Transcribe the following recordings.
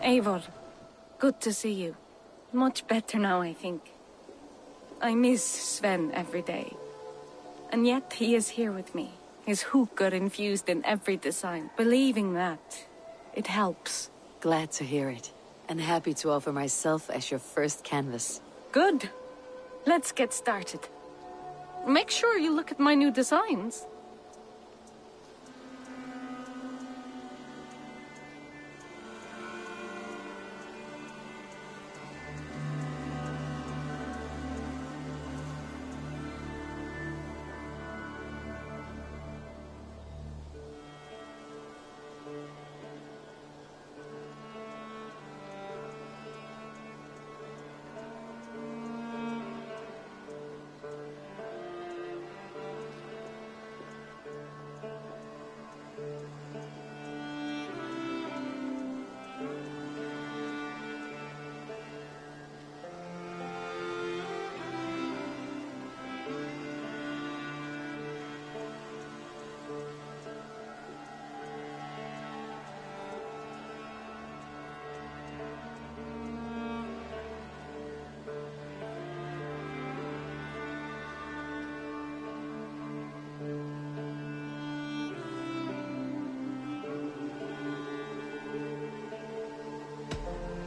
Eivor, good to see you. Much better now, I think. I miss Sven every day. And yet he is here with me. His hookah infused in every design. Believing that, it helps. Glad to hear it. And happy to offer myself as your first canvas. Good. Let's get started. Make sure you look at my new designs.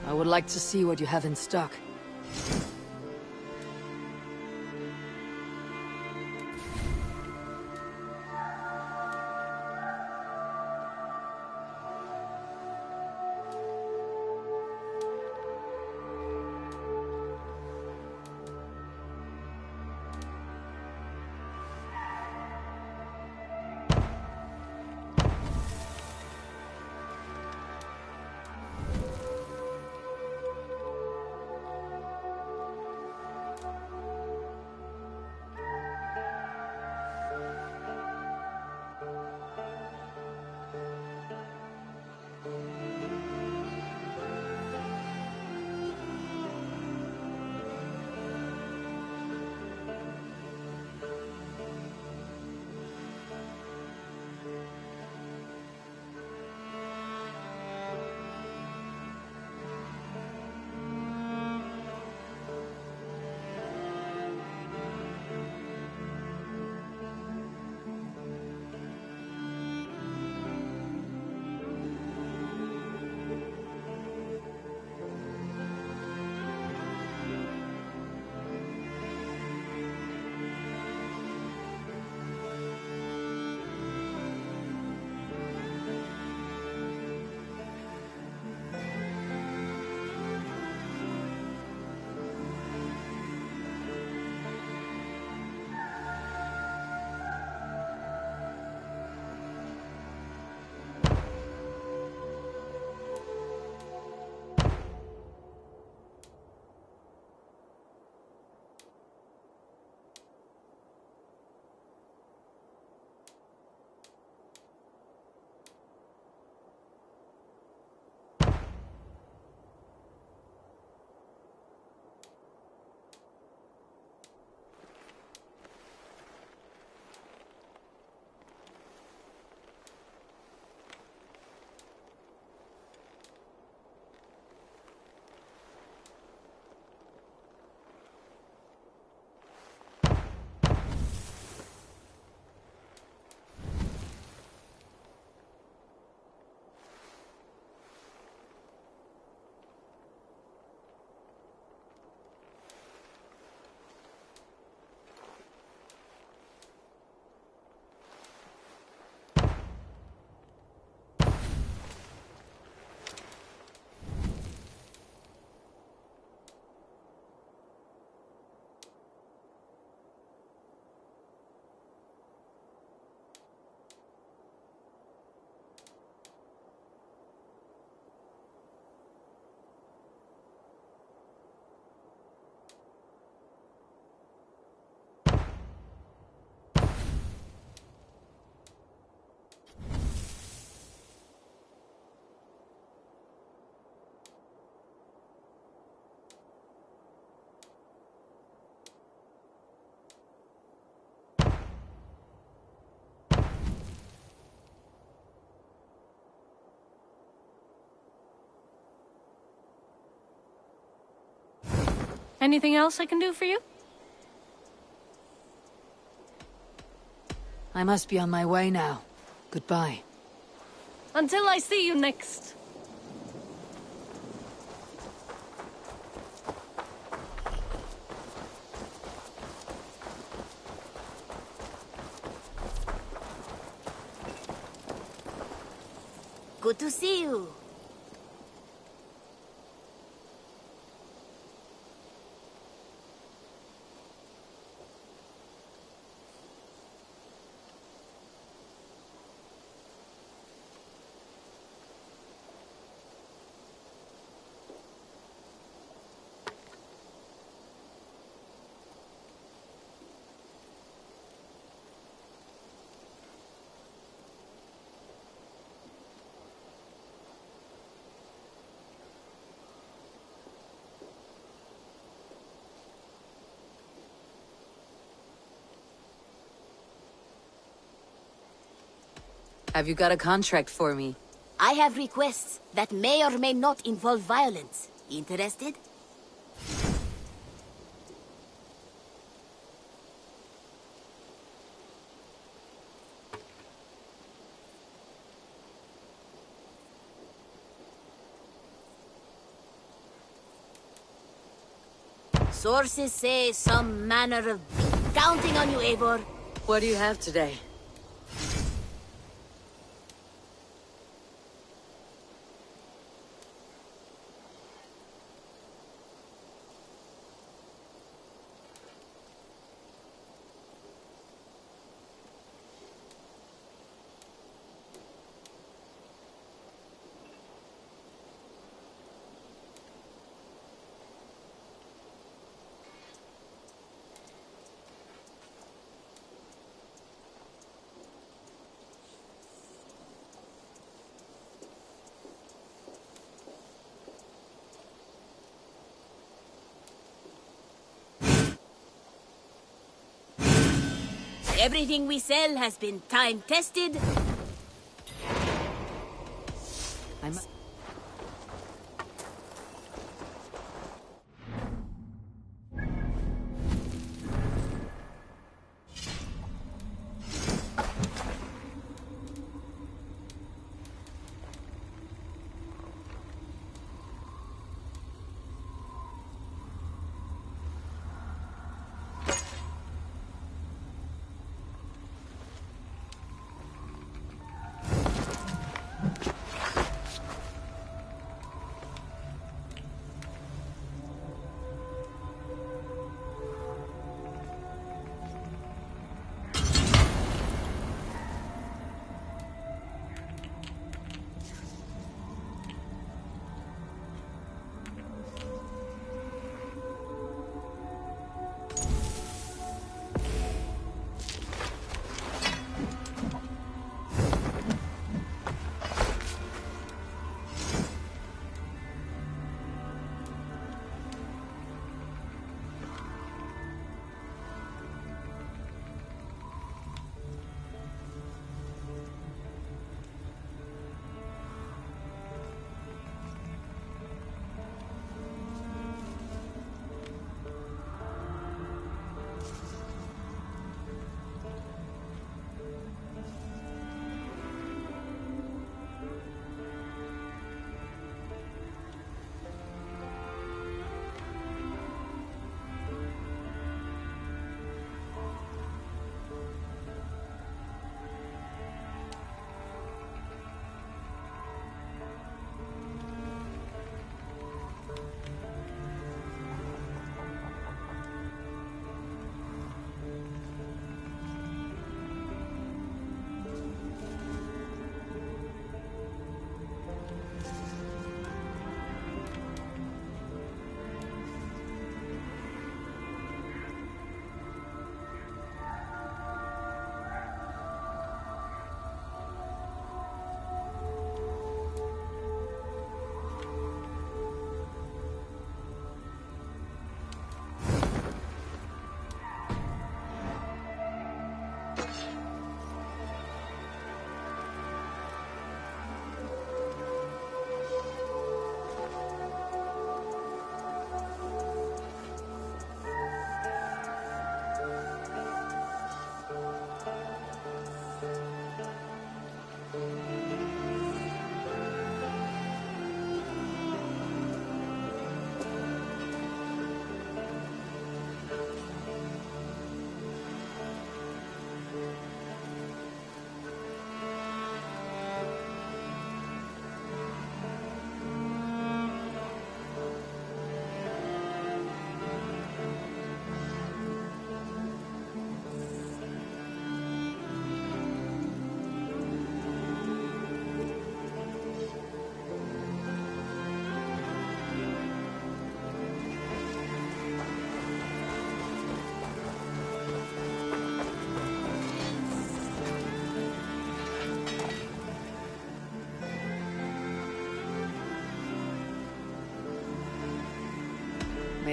I would like to see what you have in stock. Anything else I can do for you? I must be on my way now. Goodbye. Until I see you next. Good to see you. Have you got a contract for me? I have requests that may or may not involve violence. Interested? Sources say some manner of... Counting on you, Eivor. What do you have today? Everything we sell has been time-tested. I'm...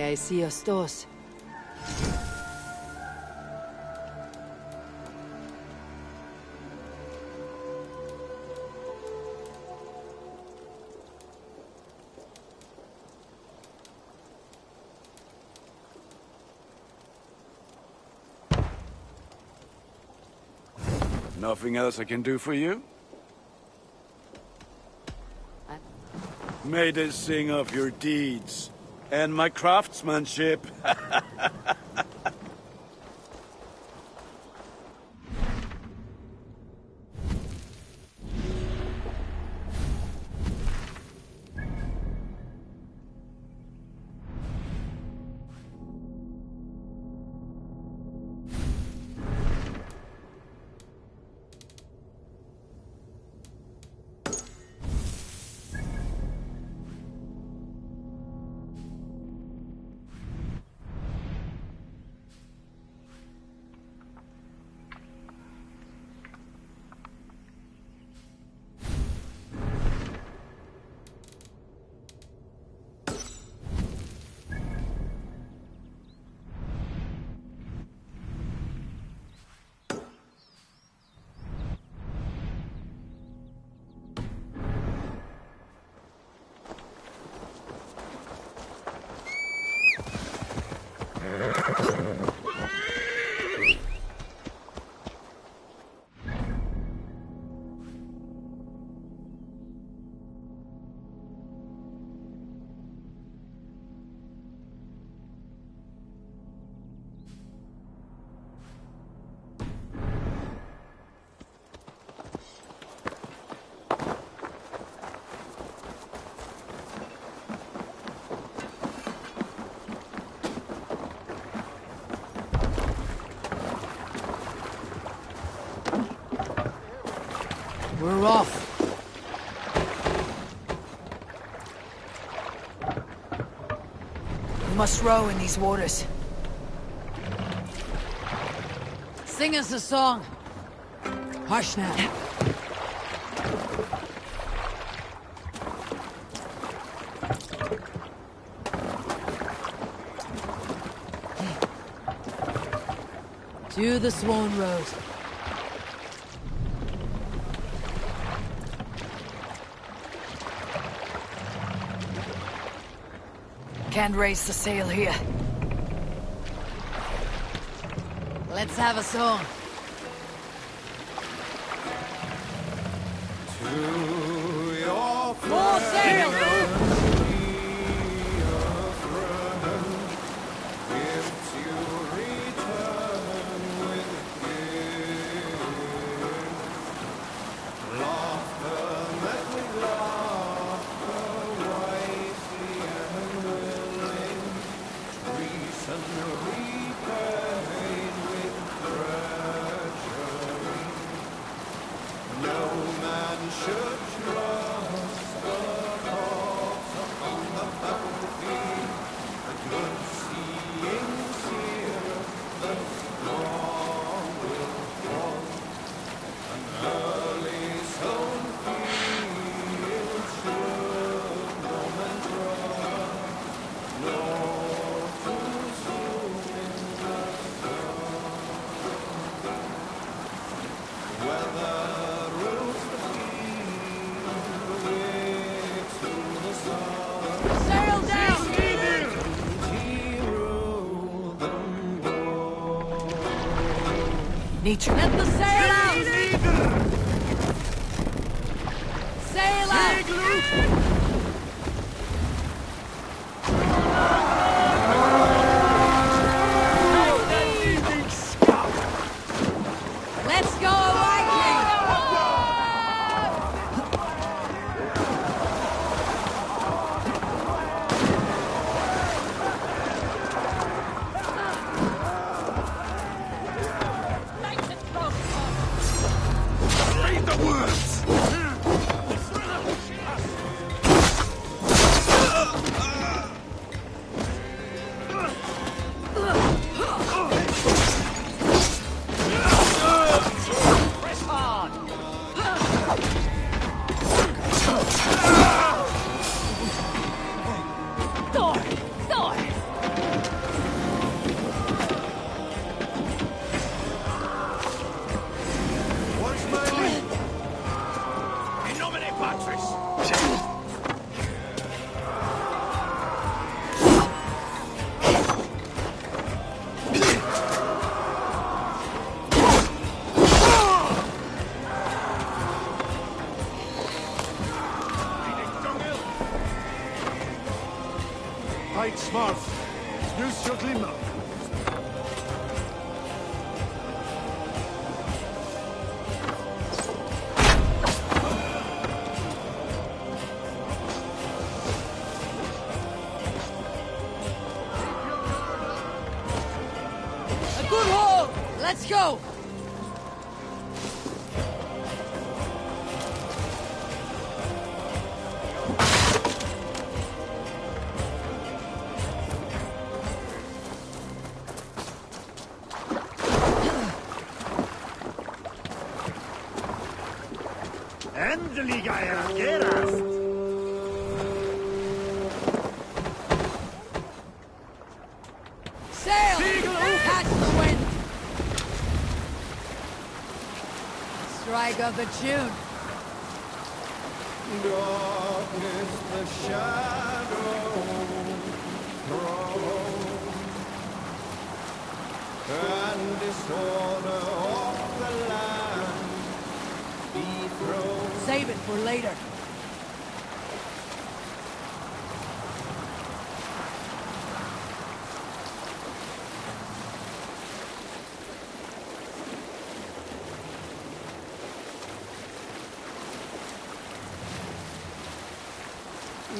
May I see your stores? Nothing else I can do for you? May they sing of your deeds and my craftsmanship. We're off. We must row in these waters. Sing us a song. Hush now. To the Swan Road. Can't raise the sail here. Let's have a song. More sail! Nature. Let the sail out! Sail out! Let's go, Viking! Read the words! Smart. Use your glimmer. A good haul! Let's go! Endlich ein Gerast! Sail! Catch the wind! Strike of the tune! Dark is the shadow thrown, and disorder of the land dethroned. Save it for later.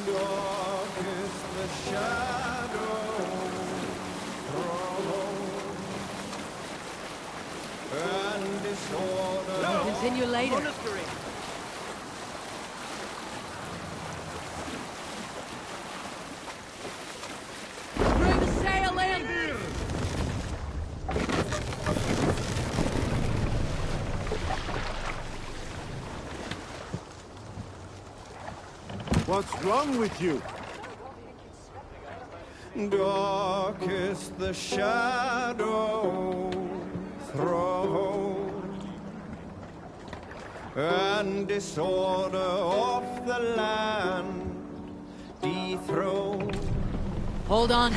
Dark is the shadow thrown, and disorder. Continue later. Bring the sail in! What's wrong with you? Dark is the shadow thrown, and disorder of the land dethroned. Hold on.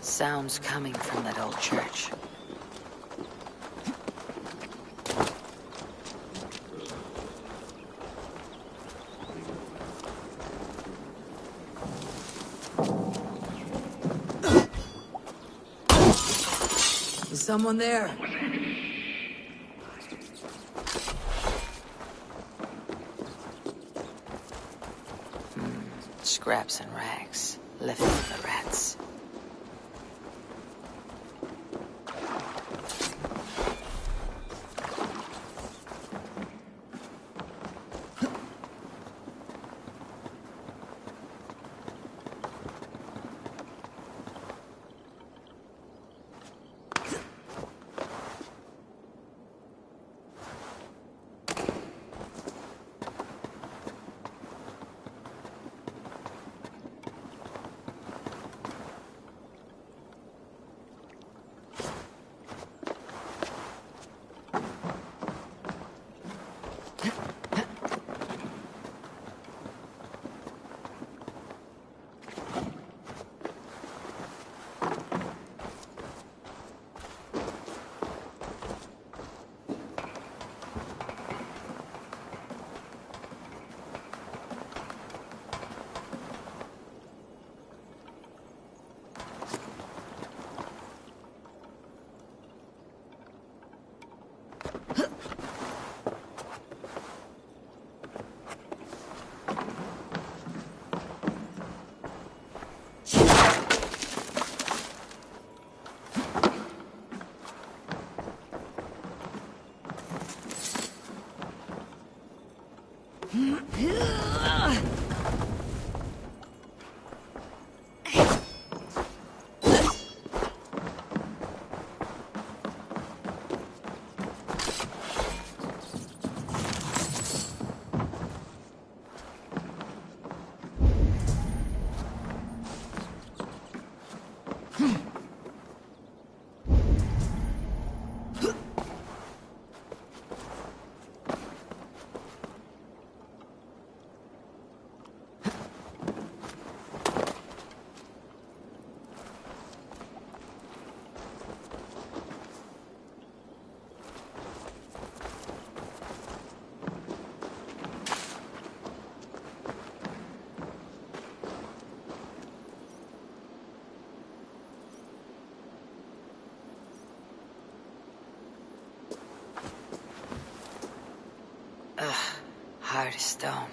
Sounds coming from that old church. Is someone there? Scraps and rags, left from the rats. Hard as stone.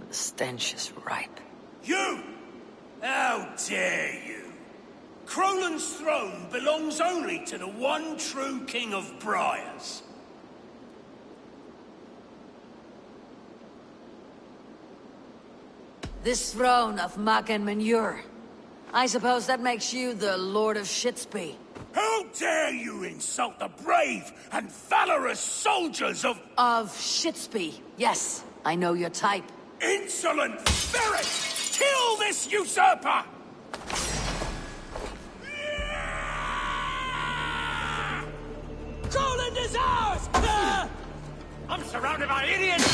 The stench is ripe. You! How dare you! Crolan's throne belongs only to the one true King of Briars. This throne of muck and manure. I suppose that makes you the Lord of Shitsby. How dare you insult the brave and valorous soldiers of Shitsby. Yes, I know your type. insolent ferret! Kill this usurper! Crolan is ours! I'm surrounded by idiots!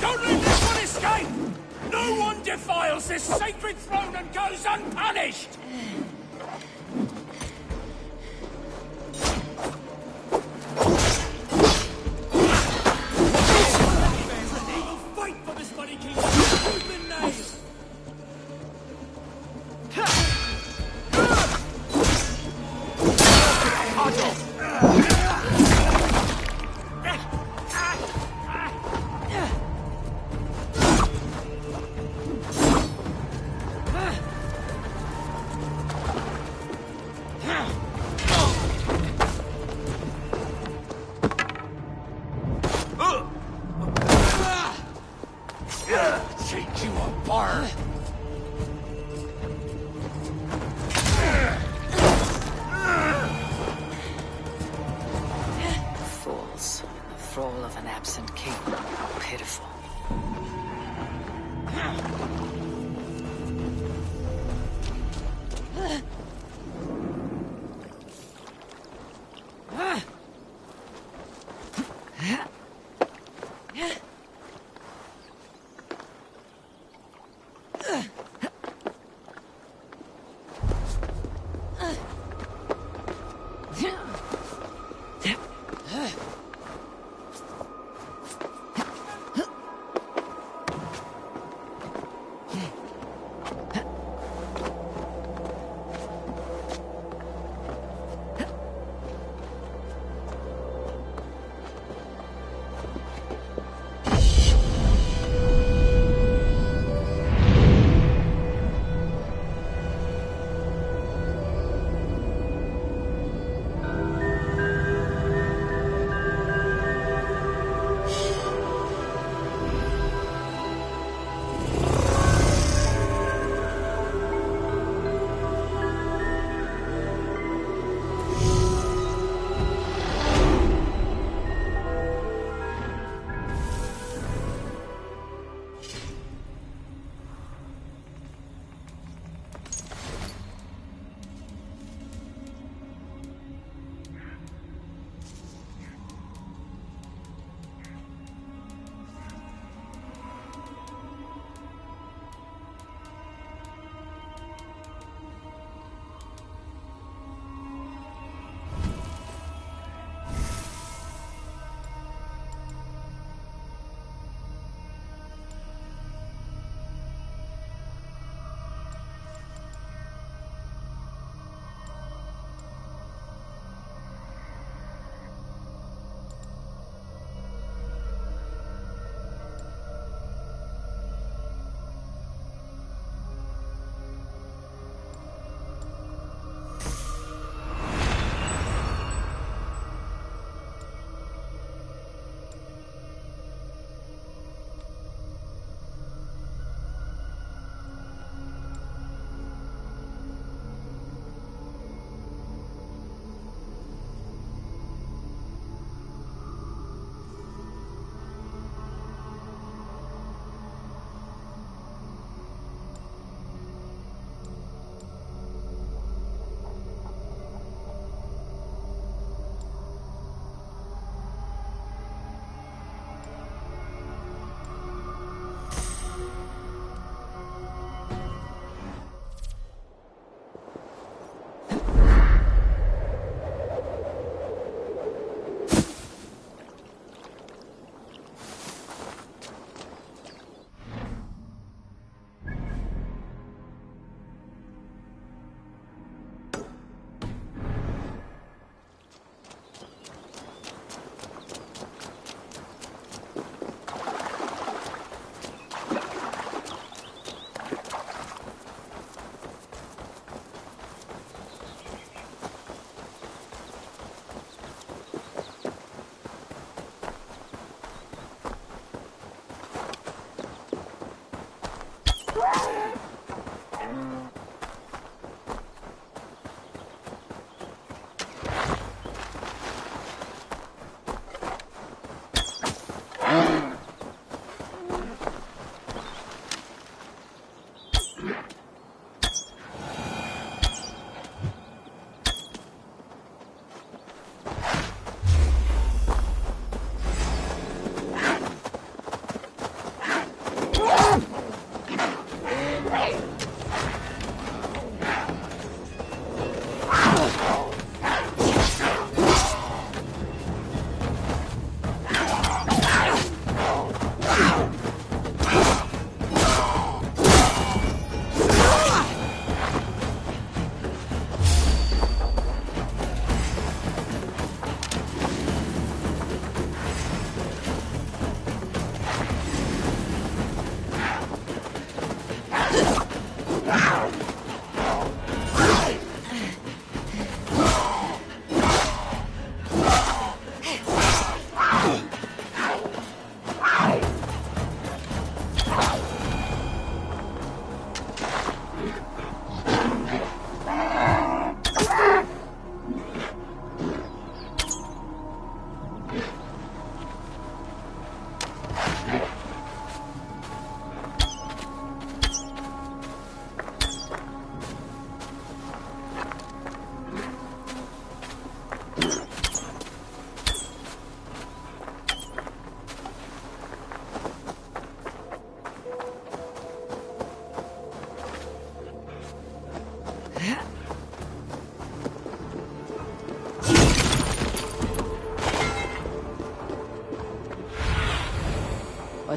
Don't let this one escape! No one defiles this sacred throne and goes unpunished! We'll fight for this bloody kingdom tooth and nail! Take you apart! Fools. The thrall of an absent king. Pitiful.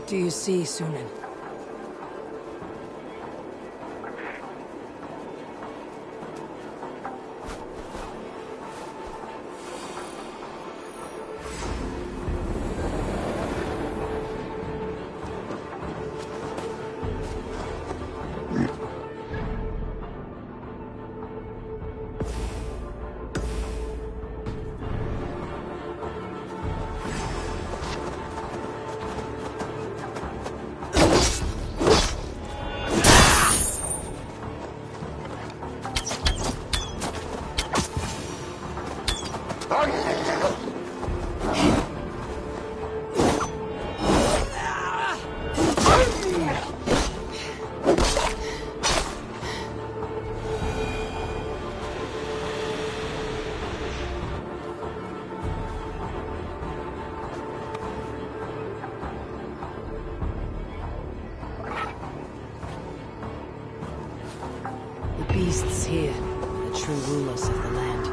What do you see, Sunan? The beasts here, the true rulers of the land.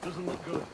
Doesn't look good.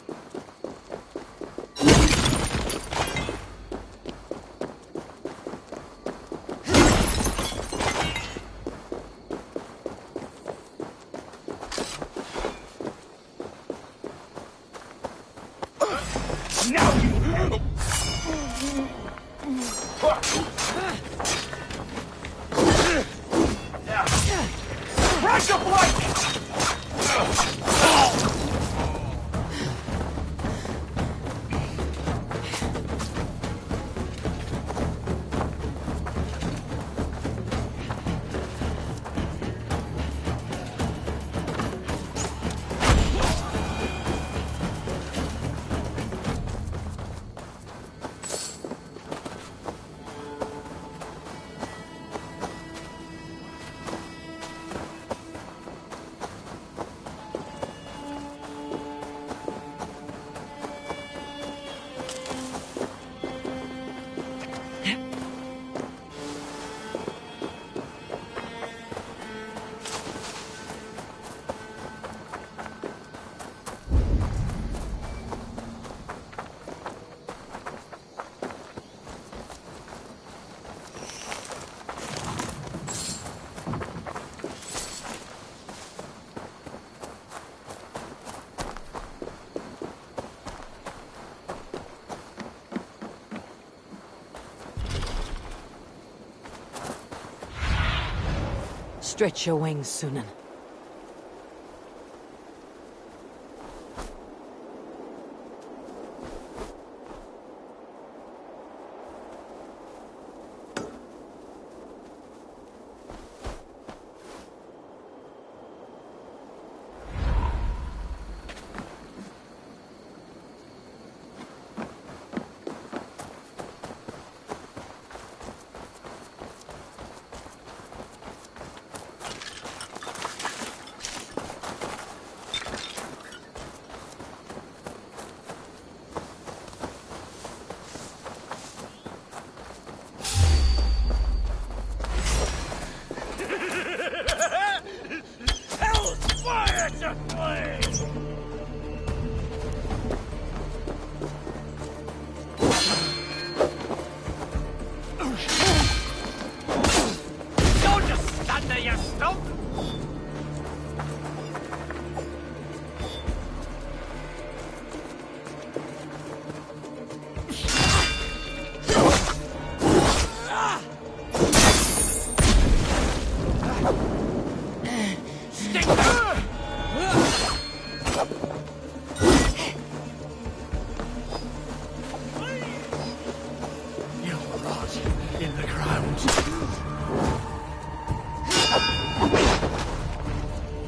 Stretch your wings, Sunan. Hell's fire to flame! Don't just stand there, you stump! You'll rot in the ground.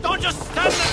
Don't just stand there!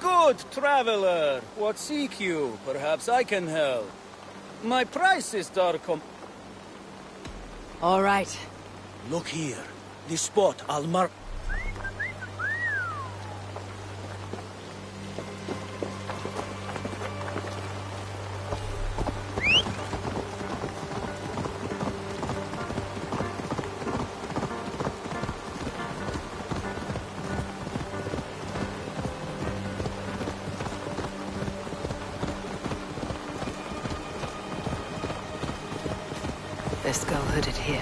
Good traveler, what seek you? Perhaps I can help. My prices are All right. Look here. This spot, I'll mark. Best go hooded here.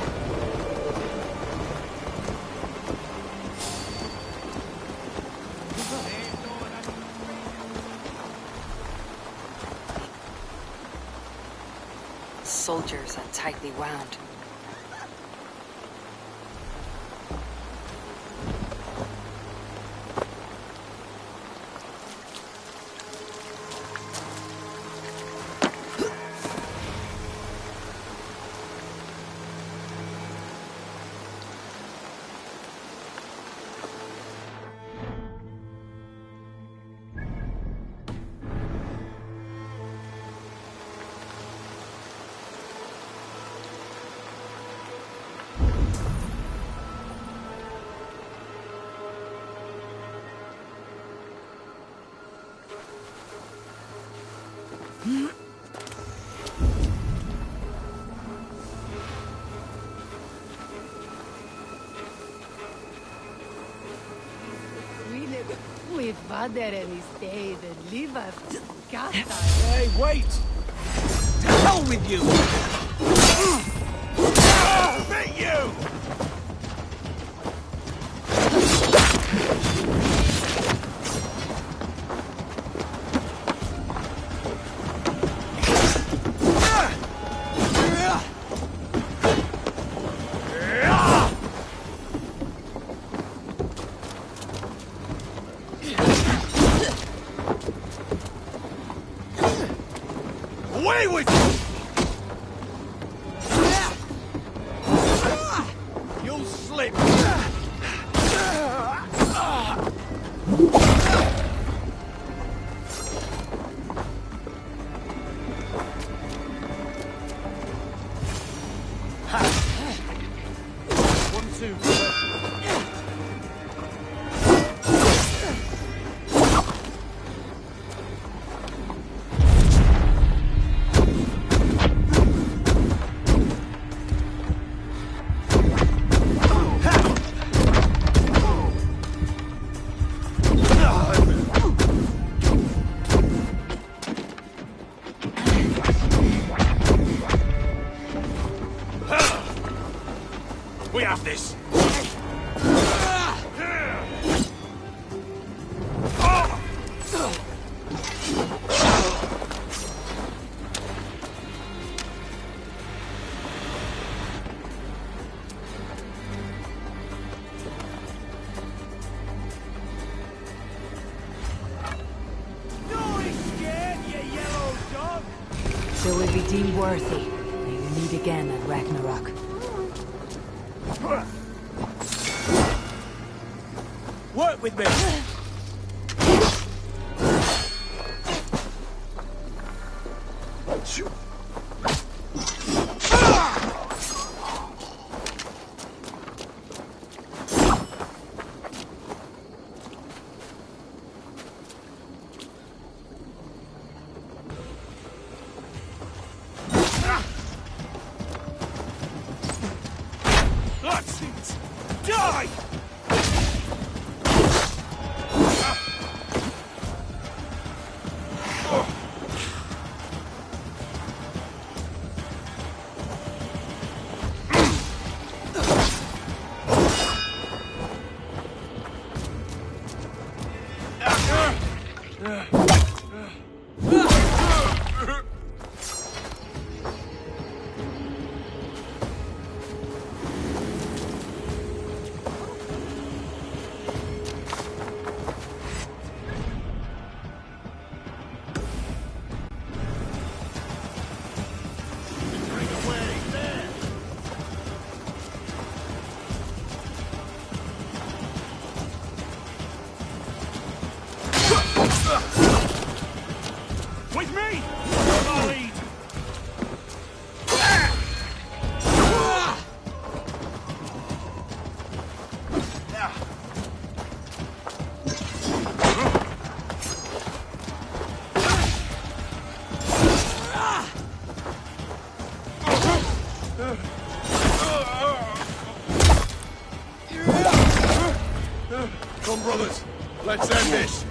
Soldiers are tightly wound. With father and his days and live at casa. Hey, wait! To hell with you! Beat you! Away with you! You'll slip! One, two. We have this. So will be deemed worthy. May we meet again at Ragnarok. Work with me! That's it! Die! Come, brothers. Let's end this.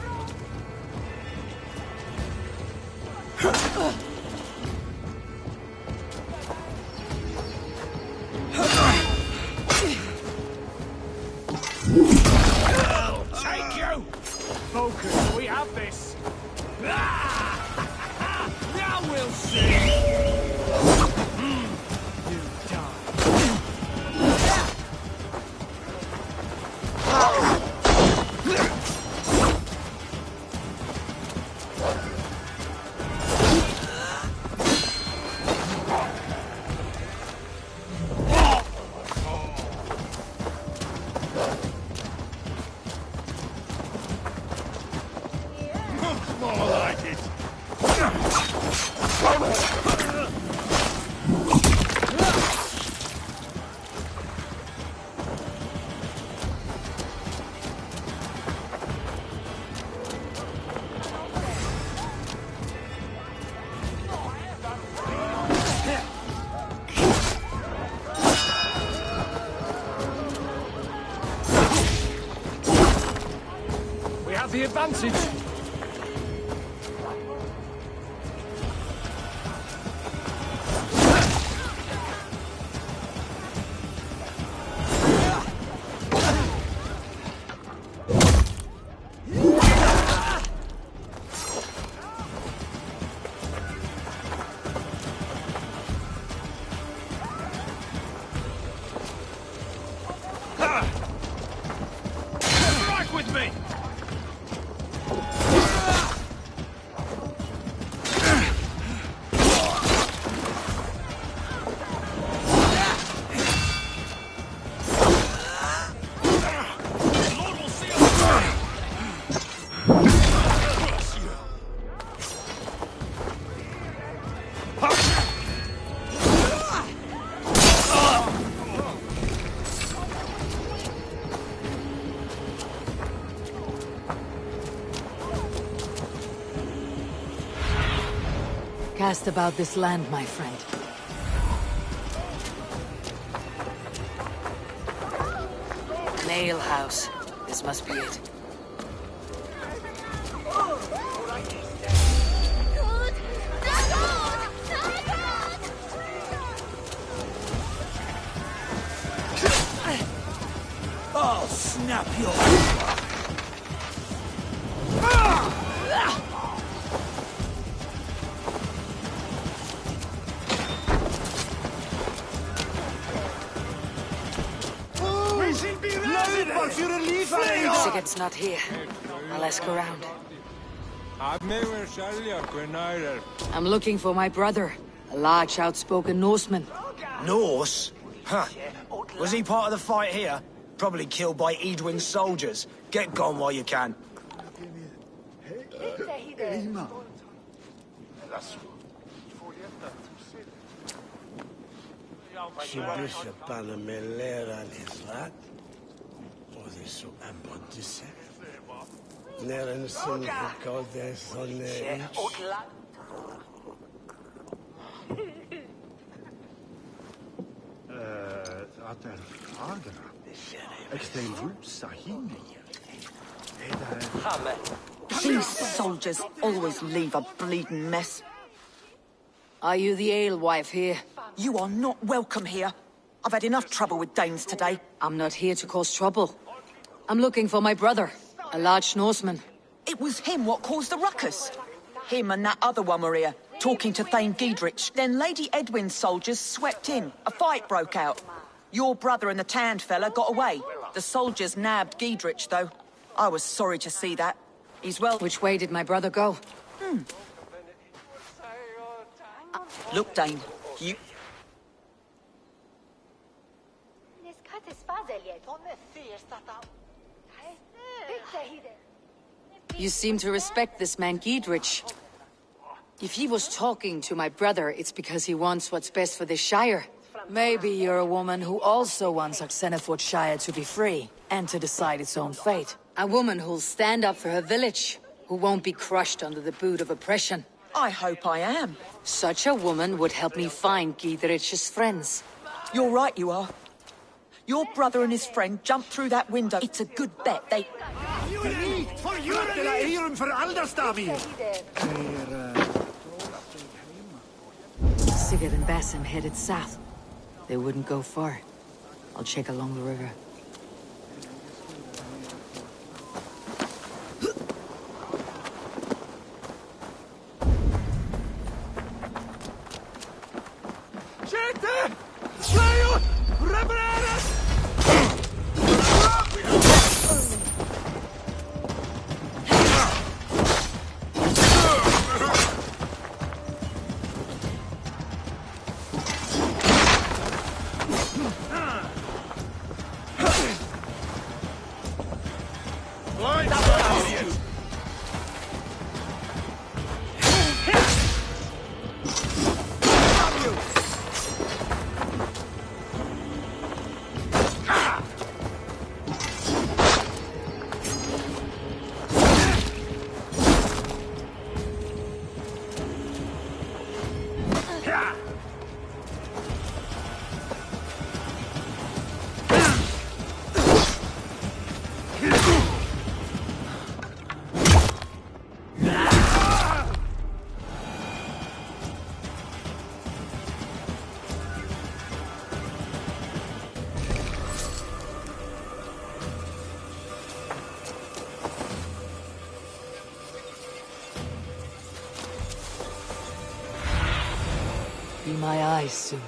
I'll take you! Focus. We have this. Now we'll see! You die. More like it. We have the advantage. Strike with me! Lord will see us. Cast about this land, my friend. An ale house. This must be it. I'll snap your... Sigurd's not here. I'll ask around. I'm looking for my brother, a large, outspoken Norseman. Norse? Huh. Was he part of the fight here? Probably killed by Edwin's soldiers. Get gone while you can. These soldiers always leave a bleeding mess. Are you the alewife here? You are not welcome here. I've had enough trouble with Danes today. I'm not here to cause trouble. I'm looking for my brother, a large Norseman. It was him what caused the ruckus. Him and that other one were here, talking to Thane Giedrich. Then Lady Edwin's soldiers swept in. A fight broke out. Your brother and the tanned fella got away. The soldiers nabbed Giedrich, though. I was sorry to see that. He's well... Which way did my brother go? Look, Dane, you... You seem to respect this man Giedrich. If he was talking to my brother, it's because he wants what's best for this Shire. Maybe you're a woman who also wants Oxenford Shire to be free, and to decide its own fate. A woman who'll stand up for her village, who won't be crushed under the boot of oppression. I hope I am. Such a woman would help me find Giedrich's friends. You're right, you are. Your brother and his friend jumped through that window. It's a good bet they... For Uranus! For Alderstavi! Sigurd and Basim headed south. They wouldn't go far. I'll check along the river. Be my eyes, Sunan.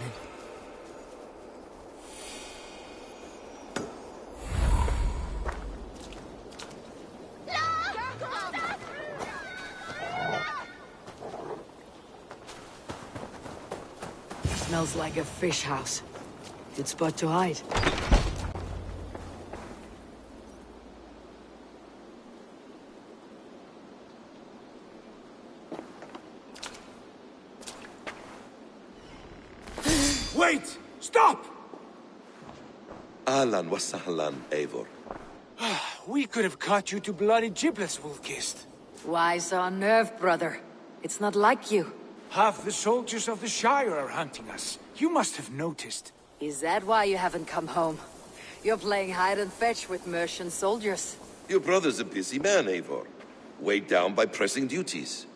Smells like a fish house. Good spot to hide. Wait! Stop! Ahlan wa sahlan, Eivor. We could have cut you to bloody giblets, Wolf-Kissed. Why so unnerved, brother? It's not like you. Half the soldiers of the Shire are hunting us. You must have noticed. Is that why you haven't come home? You're playing hide and fetch with Mercian soldiers. Your brother's a busy man, Eivor. Weighed down by pressing duties.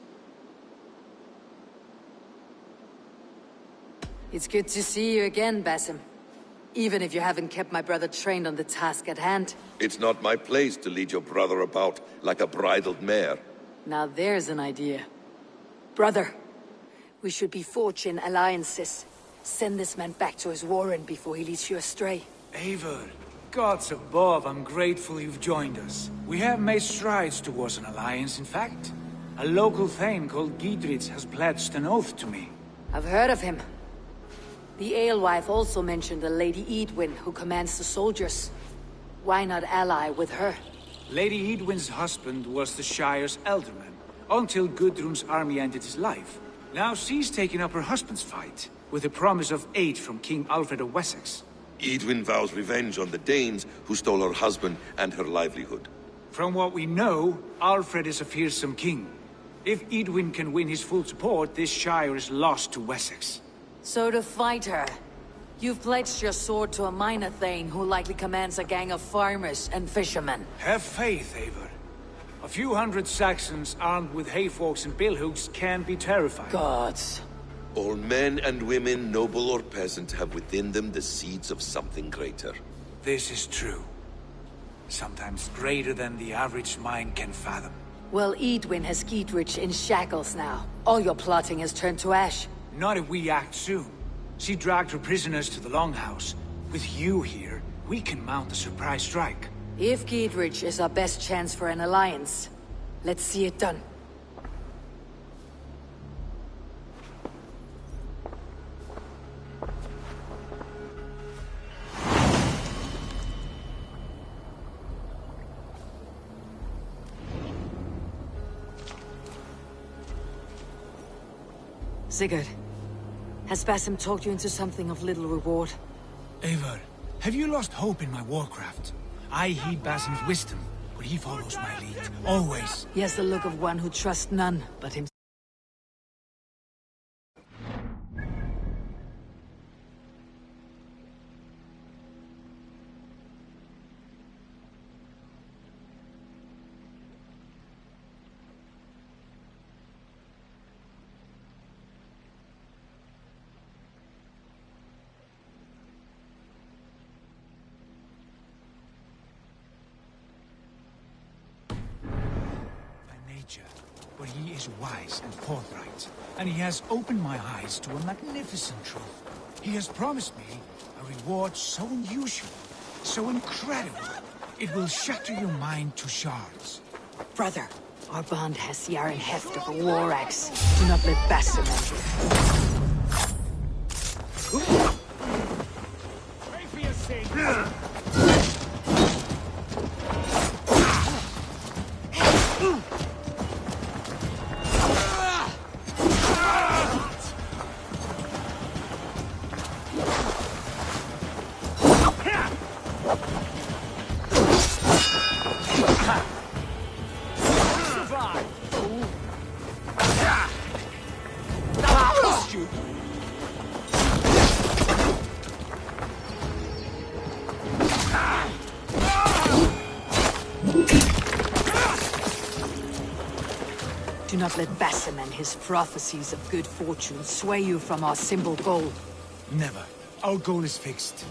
It's good to see you again, Basim. Even if you haven't kept my brother trained on the task at hand. It's not my place to lead your brother about like a bridled mare. Now there's an idea. Brother, we should be forging alliances. Send this man back to his warren before he leads you astray. Eivor, gods above, I'm grateful you've joined us. We have made strides towards an alliance, in fact. A local thane called Giedrich has pledged an oath to me. I've heard of him. The alewife also mentioned a Lady Edwin who commands the soldiers. Why not ally with her? Lady Edwin's husband was the Shire's elderman, until Gudrun's army ended his life. Now she's taken up her husband's fight, with the promise of aid from King Alfred of Wessex. Edwin vows revenge on the Danes who stole her husband and her livelihood. From what we know, Alfred is a fearsome king. If Edwin can win his full support, this Shire is lost to Wessex. So to fight her, you've pledged your sword to a minor thane who likely commands a gang of farmers and fishermen. Have faith, Eivor. A few hundred Saxons armed with hayforks and billhooks can be terrifying. Gods. All men and women, noble or peasant, have within them the seeds of something greater. This is true. Sometimes greater than the average mind can fathom. Well, Edwin has Giedrich in shackles now. All your plotting has turned to ash. Not if we act soon. She dragged her prisoners to the Longhouse. With you here, we can mount a surprise strike. If Giedrich is our best chance for an alliance, let's see it done. Sigurd, has Basim talked you into something of little reward? Eivor, have you lost hope in my warcraft? I heed Basim's wisdom, but he follows my lead, always. He has the look of one who trusts none but himself. but he is wise and forthright, and he has opened my eyes to a magnificent truth. He has promised me a reward so unusual, so incredible, it will shatter your mind to shards. Brother, our bond has the iron heft of a war axe. Do not let Basim enter. Pray for your sin. Do not let Basim and his prophecies of good fortune sway you from our simple goal. Never. Our goal is fixed.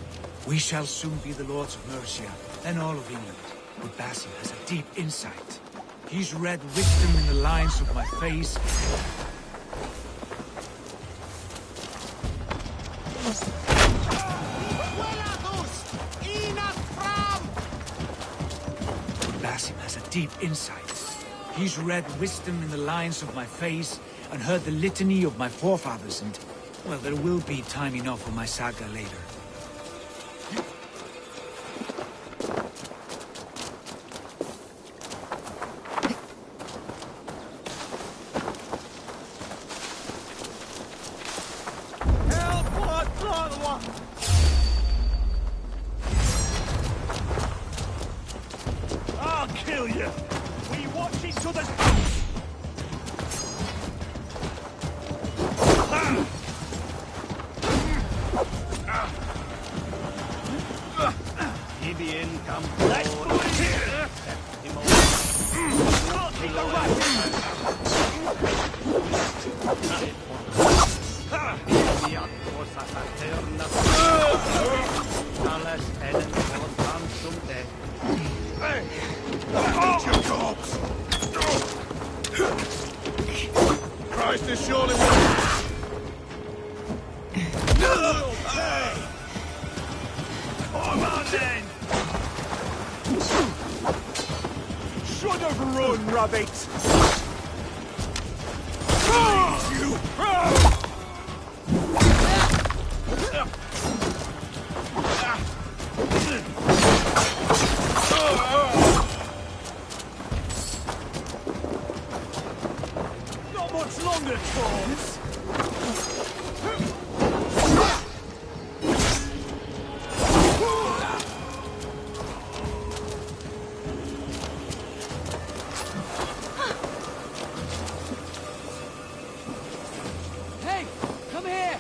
We shall soon be the lords of Mercia, and all of England. But Basim has a deep insight. He's read wisdom in the lines of my face. Basim has a deep insight. He's read wisdom in the lines of my face and heard the litany of my forefathers, and, well, there will be time enough for my saga later. I'll kill you. We watch each other's backs. Ibien Let's put it here. Can't keep the Christ is surely Come on then. should have run, rabbit. You. Not much longer, Torms. Hey, come here!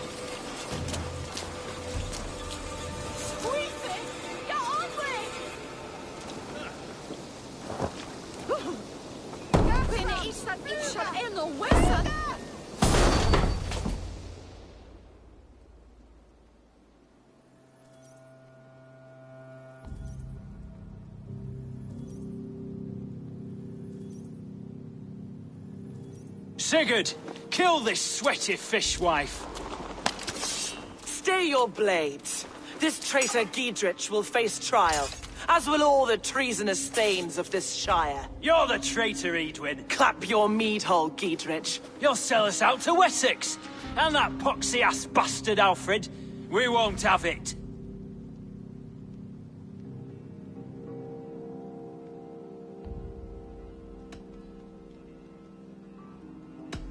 Sigurd, kill this sweaty fishwife. Stay your blades. This traitor Giedrich will face trial, as will all the treasonous thanes of this shire. You're the traitor, Edwin. Clap your mead hole, Giedrich. You'll sell us out to Wessex. And that poxy-ass bastard Alfred. We won't have it.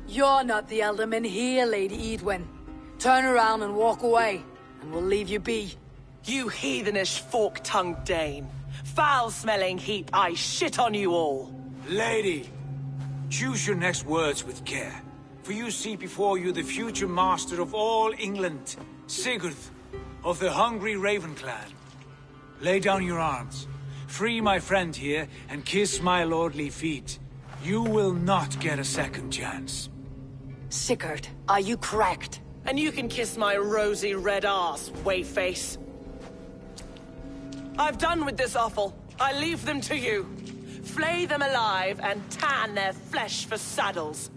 You're not the alderman here, Lady Edwin. Turn around and walk away, and we'll leave you be. You heathenish fork-tongued Dane. Foul-smelling heap, I shit on you all. Lady, choose your next words with care, for you see before you the future master of all England, Sigurd, of the hungry Raven clan. Lay down your arms, free my friend here, and kiss my lordly feet. You will not get a second chance. Sigurd, are you cracked? And you can kiss my rosy red arse, wayface. I've done with this offal. I leave them to you. Flay them alive and tan their flesh for saddles.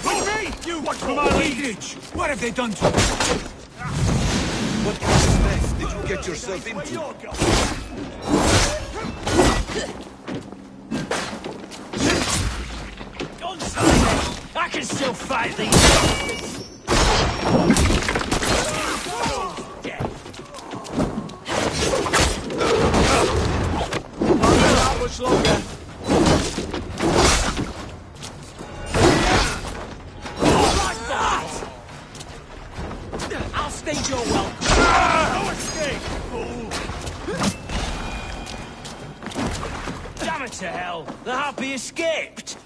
With me! You What my lineage? What have they done to you? What kind of mess did you get yourself into? I can still fight these bastards! Not much longer. Like that! I'll stage your welcome. No escape, fool! Damn it to hell! The Harpy escaped!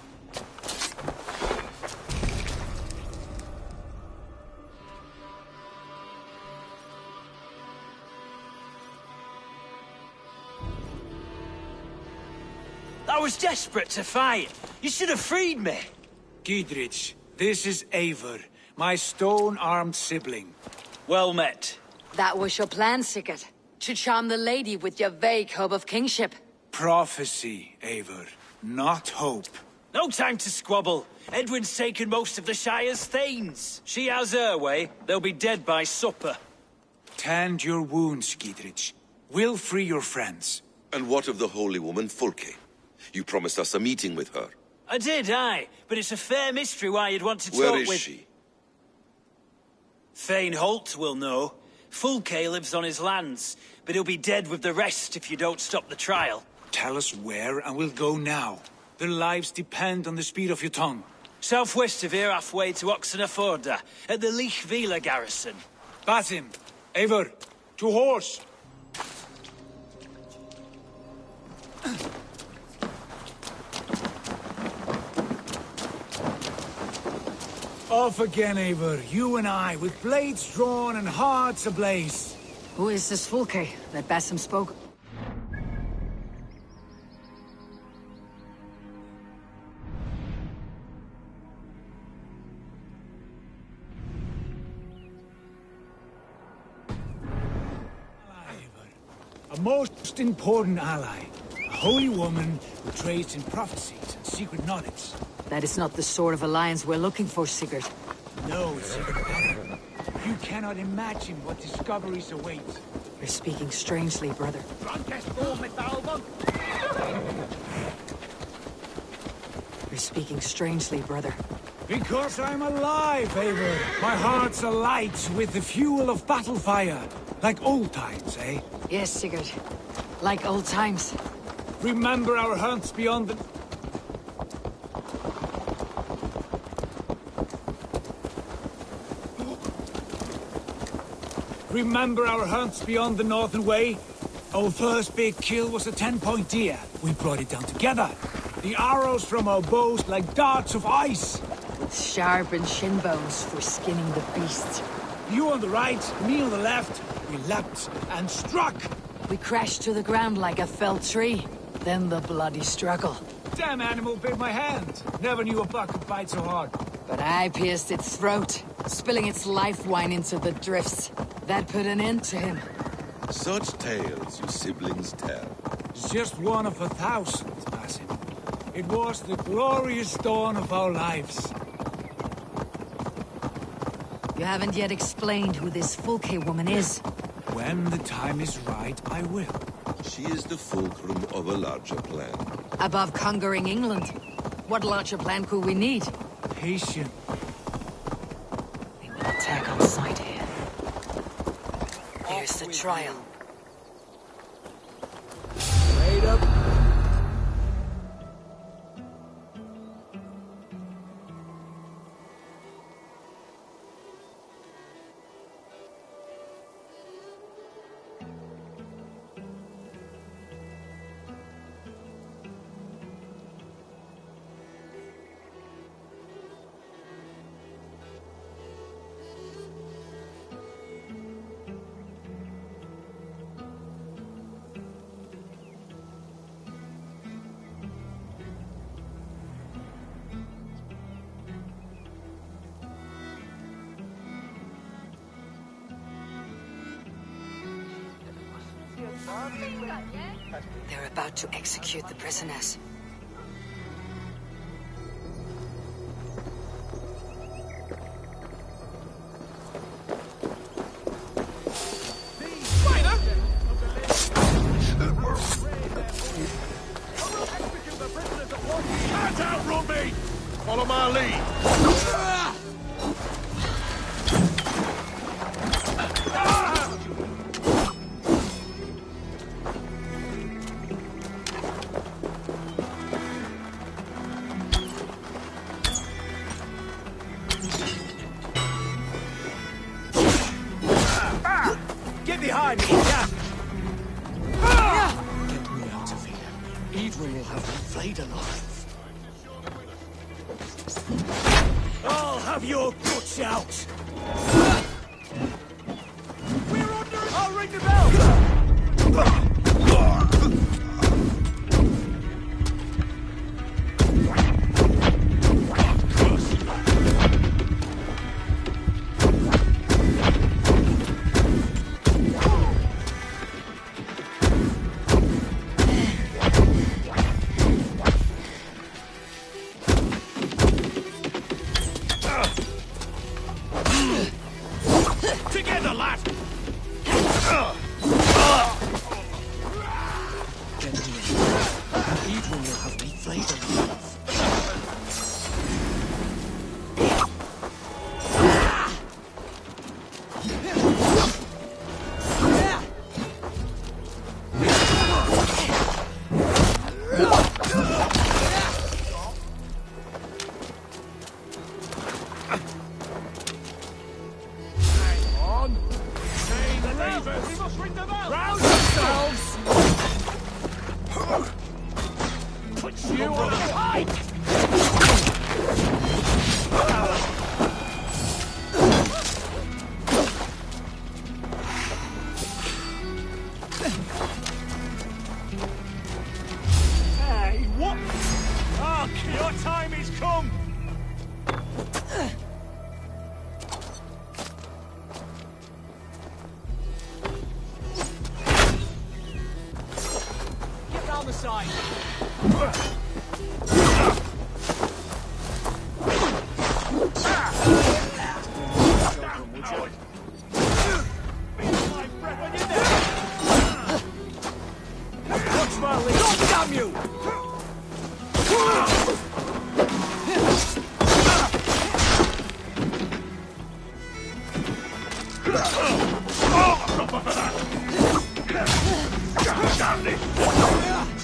I was desperate to fight. You should have freed me. Giedrich, this is Eivor, my stone-armed sibling. Well met. That was your plan, Sigurd. To charm the lady with your vague hope of kingship. Prophecy, Eivor, not hope. No time to squabble. Edwin's taken most of the Shire's thanes. She has her way. They'll be dead by supper. Tend your wounds, Giedrich. We'll free your friends. And what of the holy woman Fulke? You promised us a meeting with her. I did, aye. But it's a fair mystery why you'd want to talk Where with... is she? Thane Holt will know. Fulke lives on his lands, but he'll be dead with the rest if you don't stop the trial. Tell us where, and we'll go now. Their lives depend on the speed of your tongue. Southwest of here, halfway to Oxenaforda, at the Lichvila garrison. Basim, Eivor, to horse! Off again, Eivor. You and I, with blades drawn and hearts ablaze. Who is this Fulke that Basim spoke? A most important ally. A holy woman who trades in prophecies and secret knowledge. That is not the sort of alliance we're looking for, Sigurd. No, it's even better. You cannot imagine what discoveries await. You're speaking strangely, brother. You're speaking strangely, brother. Because I'm alive, Eivor. My heart's alight with the fuel of battle fire. Like old times, eh? Yes, Sigurd. Like old times. Remember our hunts beyond the... Remember our hunts beyond the Northern Way? Our first big kill was a 10-point deer. We brought it down together. The arrows from our bows like darts of ice. With sharpened shin bones for skinning the beast. You on the right, me on the left. We leapt and struck. We crashed to the ground like a felled tree. Then the bloody struggle. Damn animal bit my hand. Never knew a buck could bite so hard. But I pierced its throat, spilling its life wine into the drifts. That put an end to him. Such tales you siblings tell. It's just one of 1,000, Basim. It was the glorious dawn of our lives. You haven't yet explained who this Fulke woman is. When the time is right, I will. She is the fulcrum of a larger plan. Above conquering England, what larger plan could we need? Patient. They will attack on sight here. Here's the trial. Straight up. They're about to execute the prisoners. Can't outrun me! Follow my lead! Get behind me, yeah! Get me out of here. Edwin will have me flayed alive. I'll have your guts out! We're under it! I'll ring the bell! Together, lad! Get me in. Edwin will have me flayed alive. We must ring the bell! Rouse yourselves! Put you on the fight! Hey, what? Ah, your time is come! Get round the side. Watch my lead! God damn you!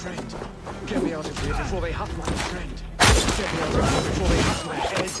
Friend, get me out of here before they have my friend. Get me out of here before they have my head.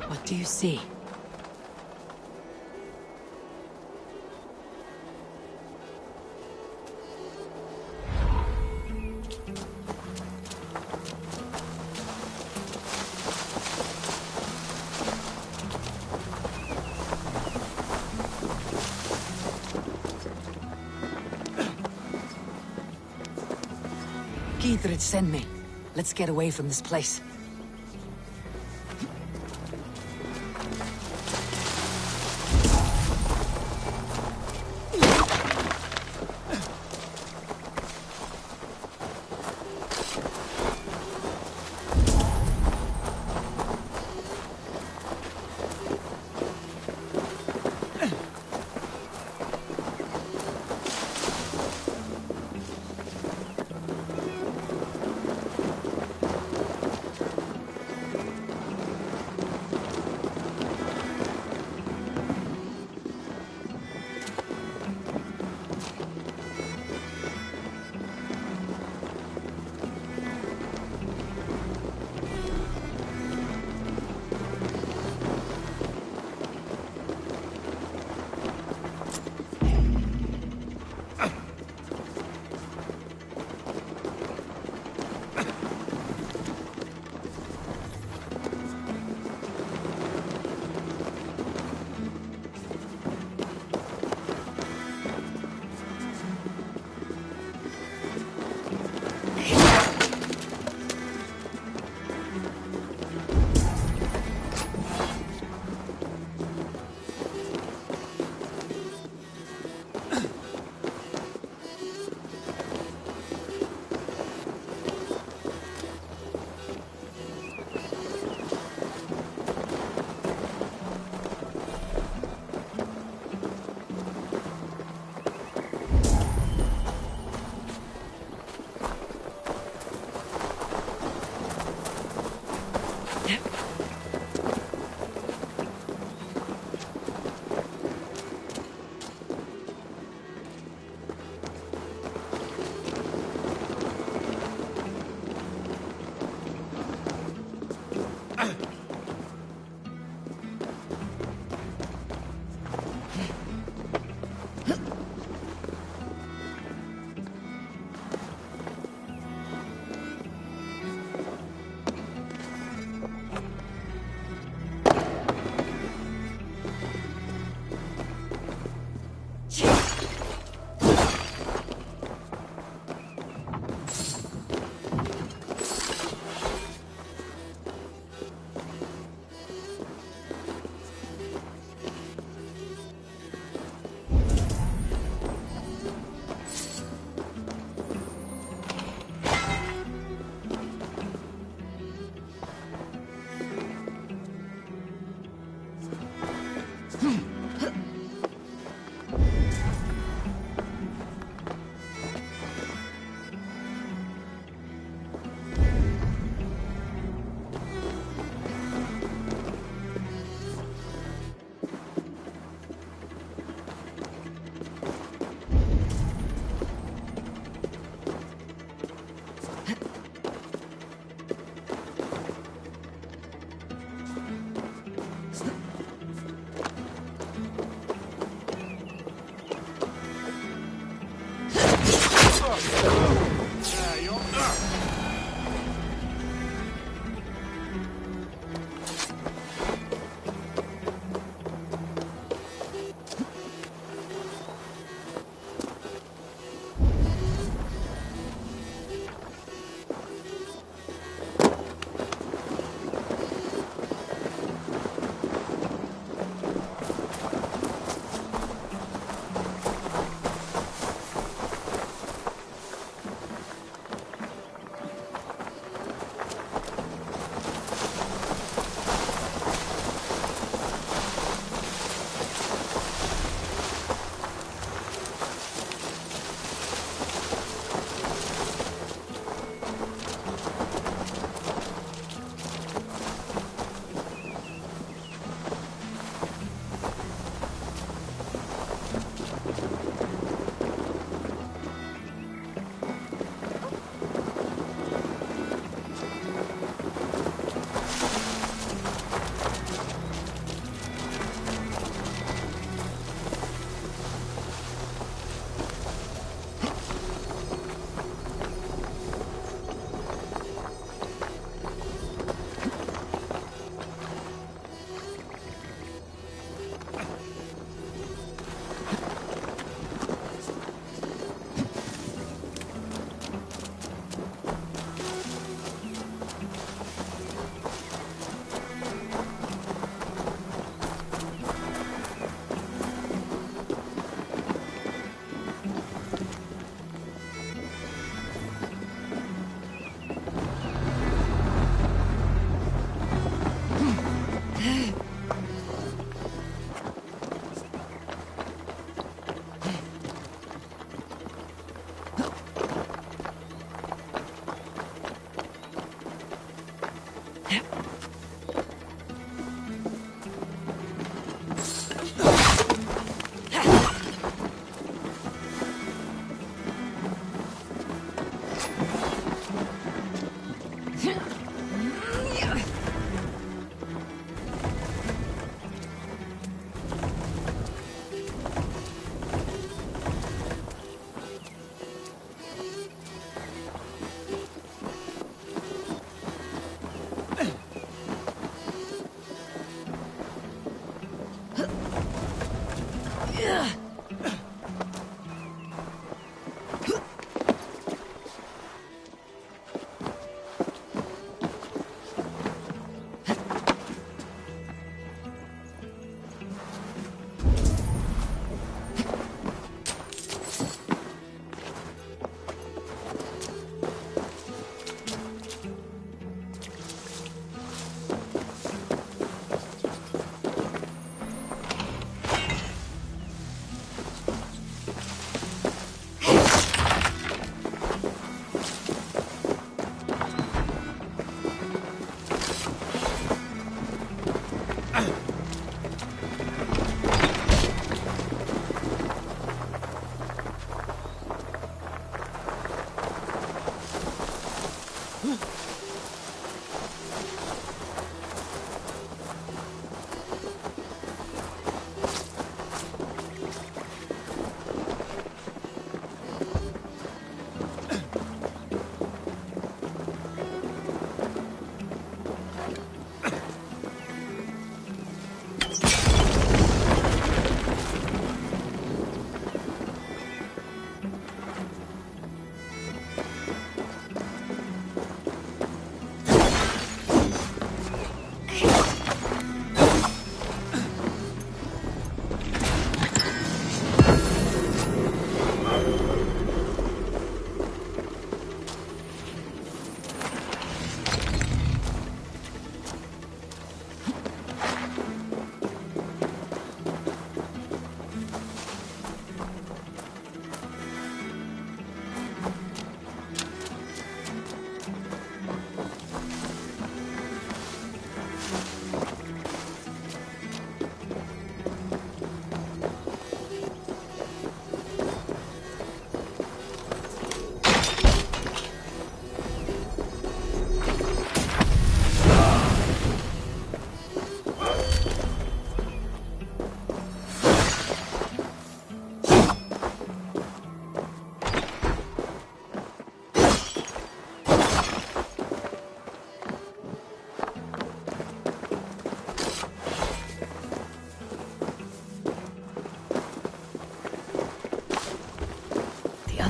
What do you see? Gidrid sent me. Let's get away from this place.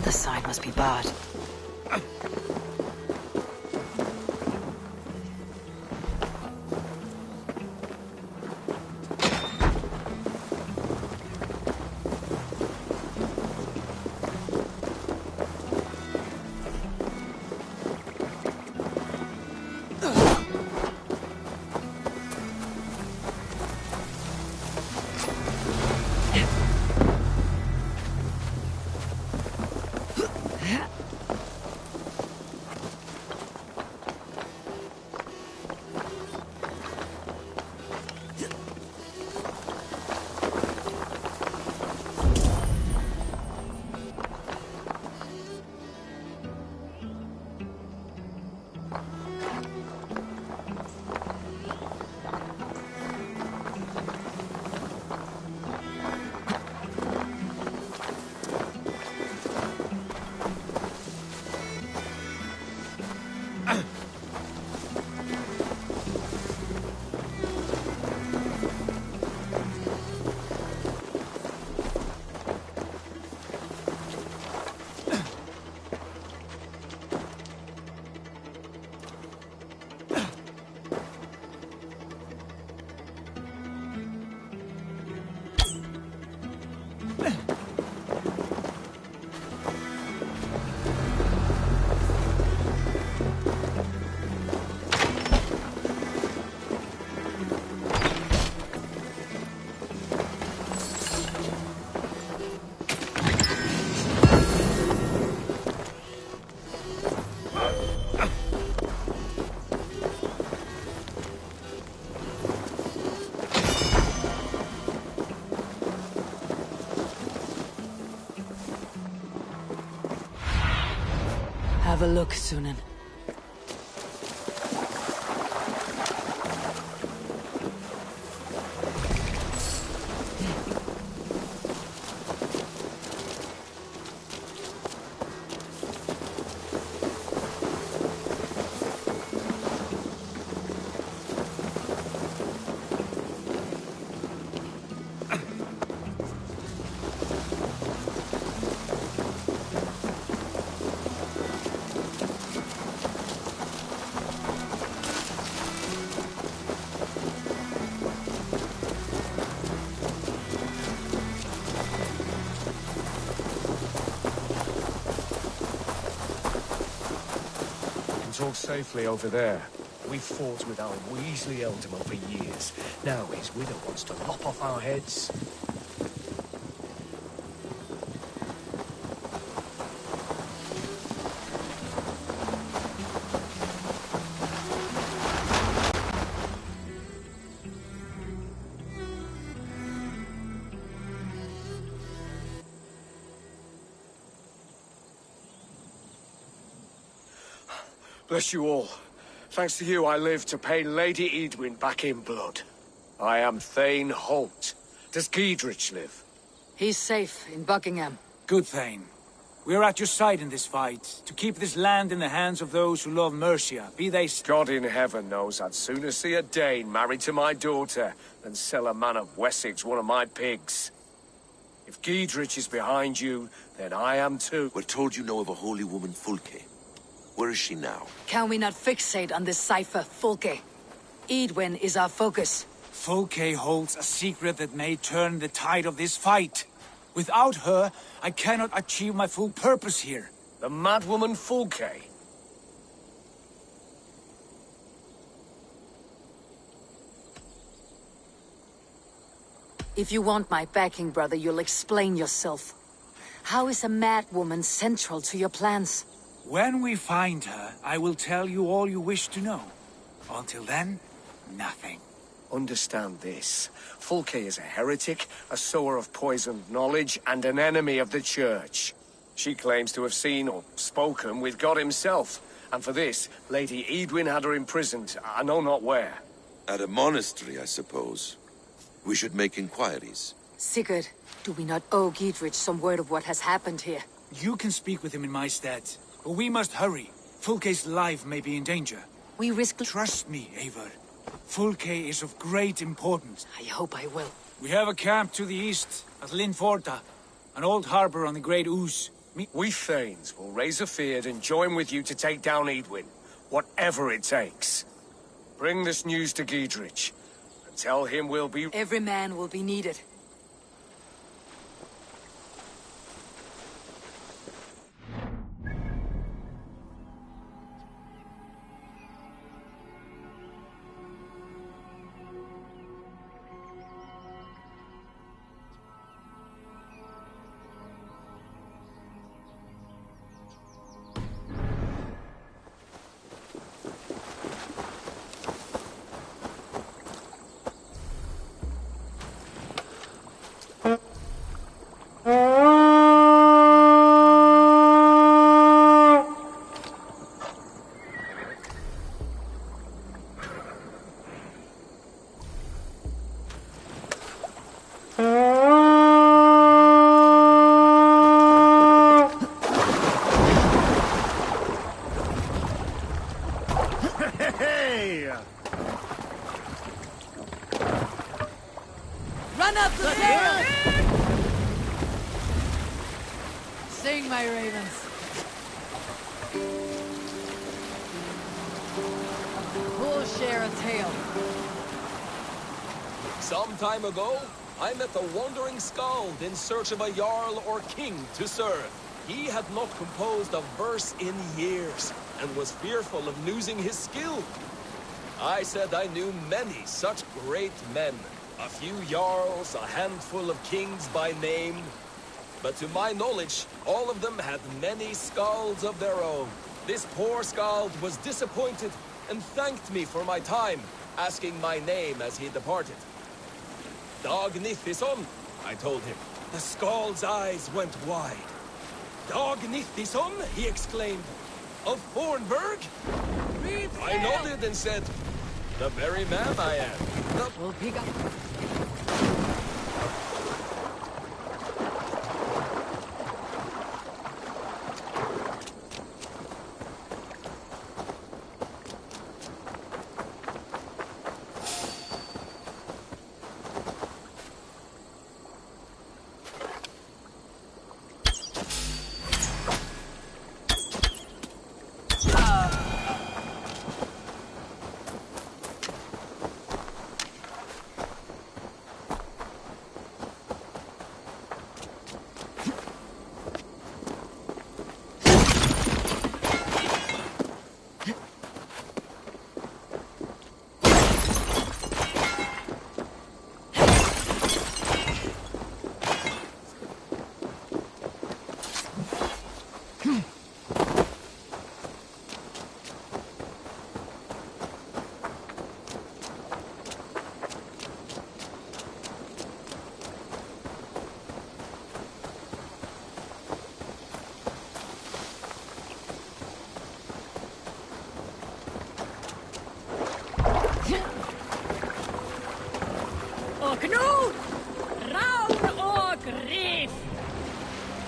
The side must be barred. have a look, Sunan. Talk safely over there. We fought with our Weasley Ealdorman for years. Now his widow wants to lop off our heads. Bless you all. Thanks to you, I live to pay Lady Edwin back in blood. I am Thane Holt. Does Giedrich live? He's safe in Buckingham. Good, Thane. We are at your side in this fight, to keep this land in the hands of those who love Mercia, be they... God in heaven knows I'd sooner see a Dane married to my daughter than sell a man of Wessex one of my pigs. If Giedrich is behind you, then I am too. We're told you know of a holy woman, Fulke. Where is she now? Can we not fixate on this cipher, Fulke? Edwin is our focus. Fulke holds a secret that may turn the tide of this fight. Without her, I cannot achieve my full purpose here. The madwoman Fulke? If you want my backing, brother, you'll explain yourself. How is a madwoman central to your plans? When we find her, I will tell you all you wish to know. Until then, nothing. Understand this. Fulke is a heretic, a sower of poisoned knowledge, and an enemy of the Church. She claims to have seen or spoken with God himself. And for this, Lady Edwin had her imprisoned, I know not where. At a monastery, I suppose. We should make inquiries. Sigurd, do we not owe Giedrich some word of what has happened here? You can speak with him in my stead. But we must hurry. Fulke's life may be in danger. We risk... Trust me, Eivor. Fulke is of great importance. I hope I will. We have a camp to the east, at Linforta. An old harbor on the Great Ouse. We Thanes will raise a feard and join with you to take down Edwin. Whatever it takes. Bring this news to Giedrich. And tell him we'll be... Every man will be needed. Run up the stairs! Sing, my ravens. Who'll share a tale? Some time ago, I met a wandering skald in search of a jarl or king to serve. He had not composed a verse in years, and was fearful of losing his skill. I said I knew many such great men. A few jarls, a handful of kings by name. But to my knowledge, all of them had many skalds of their own. This poor skald was disappointed and thanked me for my time, asking my name as he departed. Dag Nithison, I told him. The skald's eyes went wide. Dag Nithison, he exclaimed. of Thornburg? I nodded and said, the very man I am. We'll pick up.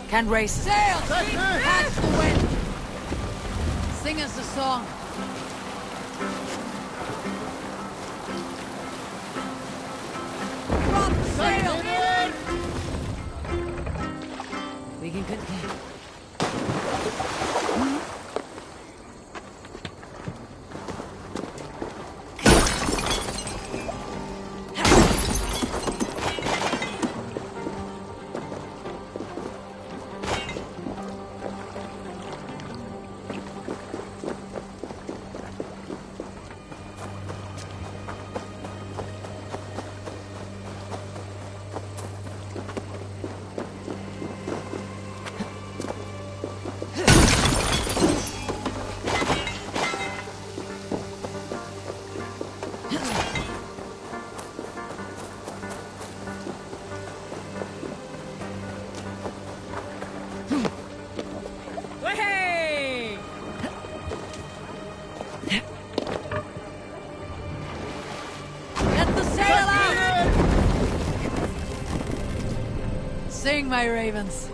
Can race. Sail! Catch the wind! Sing us a song. Drop sail! We can continue. Sing, my ravens.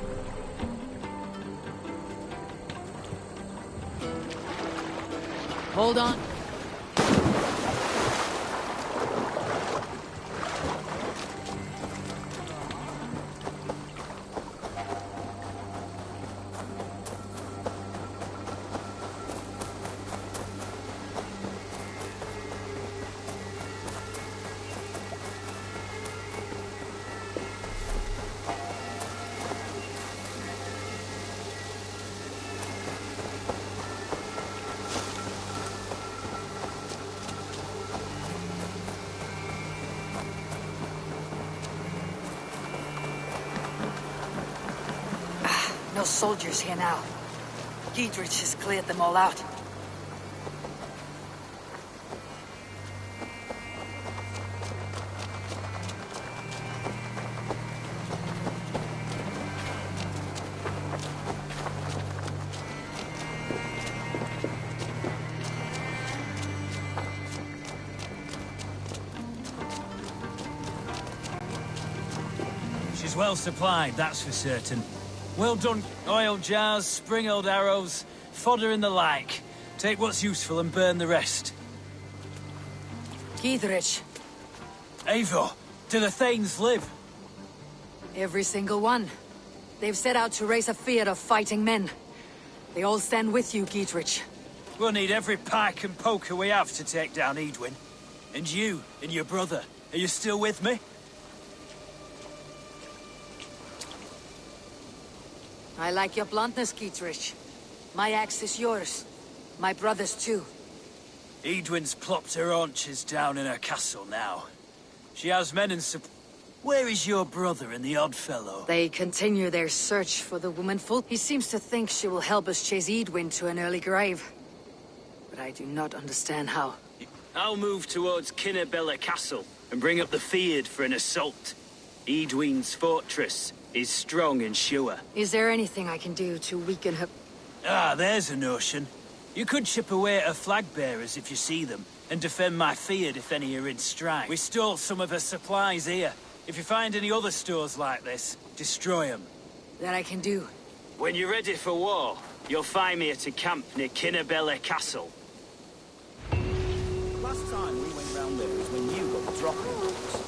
Hold on. No soldiers here now. Giedrich has cleared them all out. She's well supplied, that's for certain. Well done, oil jars, spring-old arrows, fodder and the like. Take what's useful and burn the rest. Giedrich. Eivor, do the Thanes live? Every single one. They've set out to raise a fear of fighting men. They all stand with you, Giedrich. We'll need every pike and poker we have to take down Edwin. And you, and your brother, are you still with me? I like your bluntness, Giedrich. My axe is yours. My brother's too. Edwin's plopped her haunches down in her castle now. She has men in support. Where is your brother and the odd fellow? They continue their search for the woman Full. He seems to think she will help us chase Edwin to an early grave. But I do not understand how. I'll move towards Kinnabella Castle and bring up the Feared for an assault. Edwin's fortress is strong and sure. Is there anything I can do to weaken her? Ah, there's a notion. You could chip away at her flag bearers if you see them, and defend my field if any are in strife. We stole some of her supplies here. If you find any other stores like this, destroy them. That I can do. When you're ready for war, you'll find me at a camp near Kinnabella Castle. Last time we went round there was when you got the dropping box.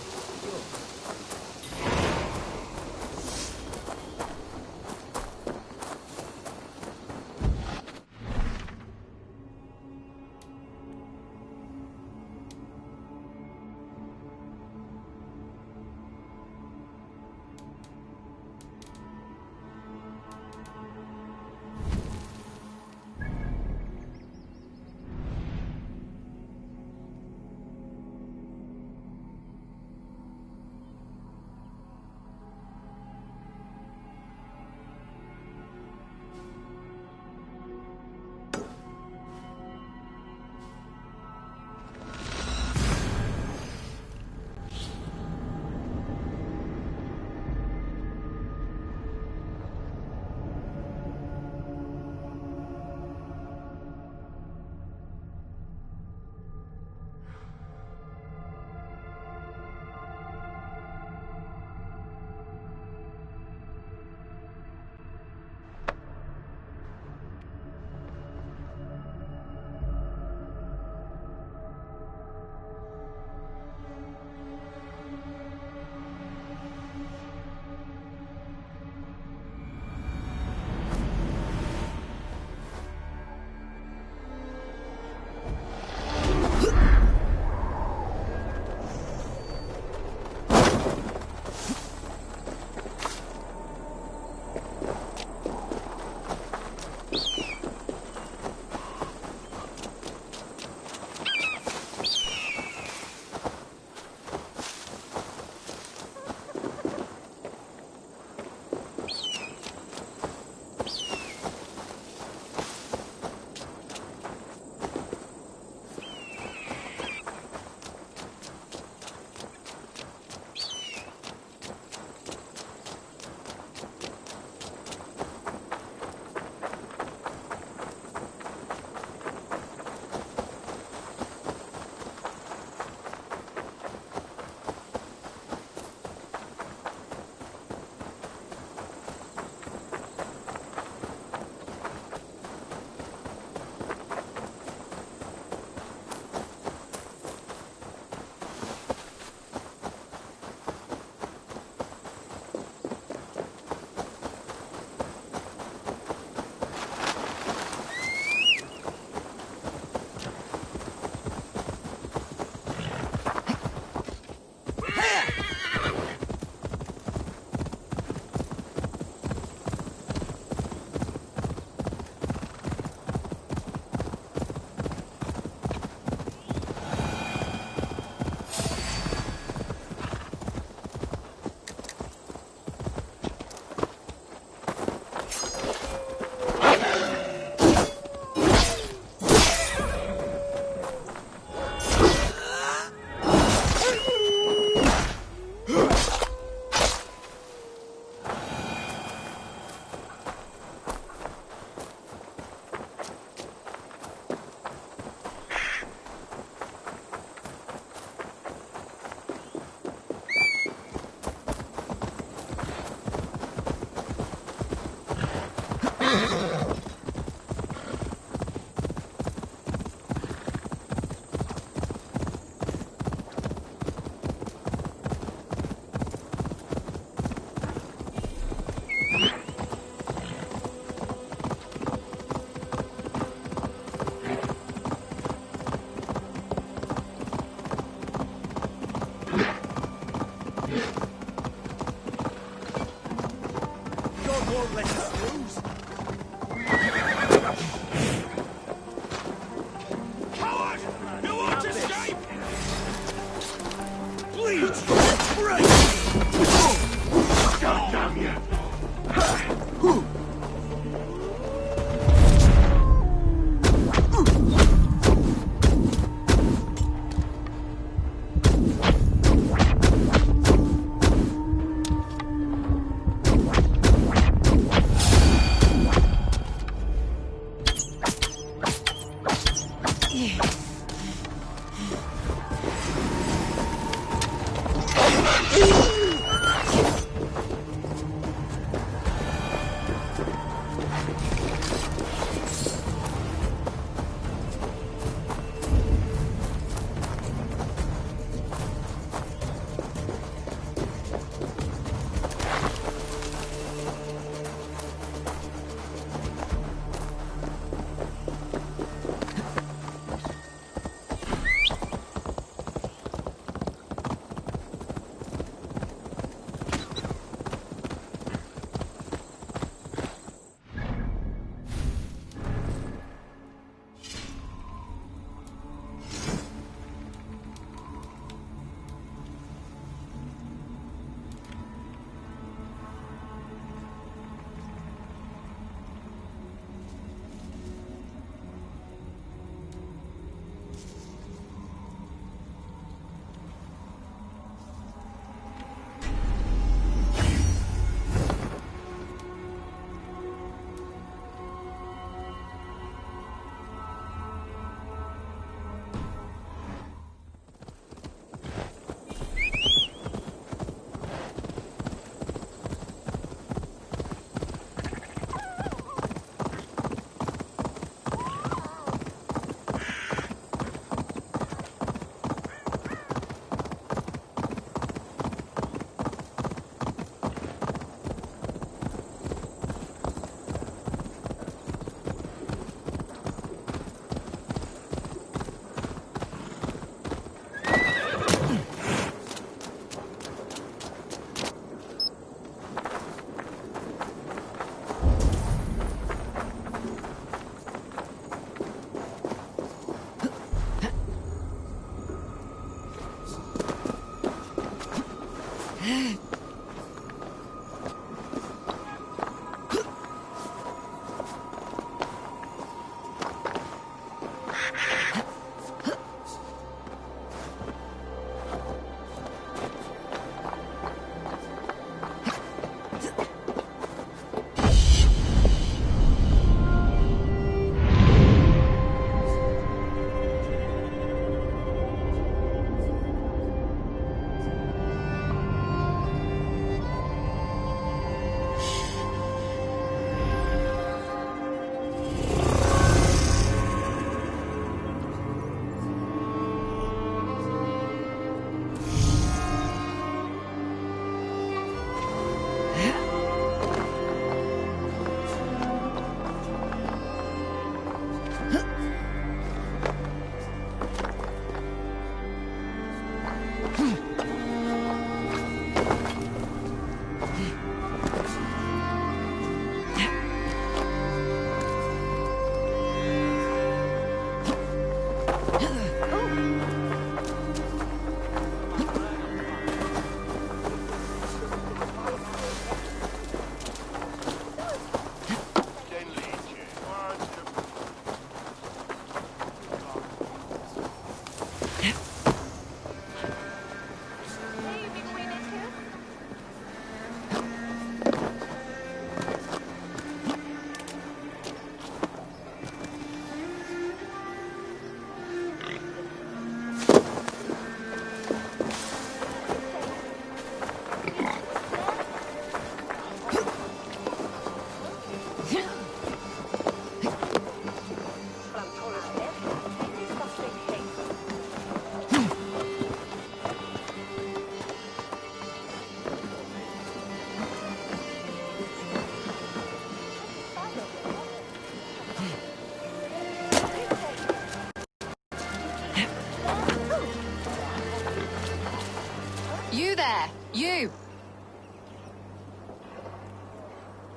You there! You!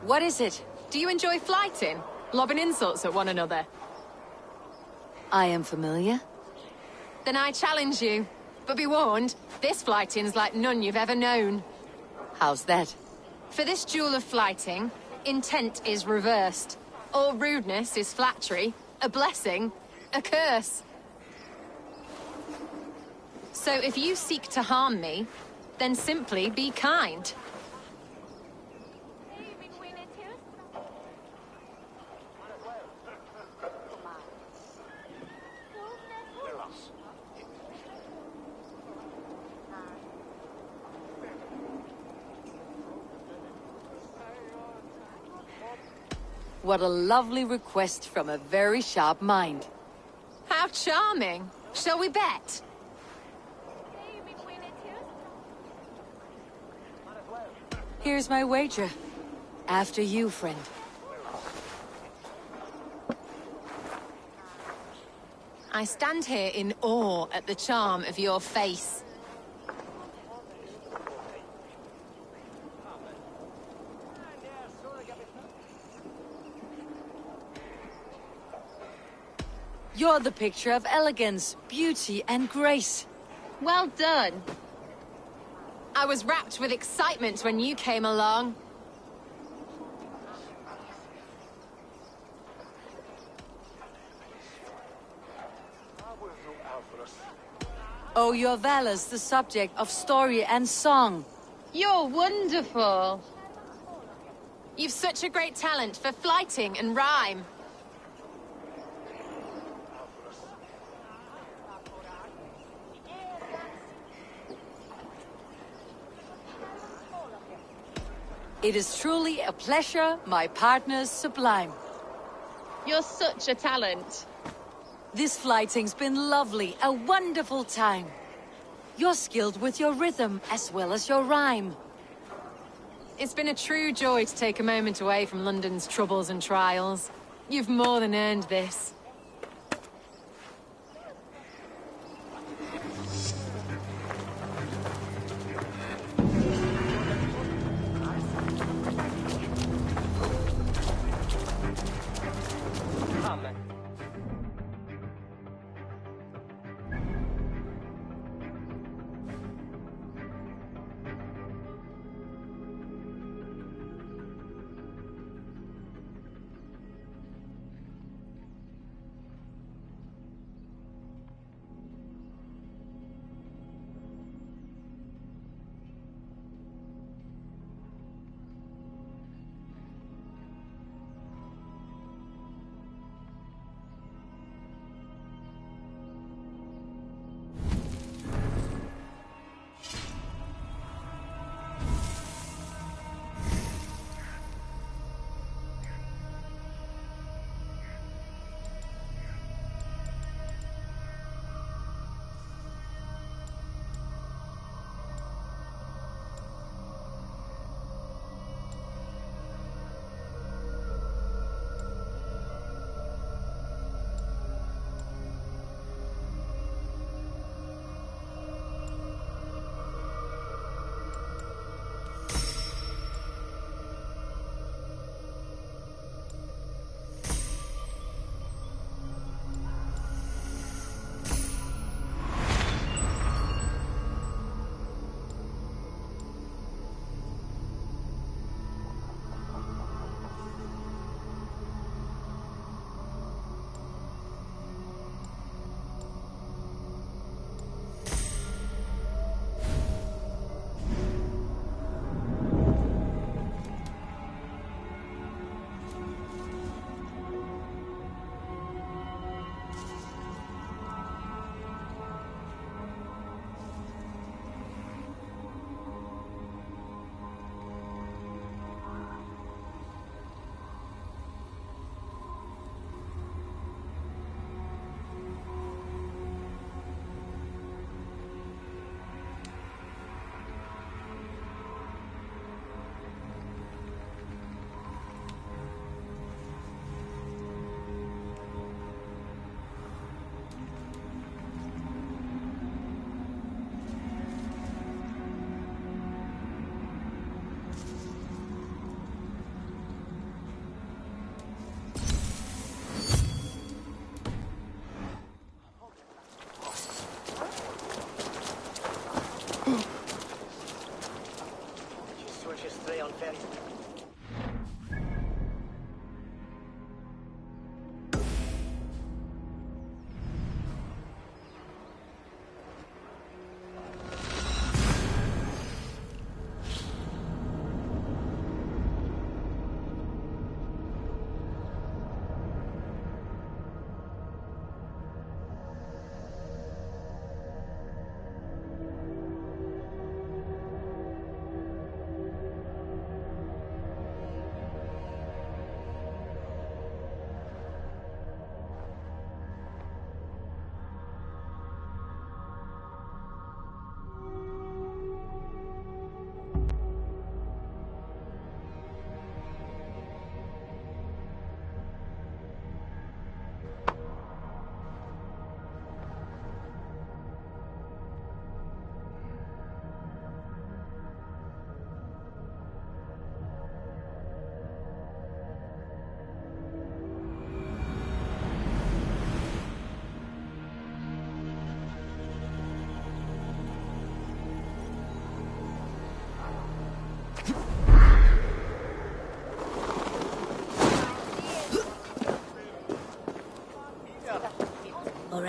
What is it? Do you enjoy flighting? Lobbing insults at one another? I am familiar. Then I challenge you. But be warned, this flighting's like none you've ever known. How's that? For this duel of flighting, intent is reversed. All rudeness is flattery, a blessing, a curse. So if you seek to harm me, then simply be kind. What a lovely request from a very sharp mind. How charming. Shall we bet? Here's my wager. After you, friend. I stand here in awe at the charm of your face. You're the picture of elegance, beauty, and grace. Well done. I was wrapped with excitement when you came along. Oh, your valor's the subject of story and song. You're wonderful. You've such a great talent for flighting and rhyme. It is truly a pleasure, my partner's sublime. You're such a talent. This flighting's been lovely, a wonderful time. You're skilled with your rhythm as well as your rhyme. It's been a true joy to take a moment away from London's troubles and trials. You've more than earned this.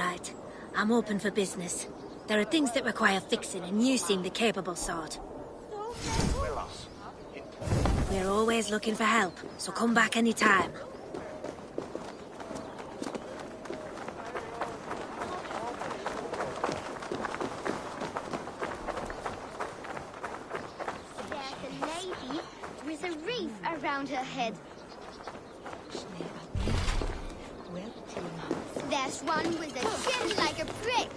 right. I'm open for business. There are things that require fixing, and you seem the capable sort. We're always looking for help, so come back anytime. There's a lady with a wreath around her head. There's one with a chin like a prick.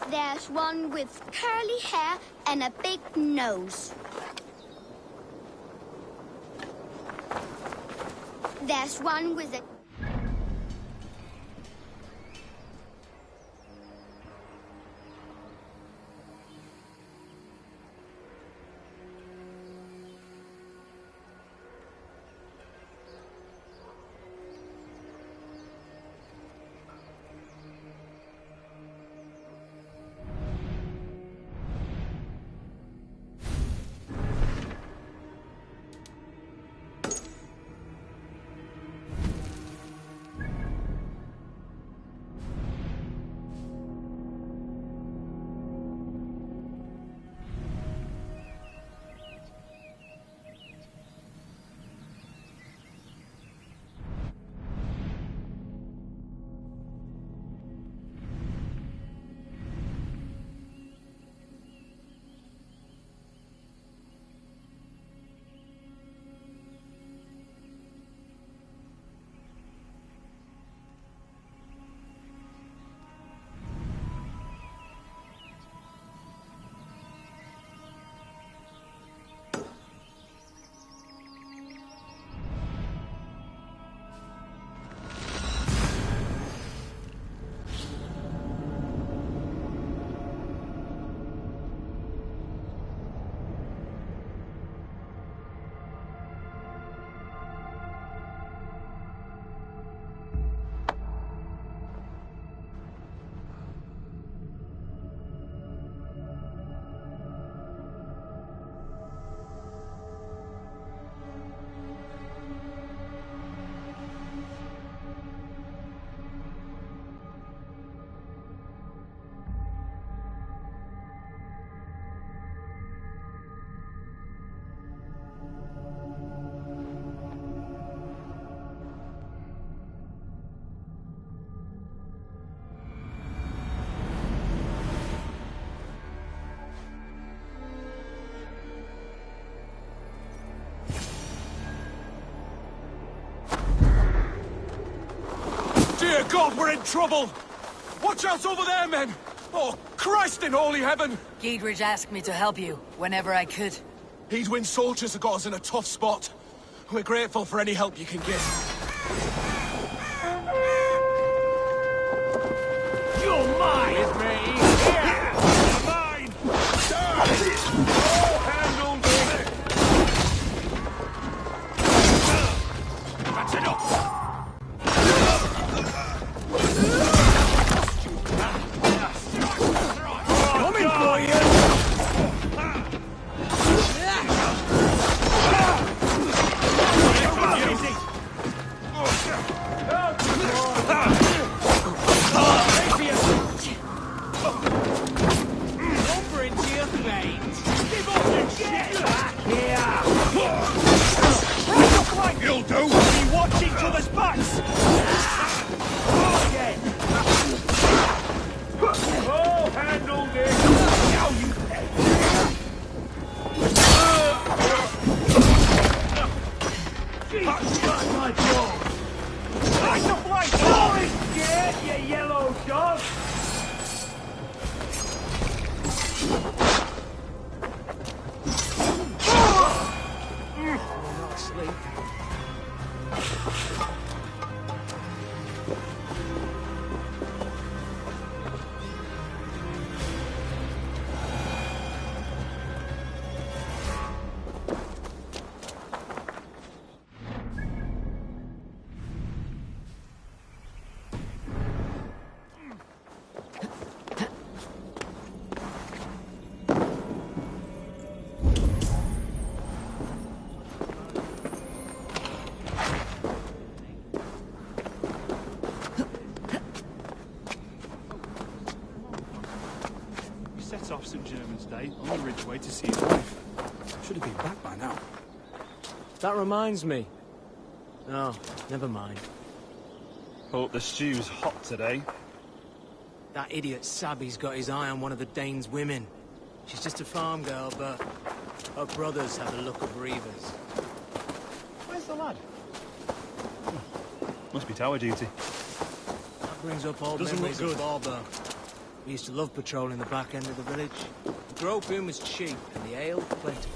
There's one with curly hair and a big nose. There's one with a... Dear God, we're in trouble! Watch out over there, men! Oh, Christ in holy heaven! Giedrich asked me to help you, whenever I could. Edwin soldiers have got us in a tough spot. We're grateful for any help you can give. You're mine! It's me! Yeah! You're mine! Oh, handle this! That's enough! Coming for you! Lumber into your veins! Give up your shit! Here! You'll do! Be watch each other's backs! Again! Oh, handle this! Now you Jesus, my God! Like a blind boy! Scared, you yellow dog! Not asleep. set off St. German's Day on the Ridgeway to see his wife. Should have been back by now. That reminds me. Oh, never mind. Hope the stew's hot today. That idiot Sabby's got his eye on one of the Danes' women. She's just a farm girl, but her brothers have the look of reavers. Where's the lad? Must be tower duty. That brings up old Doesn't memories look of good. Barber. We used to love patrolling the back end of the village. The groping was cheap and the ale plentiful.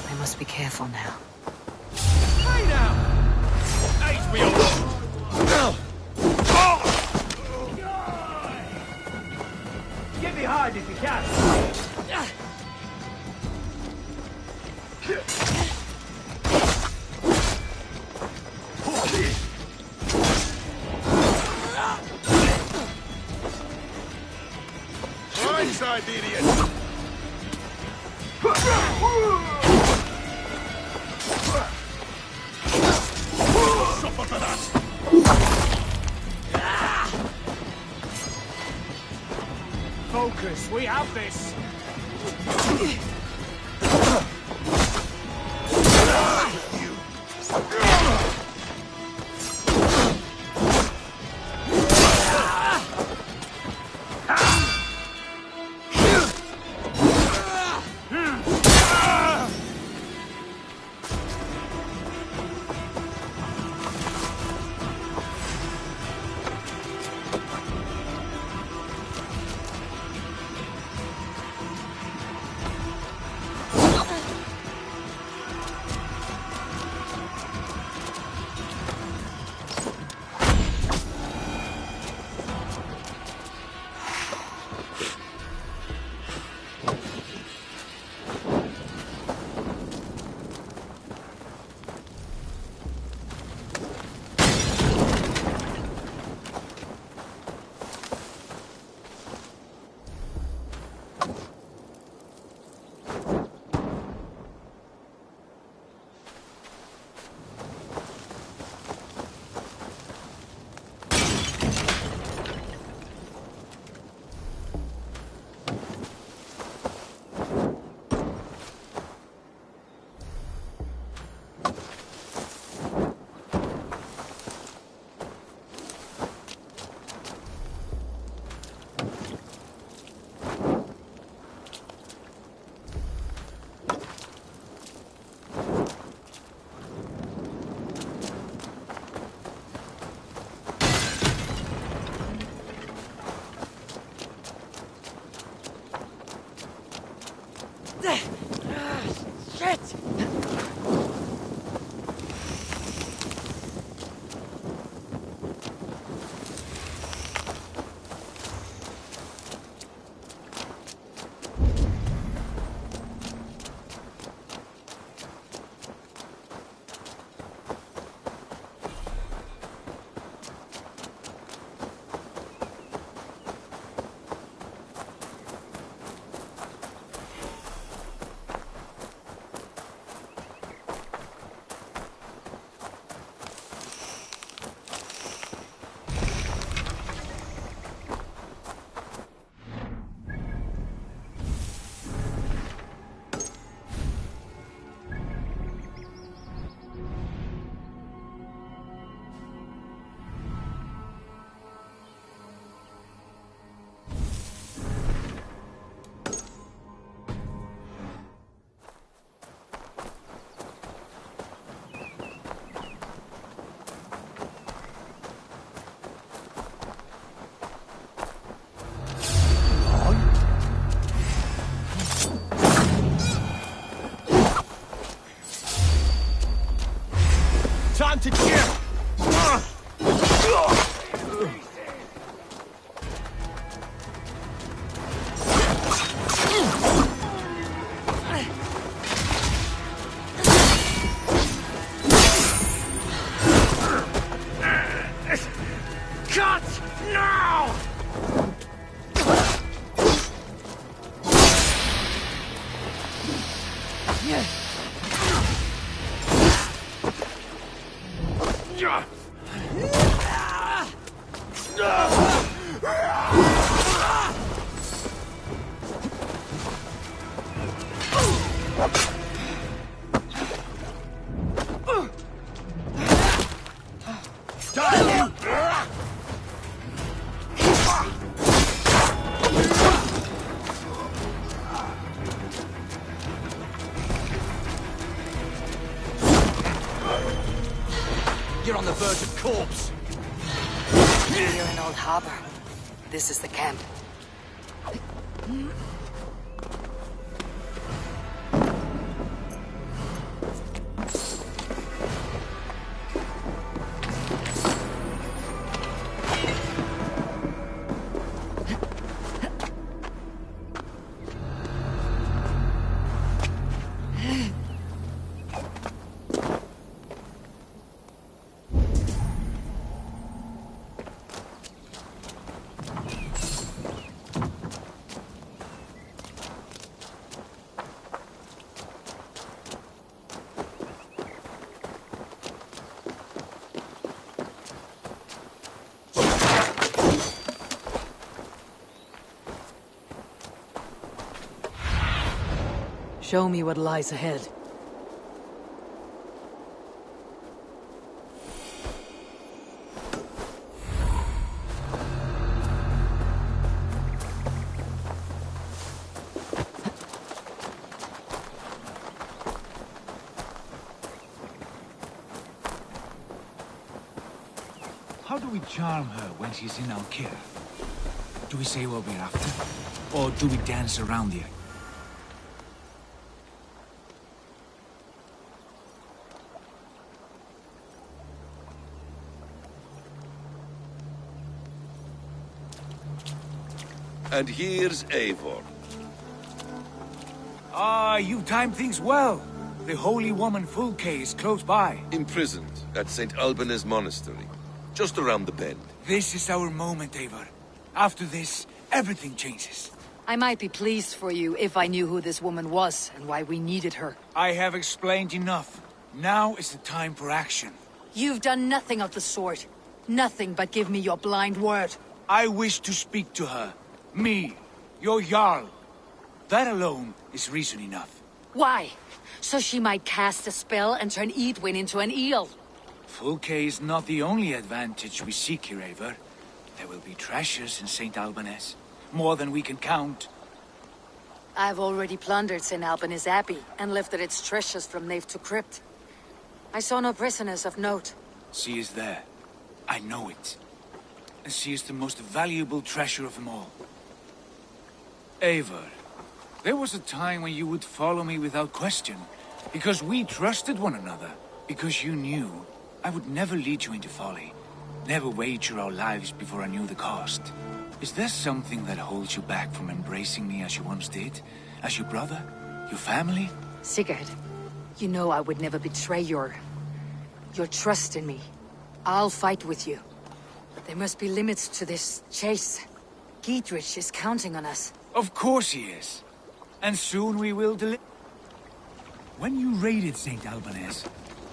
I must be careful now. Hey now! Aid me along! Get behind if you can. Blindside the idiot! Suffer for that! Focus, we have this. Now! You're on the verge of corpse. We're in Old Harbor. This is the camp. Show me what lies ahead. How do we charm her when she's in our care? Do we say what we're after? Or do we dance around it? And here's Eivor. Ah, you timed things well. The holy woman Fulke is close by. Imprisoned at St. Alban's Monastery, just around the bend. This is our moment, Eivor. After this, everything changes. I might be pleased for you if I knew who this woman was and why we needed her. I have explained enough. Now is the time for action. You've done nothing of the sort. Nothing but give me your blind word. I wish to speak to her. Me, your Jarl. That alone is reason enough. Why? So she might cast a spell and turn Edwin into an eel. Fulke is not the only advantage we seek here, Eivor. There will be treasures in St. Alban's. More than we can count. I've already plundered St. Alban's Abbey and lifted its treasures from nave to crypt. I saw no prisoners of note. She is there. I know it. And she is the most valuable treasure of them all. Eivor, there was a time when you would follow me without question, because we trusted one another, because you knew I would never lead you into folly, never wager our lives before I knew the cost. Is there something that holds you back from embracing me as you once did? As your brother? Your family? Sigurd, you know I would never betray your trust in me. I'll fight with you. But there must be limits to this chase. Giedrich is counting on us. Of course he is. And soon we will deliver. When you raided St. Alban's,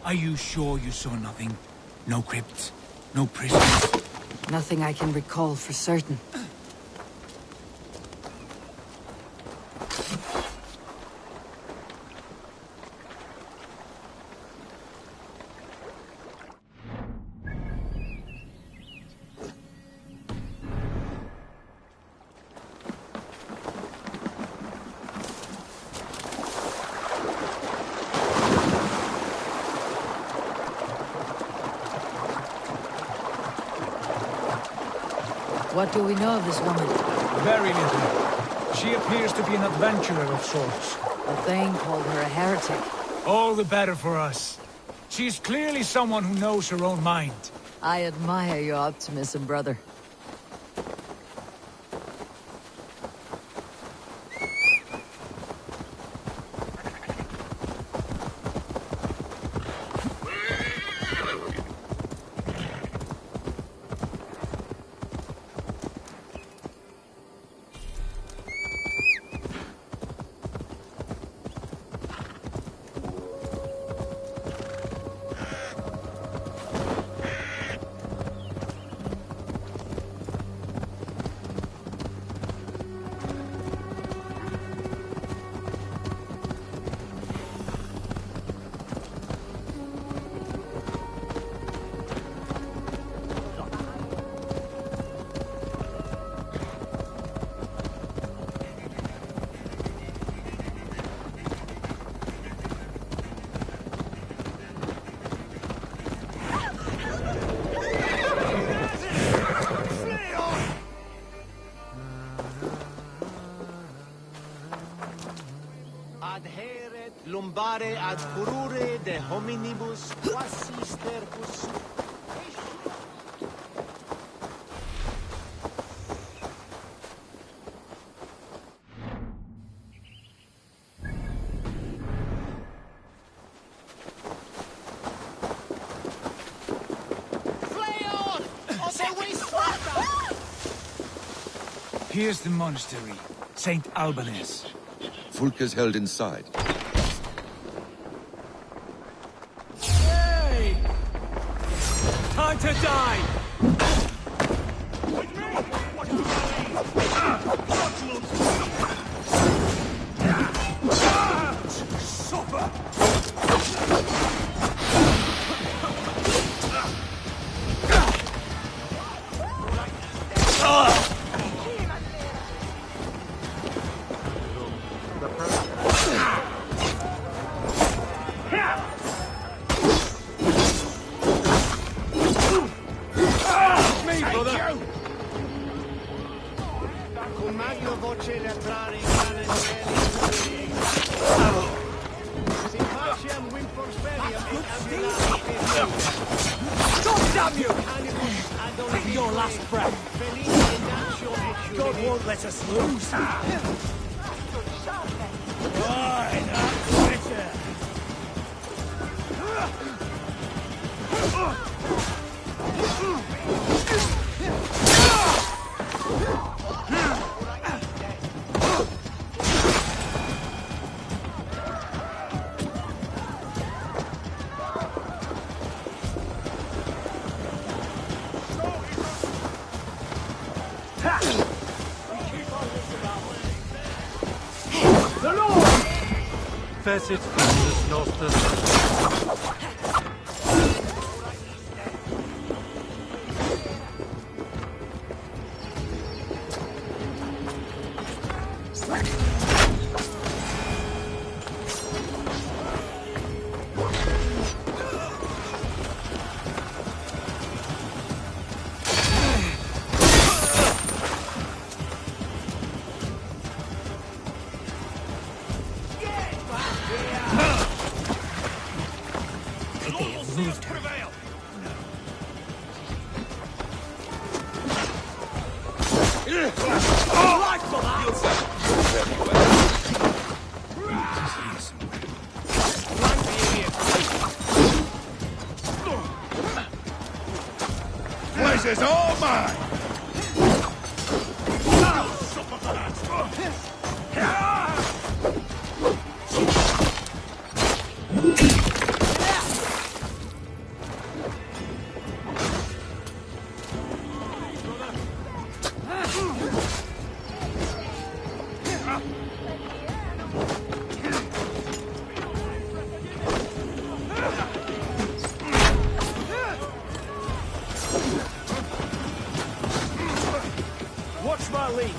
are you sure you saw nothing? No crypts? No prisoners? Nothing I can recall for certain. What do we know of this woman? Very little. She appears to be an adventurer of sorts. The Thane called her a heretic. All the better for us. She's clearly someone who knows her own mind. I admire your optimism, brother. lumbare ad furore de hominibus quasi stercus. Here's the monastery, St. Albanus. Fulka's held inside. Hey! Time to die! Your last breath. God won't let us lose. Right, that's better. The Lord! Fecit Christus Nostus. This is all mine! Watch my lead.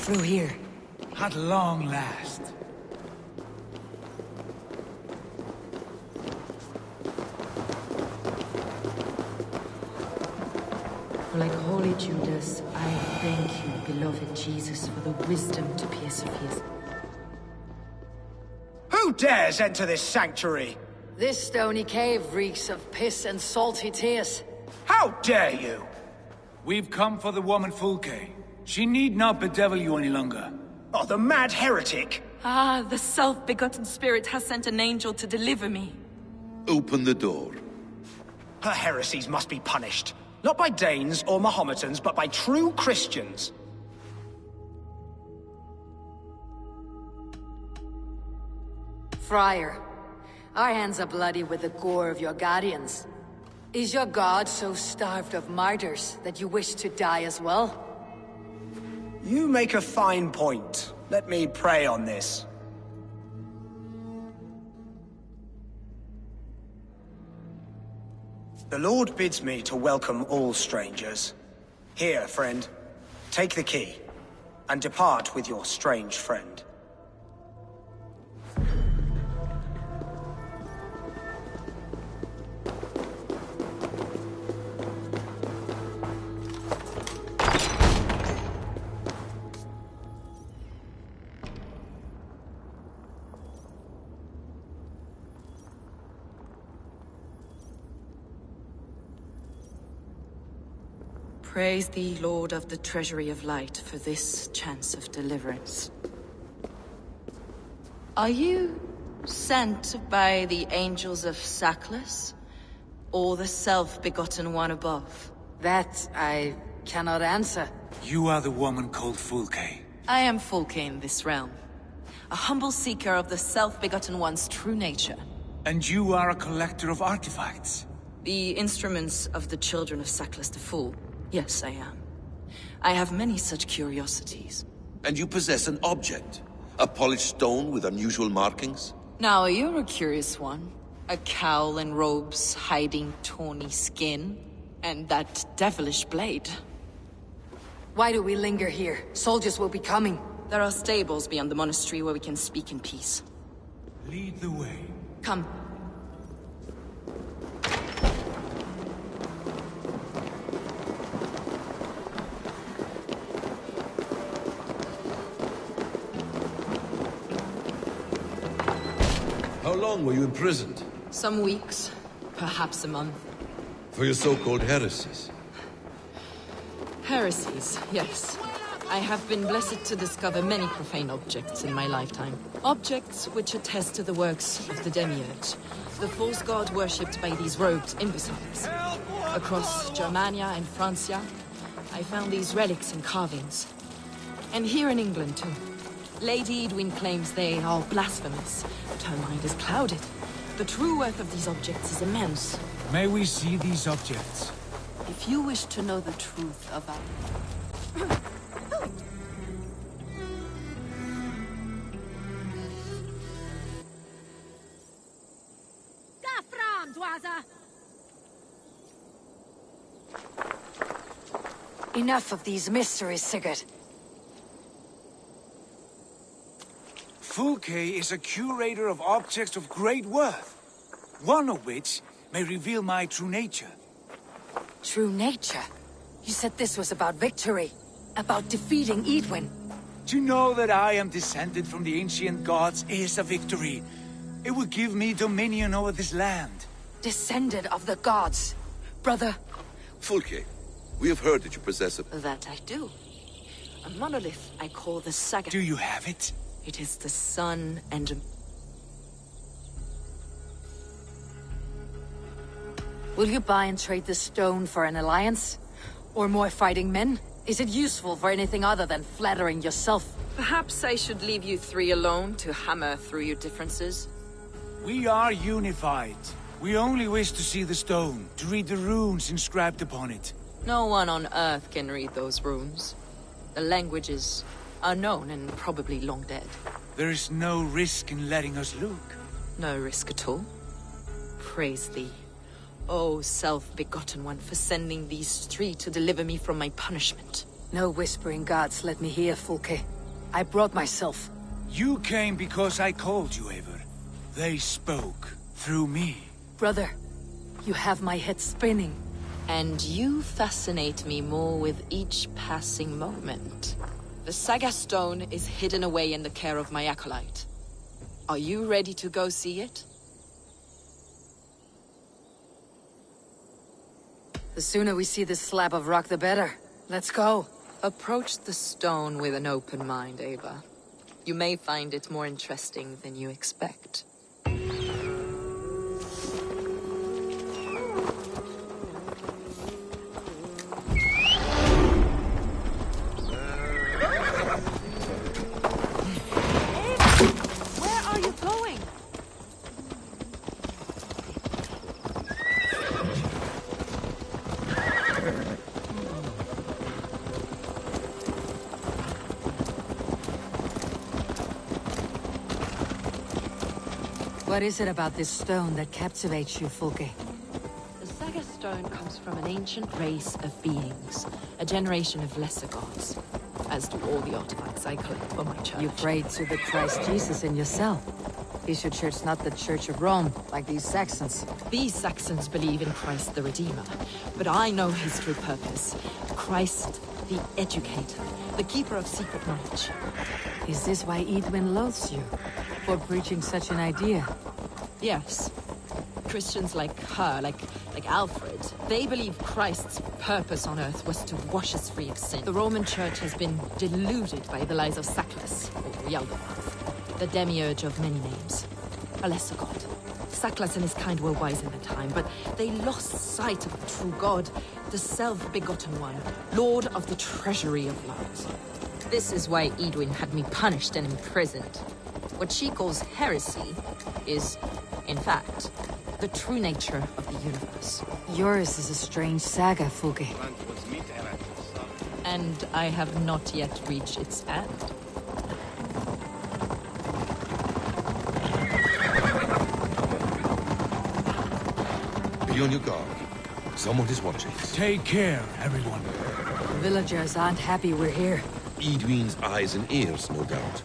Through here. At long last. Like holy Judas, I thank you, beloved Jesus, for the wisdom to persevere. Who dares enter this sanctuary? This stony cave reeks of piss and salty tears. How dare you? We've come for the woman Fulke. She need not bedevil you any longer. Oh, the mad heretic! Ah, the self-begotten spirit has sent an angel to deliver me. Open the door. Her heresies must be punished. Not by Danes or Mahometans, but by true Christians. Friar, our hands are bloody with the gore of your guardians. Is your god so starved of martyrs that you wish to die as well? You make a fine point. Let me pray on this. The Lord bids me to welcome all strangers. Here, friend, take the key, and depart with your strange friend. Praise thee, Lord of the Treasury of Light, for this chance of deliverance. Are you sent by the angels of Sackless, or the self-begotten one above? That I cannot answer. You are the woman called Fulke. I am Fulke in this realm, a humble seeker of the self-begotten one's true nature. And you are a collector of artifacts? The instruments of the children of Sackless the Fool. Yes, I am. I have many such curiosities. And you possess an object? A polished stone with unusual markings? Now, you're a curious one. A cowl and robes hiding tawny skin. And that devilish blade. Why do we linger here? Soldiers will be coming. There are stables beyond the monastery where we can speak in peace. Lead the way. Come. How long were you imprisoned? Some weeks, perhaps a month. For your so-called heresies? Heresies, yes. I have been blessed to discover many profane objects in my lifetime. Objects which attest to the works of the Demiurge, the false god worshipped by these robed imbeciles. Across Germania and Francia, I found these relics and carvings. And here in England, too. Lady Edwin claims they are blasphemous, but her mind is clouded. The true worth of these objects is immense. May we see these objects? If you wish to know the truth about... Enough of these mysteries, Sigurd. Fulke is a curator of objects of great worth, one of which may reveal my true nature. True nature? You said this was about victory, about defeating Edwin. To know that I am descended from the ancient gods is a victory. It will give me dominion over this land. Descended of the gods. Brother... Fulke, we have heard that you possess a... That I do. A monolith I call the Saga. Do you have it? It is the sun and... Will you buy and trade the stone for an alliance? Or more fighting men? Is it useful for anything other than flattering yourself? Perhaps I should leave you three alone to hammer through your differences. We are unified. We only wish to see the stone, to read the runes inscribed upon it. No one on Earth can read those runes. The language is unknown and probably long dead. There is no risk in letting us look. No risk at all. Praise thee, O self-begotten one, for sending these three to deliver me from my punishment. No whispering gods let me hear, Fulke. I brought myself. You came because I called you, Eivor. They spoke through me. Brother, you have my head spinning. And you fascinate me more with each passing moment. The Saga Stone is hidden away in the care of my acolyte. Are you ready to go see it? The sooner we see this slab of rock, the better. Let's go. Approach the stone with an open mind, Ava. You may find it more interesting than you expect. What is it about this stone that captivates you, Fulke? The Saga Stone comes from an ancient race of beings, a generation of lesser gods, as do all the artifacts I collect for my church. You prayed to the Christ Jesus in yourself. Is your church not the Church of Rome, like these Saxons? These Saxons believe in Christ the Redeemer, but I know his true purpose. Christ the Educator, the keeper of secret knowledge. Is this why Edwin loathes you? For preaching such an idea? Yes. Christians like her, like Alfred, they believe Christ's purpose on earth was to wash us free of sin. The Roman Church has been deluded by the lies of Saklas, or Yaldabaoth, the demiurge of many names. A lesser god. Saklas and his kind were wise in their time, but they lost sight of the true god, the self-begotten one, lord of the treasury of lands. This is why Edwin had me punished and imprisoned. What she calls heresy is, in fact, the true nature of the universe. Yours is a strange saga, Fulke. And I have not yet reached its end. Be on your guard. Someone is watching. Take care, everyone. The villagers aren't happy we're here. Edwin's eyes and ears, no doubt.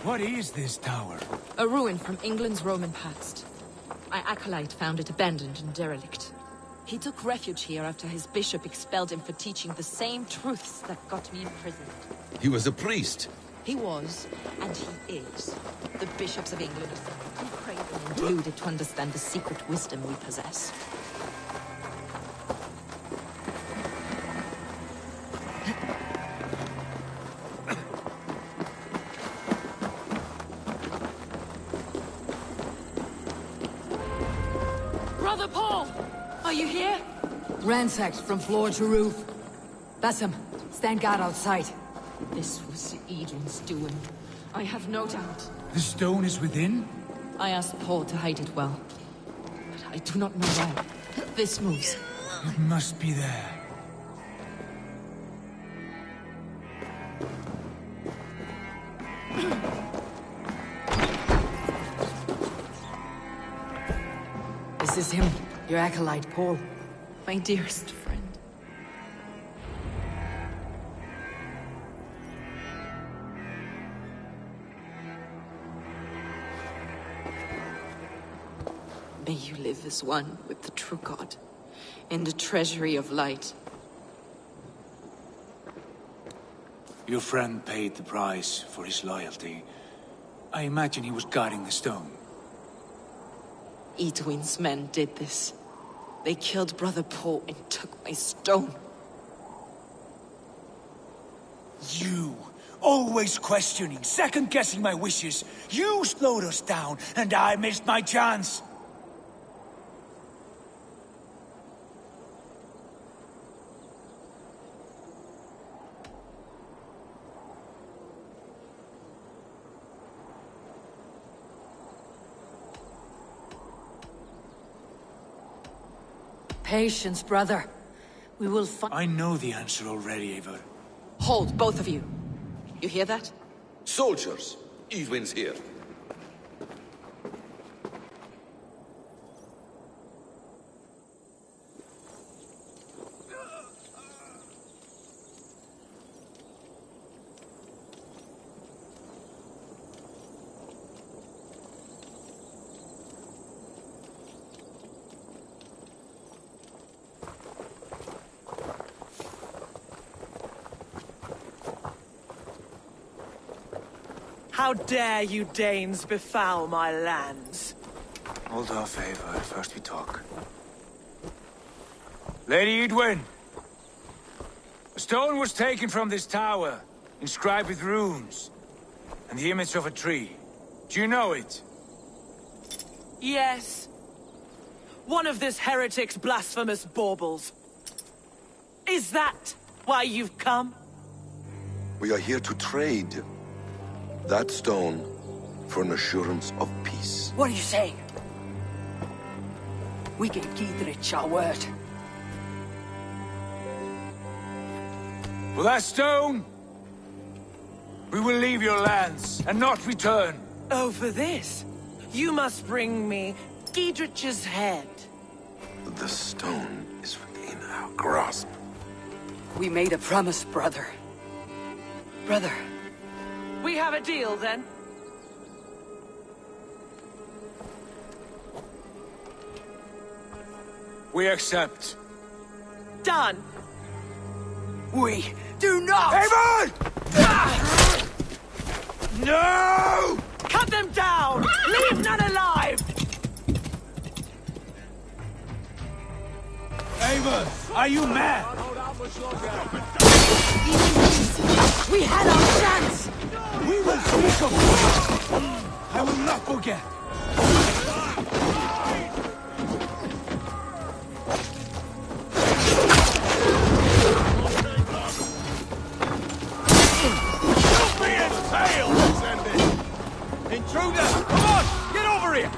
What is this tower? A ruin from England's Roman past. My acolyte found it abandoned and derelict. He took refuge here after his bishop expelled him for teaching the same truths that got me imprisoned. He was a priest. He was, and he is. The bishops of England are so too craven and deluded to understand the secret wisdom we possess. Brother Paul! Are you here? Ransacked from floor to roof. Basim, stand guard outside. This was Edwin's doing. I have no doubt. The stone is within? I asked Paul to hide it well, but I do not know where. This moves. It must be there. This is him, your acolyte, Paul. My dearest friend. May you live as one with the true God, in the treasury of light. Your friend paid the price for his loyalty. I imagine he was guarding the stone. Edwin's men did this. They killed Brother Paul and took my stone. You! Always questioning, second-guessing my wishes. You slowed us down, and I missed my chance. Patience, brother. We will find... I know the answer already, Eivor. Hold, both of you. You hear that? Soldiers, Edwin's here. How dare you Danes befoul my lands? Hold off, Eivor. First we talk. Lady Edwin! A stone was taken from this tower, inscribed with runes, and the image of a tree. Do you know it? Yes. One of this heretic's blasphemous baubles. Is that why you've come? We are here to trade that stone for an assurance of peace. What are you saying? We gave Giedrich our word. For that stone, we will leave your lands and not return. Oh, for this? You must bring me Giedrich's head. The stone is within our grasp. We made a promise, brother. Brother. We have a deal, then? We accept. Done. We do not! Eivor! No! Cut them down! Leave none alive! Eivor, are you mad? We had our chance! We will speak of it! I will not forget! Intruder! Come on! Get over here!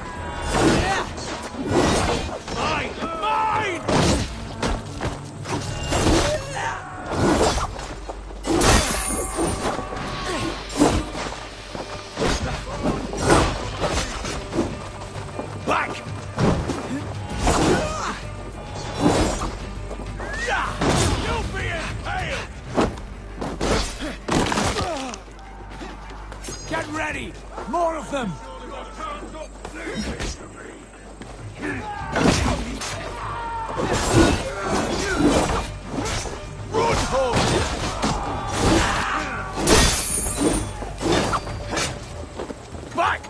Mine! Mine! Back! You'll be impaled! Get ready! More of them! Run home! Back!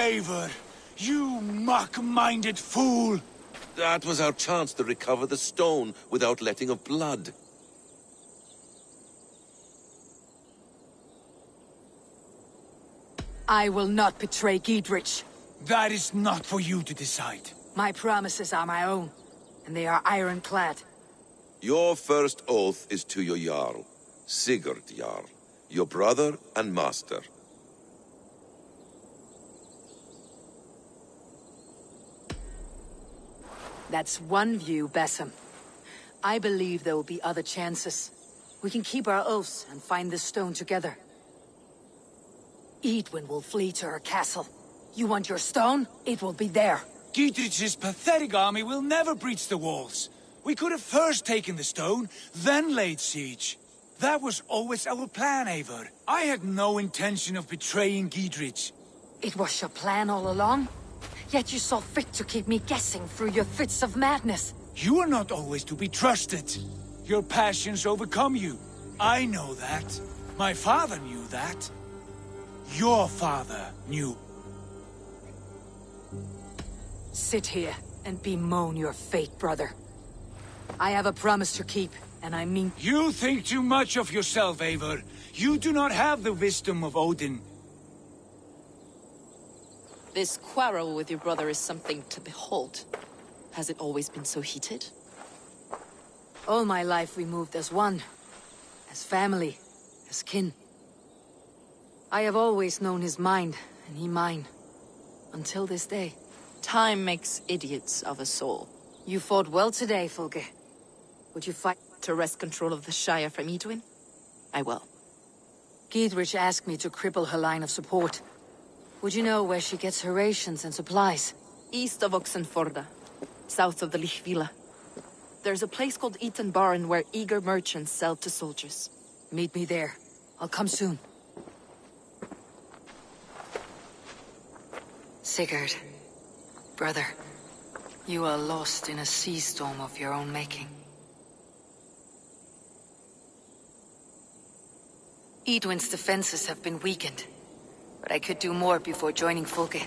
Eivor, you muck-minded fool! That was our chance to recover the stone without letting of blood. I will not betray Giedrich. That is not for you to decide. My promises are my own, and they are ironclad. Your first oath is to your Jarl, Sigurd Jarl, your brother and master. That's one view, Basim. I believe there will be other chances. We can keep our oaths and find this stone together. Edwin will flee to her castle. You want your stone? It will be there. Giedrich's pathetic army will never breach the walls. We could have first taken the stone, then laid siege. That was always our plan, Eivor. I had no intention of betraying Giedrich. It was your plan all along? Yet you saw fit to keep me guessing through your fits of madness. You are not always to be trusted. Your passions overcome you. I know that. My father knew that. Your father knew. Sit here and bemoan your fate, brother. I have a promise to keep, and I mean— You think too much of yourself, Eivor. You do not have the wisdom of Odin. This quarrel with your brother is something to behold. Has it always been so heated? All my life we moved as one. As family. As kin. I have always known his mind, and he mine. Until this day. Time makes idiots of us all. You fought well today, Fulke. Would you fight to wrest control of the Shire from Edwin? I will. Giedrich asked me to cripple her line of support. Would you know where she gets her rations and supplies? East of Oxenforda, south of the Lichvila. There's a place called Eaton Barn where eager merchants sell to soldiers. Meet me there. I'll come soon. Sigurd, brother, you are lost in a sea storm of your own making. Edwin's defenses have been weakened, but I could do more before joining Fulke.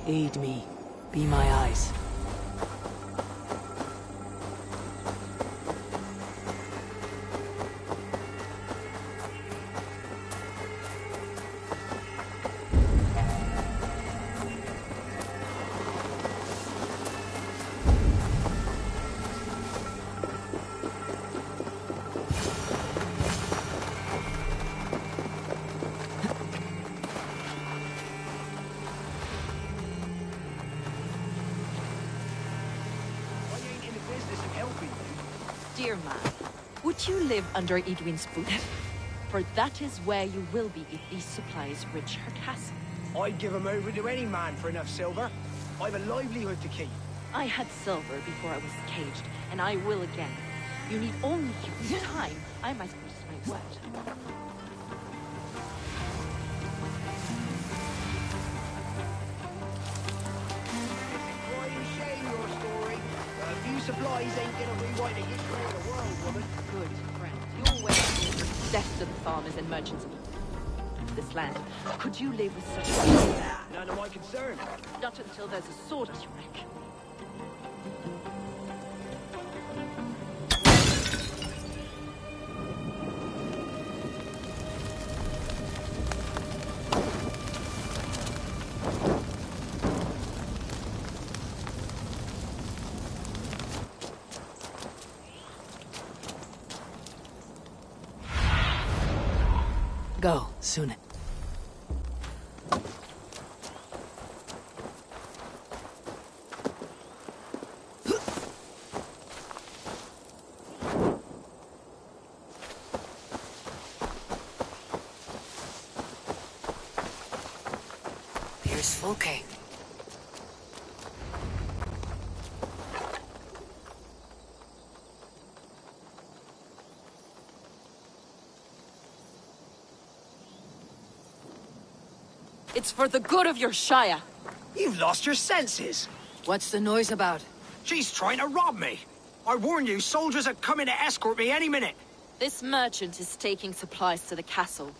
Aid me. Be my eyes. Dear man, would you live under Edwin's boot? For that is where you will be if these supplies reach her castle. I'd give 'em over to any man for enough silver. I've a livelihood to keep. I had silver before I was caged, and I will again. You need only give me time. I might lose my word. Supplies ain't gonna rewrite the history of the world, woman. Good friend. Your way is death to the farmers and merchants of this land. Could you live with such a... None of my concern. Not until there's a sword at your neck. Go, soon. There's Fulke. It's for the good of your Shire. You've lost your senses. What's the noise about? She's trying to rob me. I warn you, soldiers are coming to escort me any minute. This merchant is taking supplies to the castle.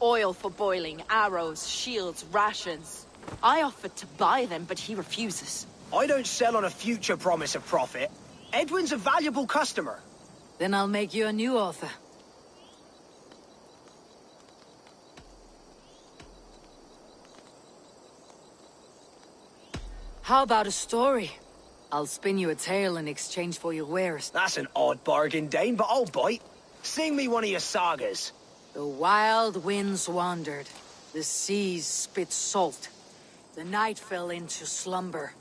Oil for boiling, arrows, shields, rations. I offered to buy them, but he refuses. I don't sell on a future promise of profit. Edwin's a valuable customer. Then I'll make you a new author. How about a story? I'll spin you a tale in exchange for your wares. That's an odd bargain, Dane, but I'll bite. Sing me one of your sagas. The wild winds wandered. The seas spit salt. The night fell into slumber.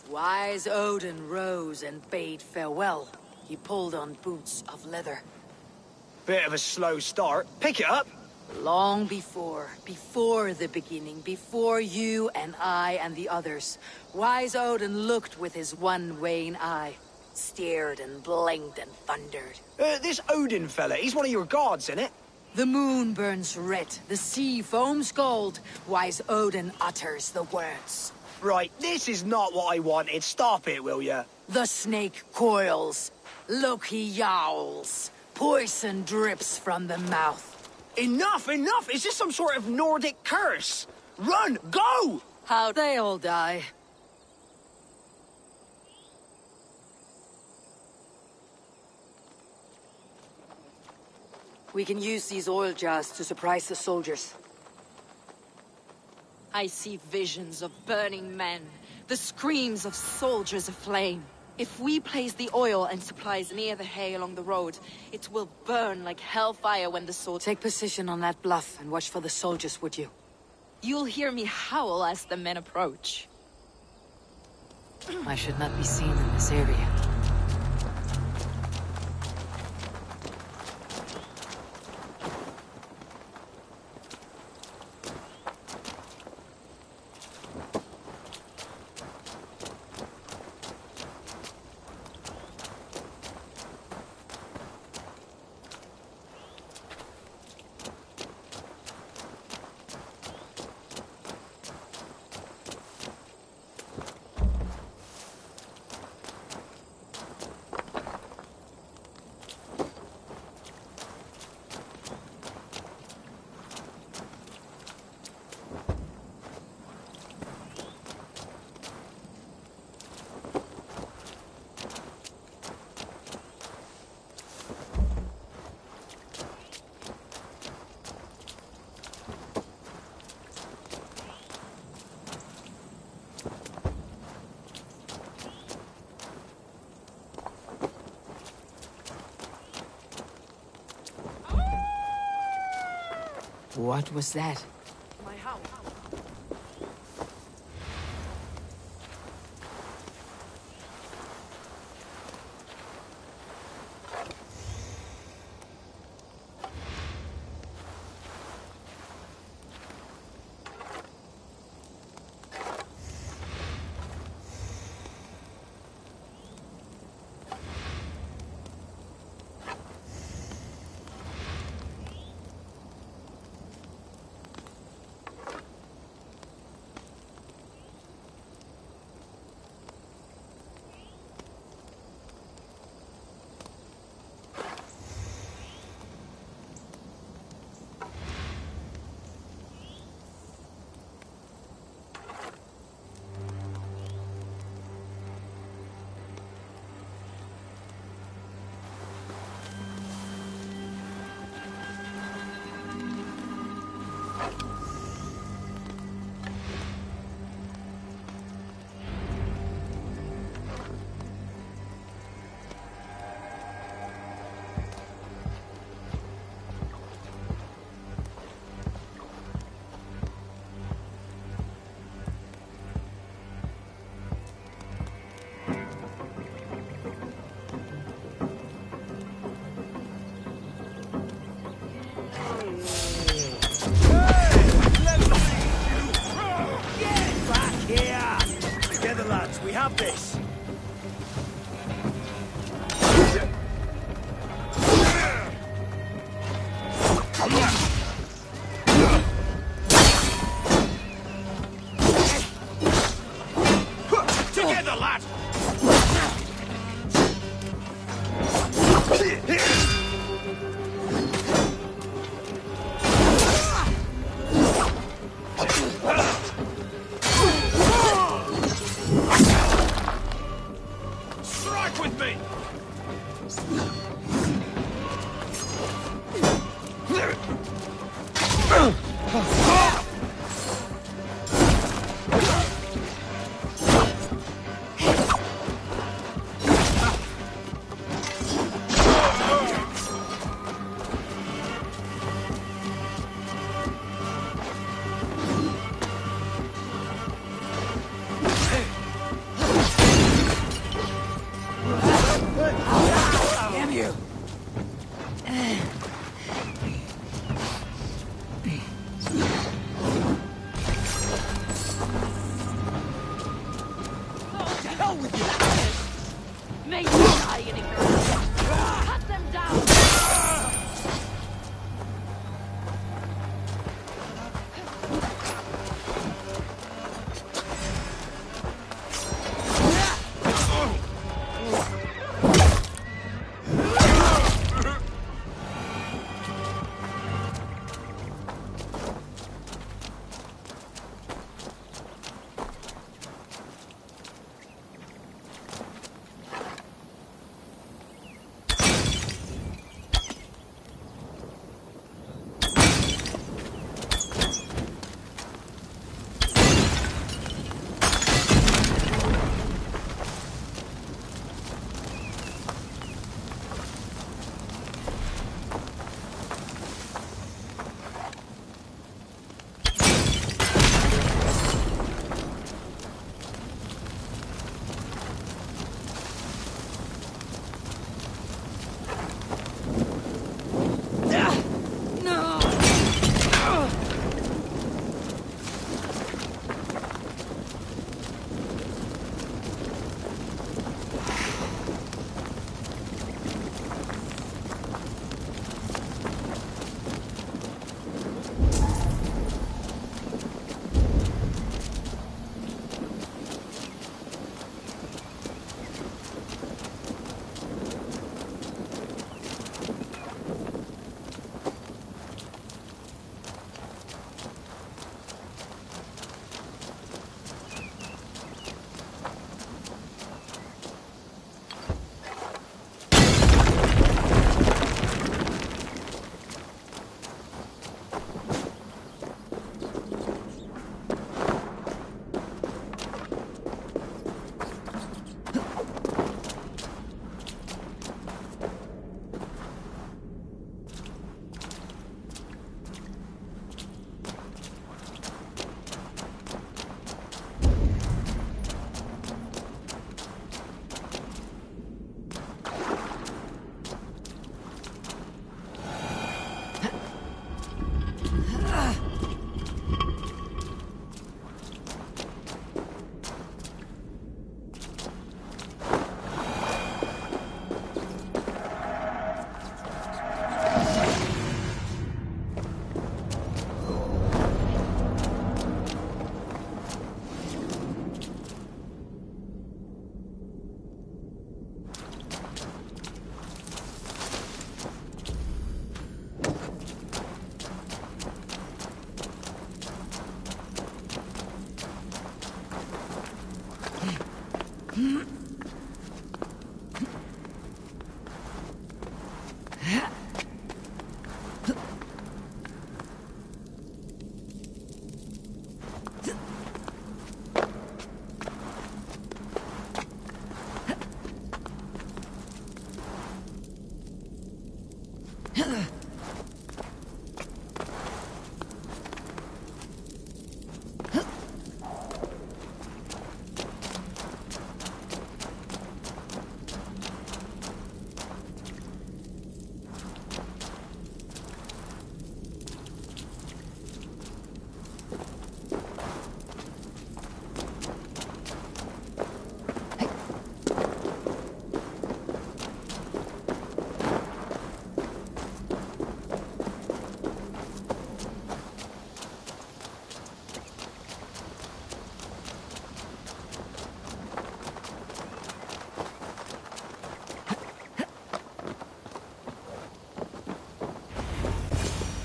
Wise Odin rose and bade farewell. He pulled on boots of leather. Bit of a slow start. Pick it up. Long before the beginning, before you and I and the others, wise Odin looked with his one wan eye, stared and blinked and thundered. This Odin fella, he's one of your gods, innit? The moon burns red, the sea foams gold, wise Odin utters the words. Right, this is not what I wanted. Stop it, will ya? The snake coils, Loki yowls, poison drips from the mouth. Enough, enough! Is this some sort of Nordic curse? Run! Go! How'd they all die? We can use these oil jars to surprise the soldiers. I see visions of burning men, the screams of soldiers aflame. If we place the oil and supplies near the hay along the road, it will burn like hellfire when the soldiers... Take position on that bluff and watch for the soldiers, would you? You'll hear me howl as the men approach. I should not be seen in this area. What was that? My house. Together, lads, we have this. Together, lad! Strike with me! Damn you! To hell with you! May you die in ignorance! Cut them down!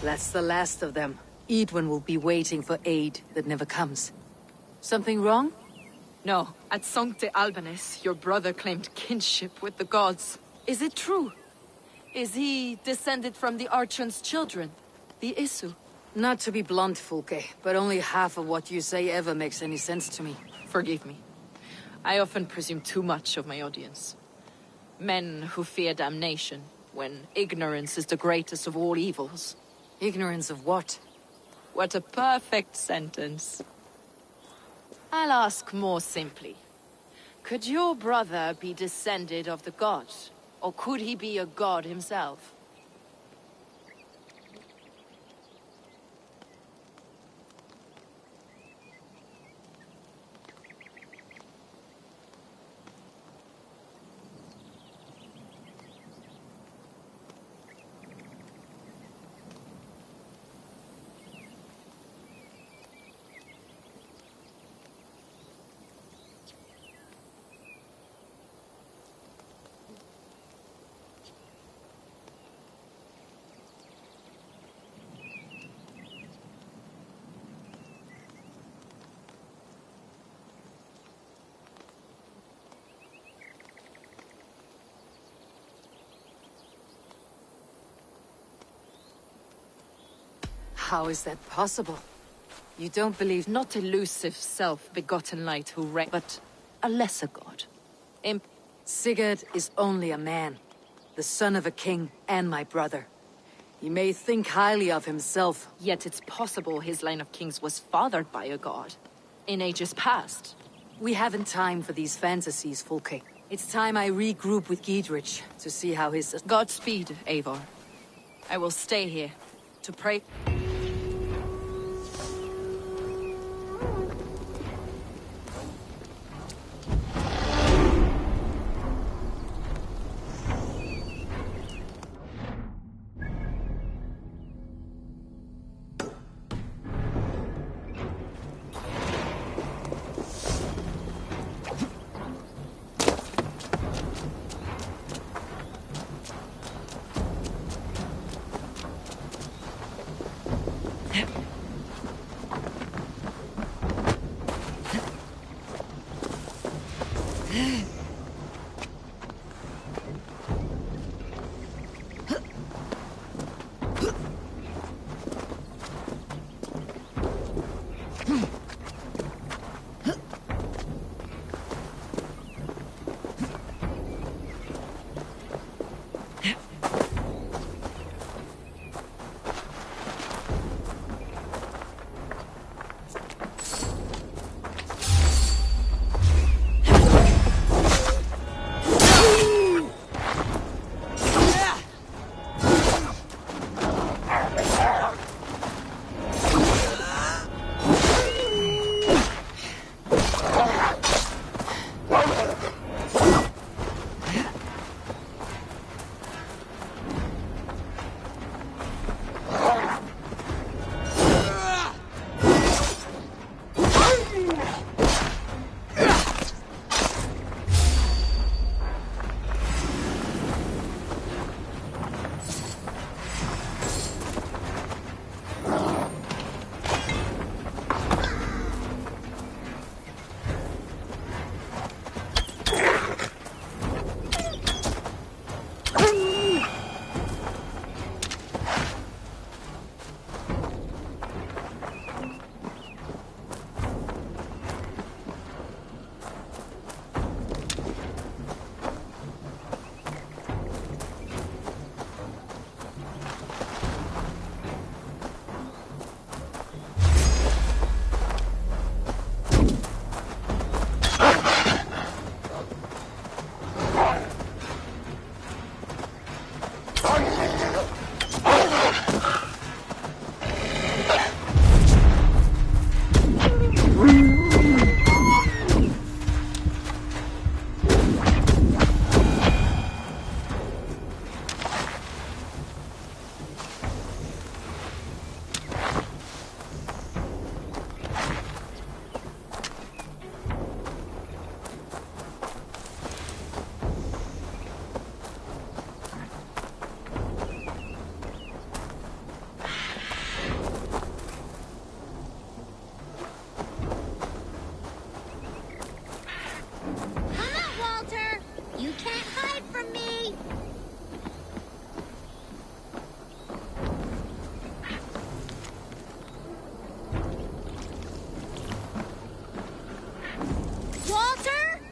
That's the last of them. Edwin will be waiting for aid that never comes. Something wrong? No. At Sancte Albanus, your brother claimed kinship with the gods. Is it true? Is he descended from the Archon's children? The Isu? Not to be blunt, Fulke, but only half of what you say ever makes any sense to me. Forgive me. I often presume too much of my audience. Men who fear damnation, when ignorance is the greatest of all evils. Ignorance of what? What a perfect sentence. I'll ask more simply. Could your brother be descended of the gods? Or could he be a god himself? How is that possible? You don't believe... Not elusive, self-begotten light who reign, but a lesser god. Sigurd is only a man, the son of a king and my brother. He may think highly of himself. Yet it's possible his line of kings was fathered by a god. In ages past. We haven't time for these fantasies, Fulke. It's time I regroup with Giedrich to see how his... Godspeed, Eivor. I will stay here to pray...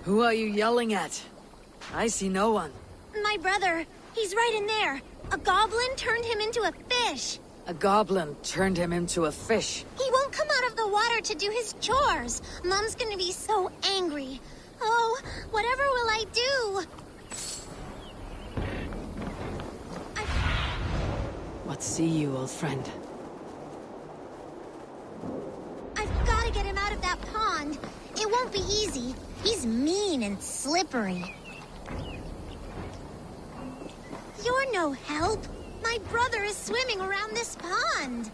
Who are you yelling at? I see no one. My brother. He's right in there. A goblin turned him into a fish. A goblin turned him into a fish. He won't come out of the water to do his chores. Mom's gonna be so angry. Oh, whatever will I do? What see you, old friend? I've gotta get him out of that pond. It won't be easy. He's mean and slippery. You're no help. My brother is swimming around this pond.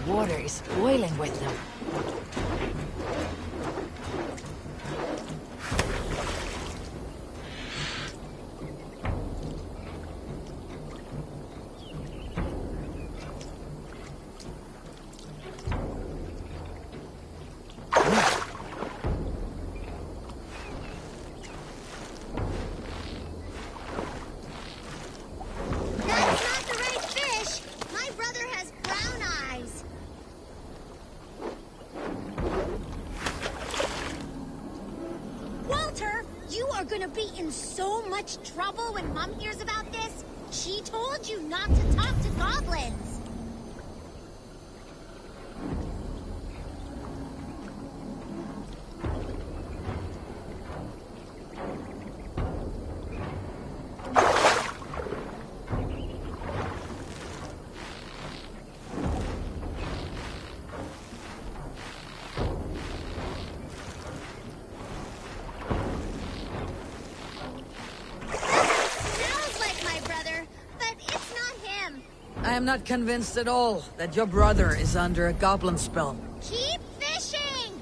The water is boiling with them. Gonna be in so much trouble when Mom hears about this. She told you not to talk to goblins. I am not convinced at all that your brother is under a goblin spell. Keep fishing!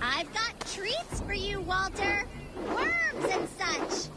I've got treats for you, Walter. Worms and such.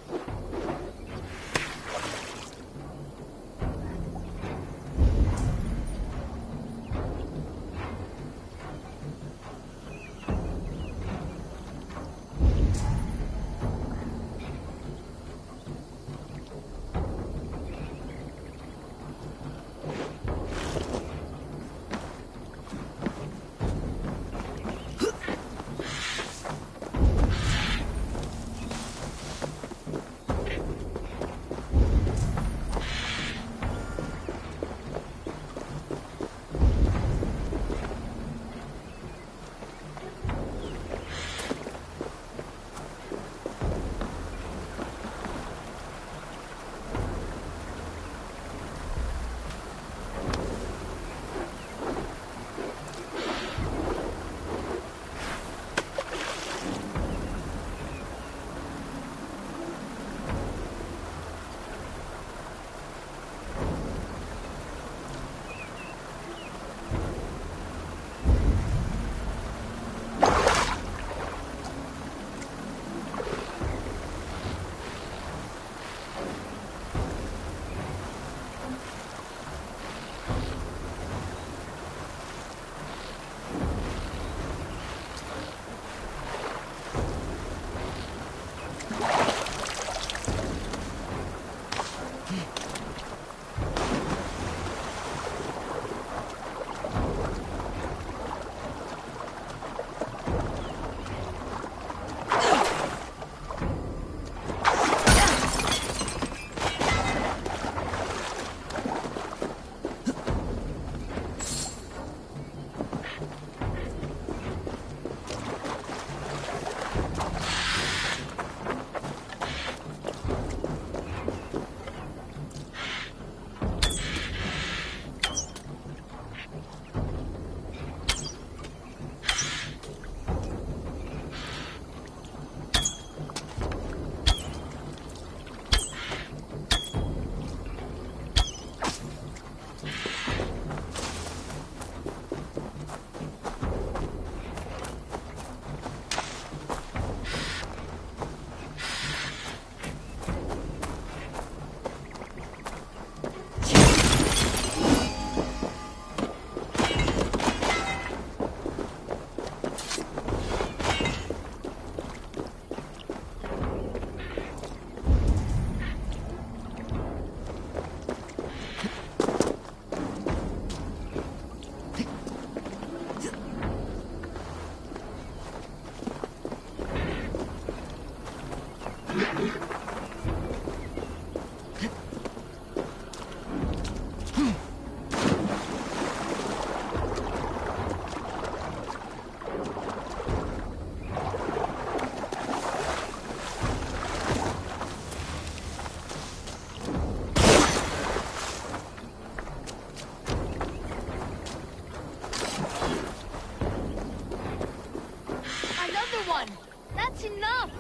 That's enough!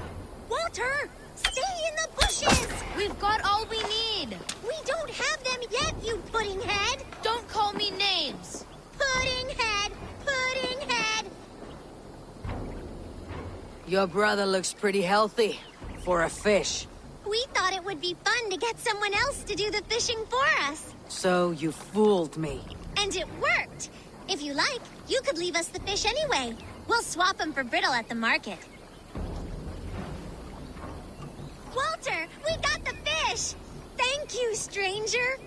Walter! Stay in the bushes! We've got all we need. We don't have them yet, you pudding head! Don't call me names! Pudding head! Pudding head! Your brother looks pretty healthy for a fish. We thought it would be fun to get someone else to do the fishing for us. So you fooled me. And it worked! If you like, you could leave us the fish anyway. We'll swap them for brittle at the market. Walter, we got the fish! Thank you, stranger!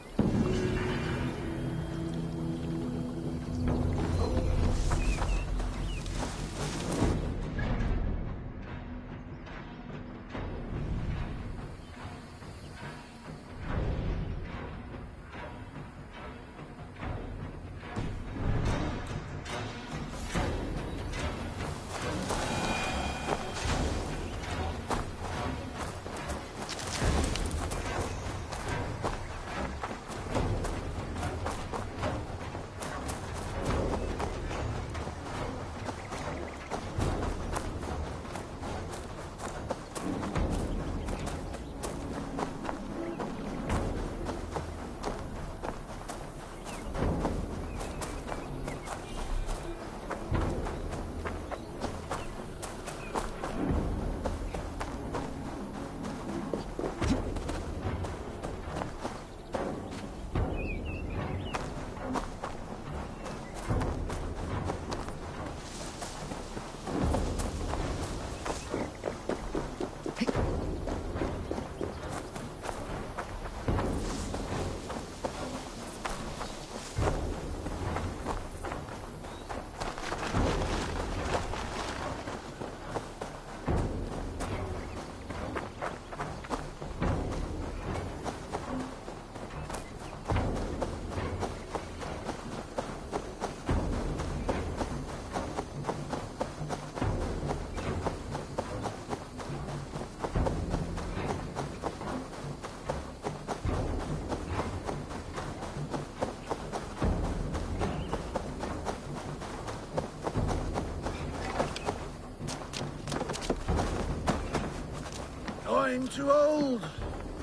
I'm too old.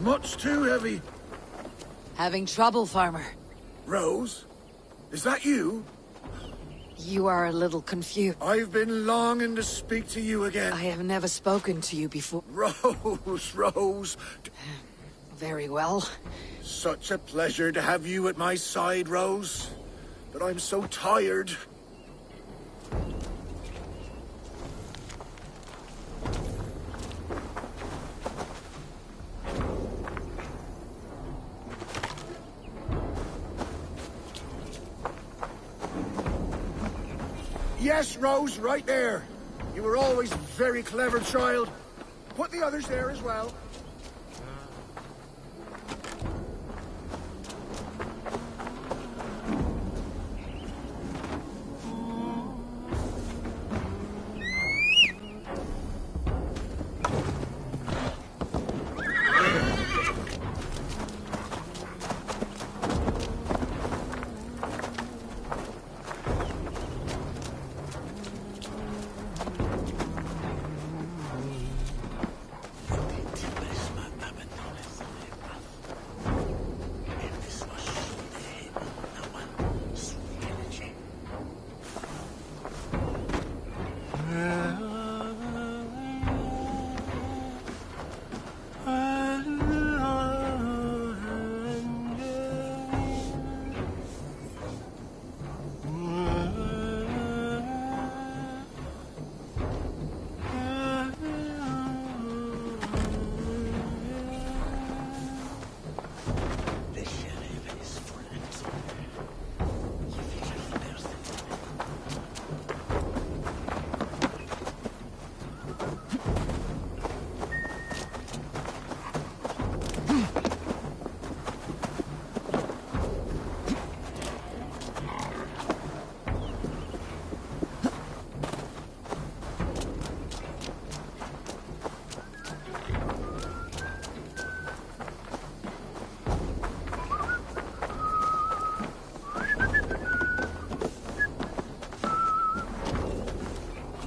Much too heavy. Having trouble, farmer. Rose? Is that you? You are a little confused. I've been longing to speak to you again. I have never spoken to you before. Rose, Rose. Very well. Such a pleasure to have you at my side, Rose. But I'm so tired. Yes, Rose, right there. You were always a very clever child. Put the others there as well.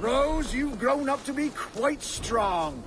Rose, you've grown up to be quite strong.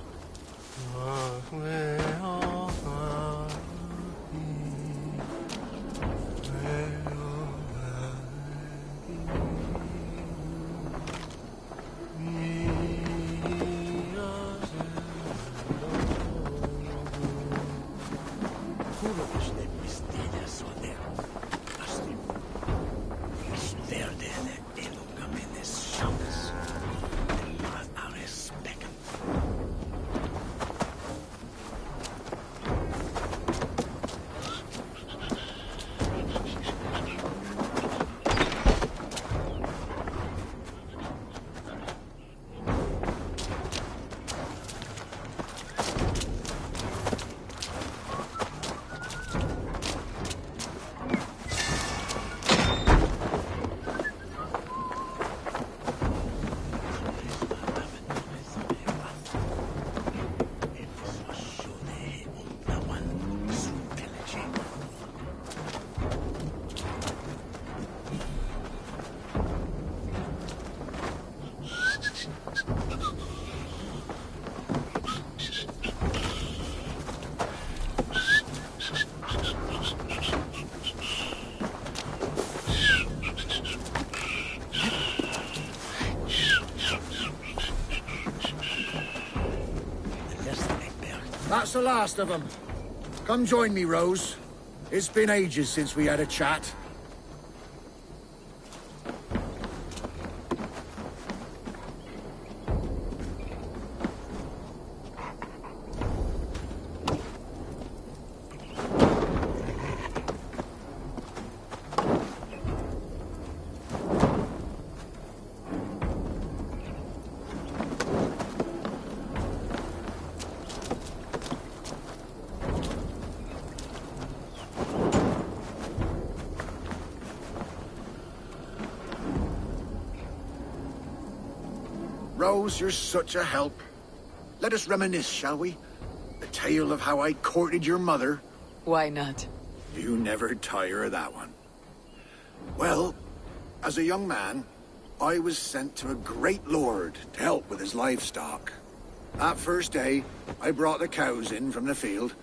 That's the last of them. Come join me, Rose. It's been ages since we had a chat. Rose, you're such a help. Let us reminisce, shall we? The tale of how I courted your mother. Why not? You never tire of that one. Well, as a young man, I was sent to a great lord to help with his livestock. That first day, I brought the cows in from the field,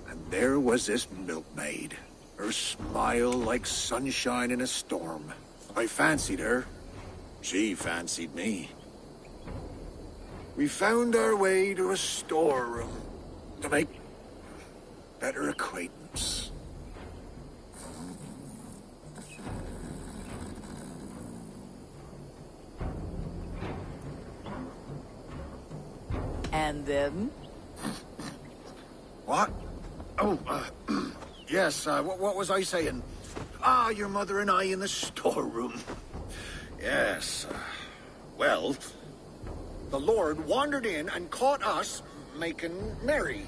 and there was this milkmaid. Her smile like sunshine in a storm. I fancied her. She fancied me. We found our way to a storeroom to make better acquaintance. And then? What? Oh, yes, what was I saying? Ah, your mother and I in the storeroom. Yes, well... The Lord wandered in and caught us making merry.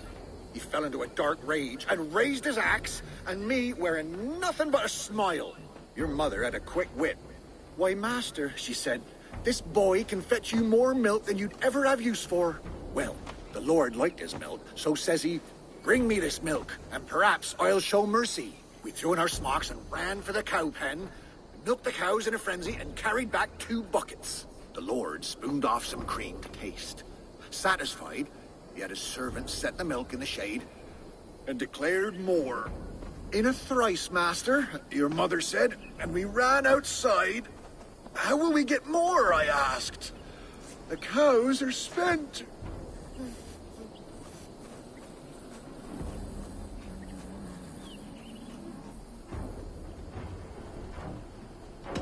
He fell into a dark rage and raised his axe, and me wearing nothing but a smile. Your mother had a quick wit. Why, master, she said, this boy can fetch you more milk than you'd ever have use for. Well, the Lord liked his milk, so says he, bring me this milk, and perhaps I'll show mercy. We threw in our smocks and ran for the cow pen, milked the cows in a frenzy, and carried back 2 buckets. The Lord spooned off some cream to taste. Satisfied, he had his servant set the milk in the shade and declared more. In a thrice, master, your mother said, and we ran outside. How will we get more, I asked. The cows are spent.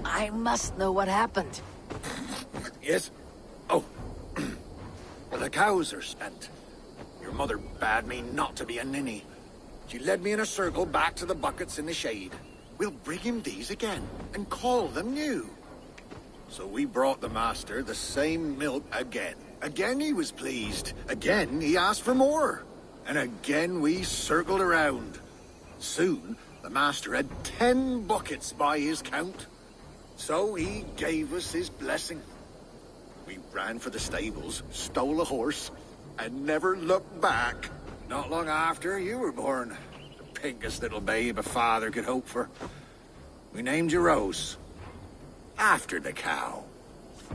I must know what happened. Yes? Oh. The cows are spent. Your mother bade me not to be a ninny. She led me in a circle back to the buckets in the shade. We'll bring him these again, and call them new. So we brought the master the same milk again. Again he was pleased. Again he asked for more. And again we circled around. Soon, the master had 10 buckets by his count. So he gave us his blessing. We ran for the stables, stole a horse, and never looked back. Not long after, you were born. The pinkest little babe a father could hope for. We named you Rose. After the cow.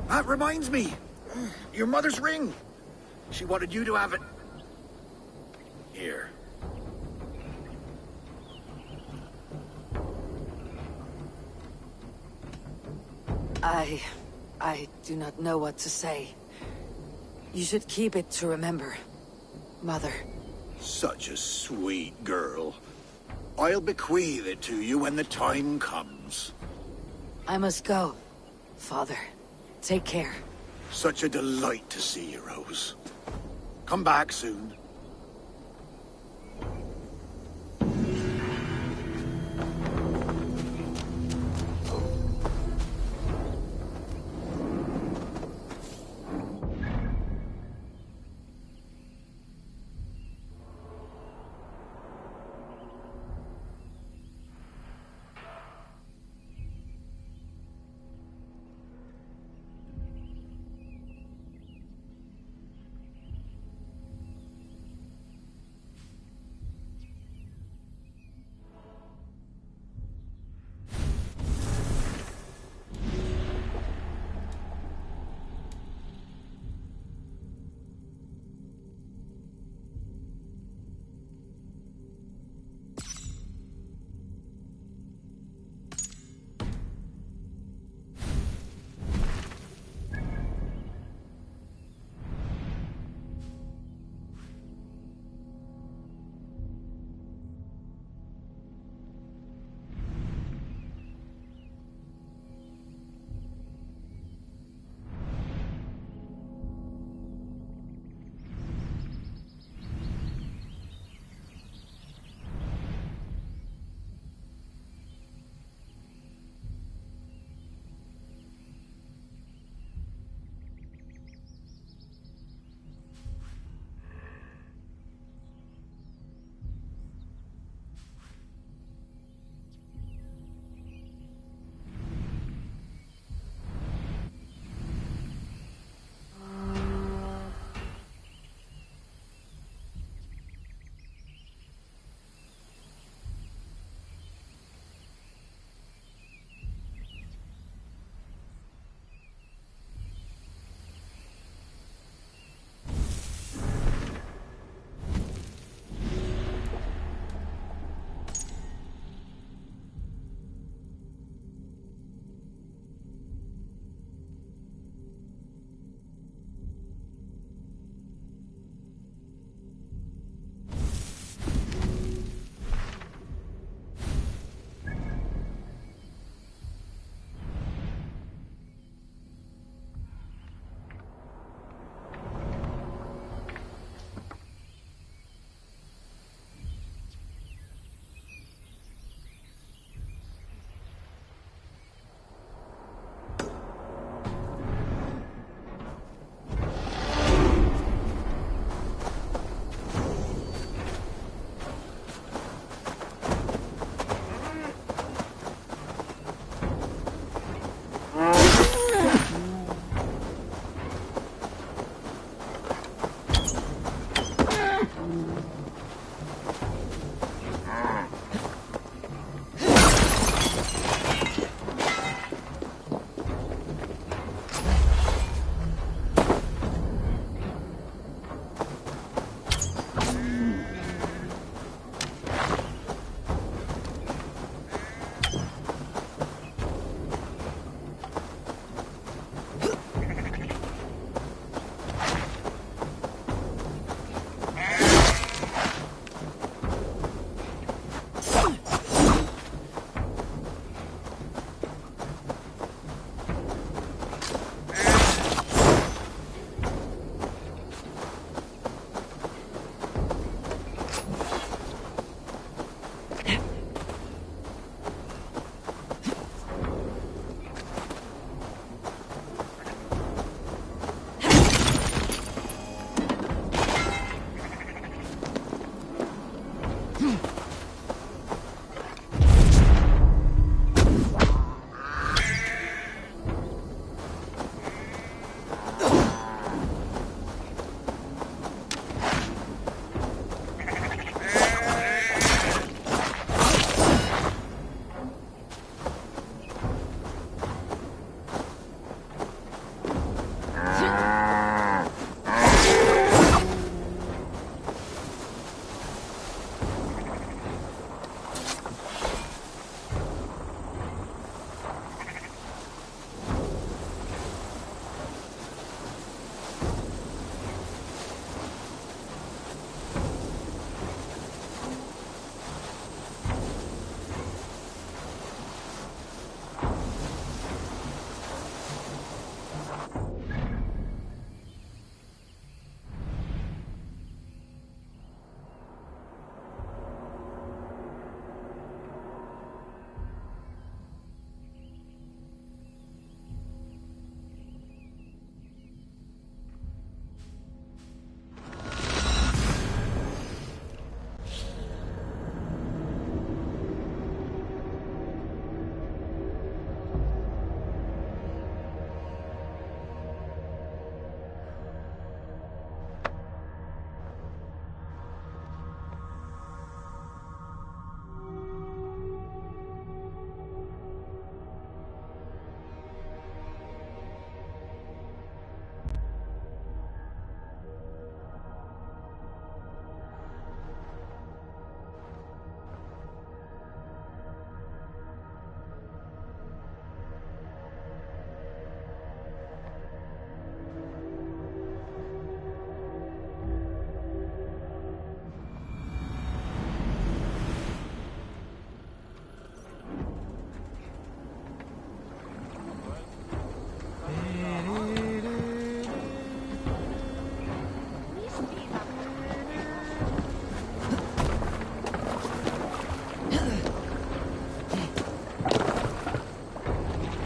That reminds me. Your mother's ring. She wanted you to have it. Here. I do not know what to say. You should keep it to remember, Mother. Such a sweet girl. I'll bequeath it to you when the time comes. I must go, Father. Take care. Such a delight to see you, Rose. Come back soon.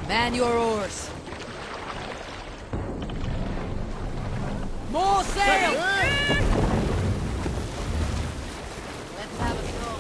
Man your oars. More sail! Let's have a go.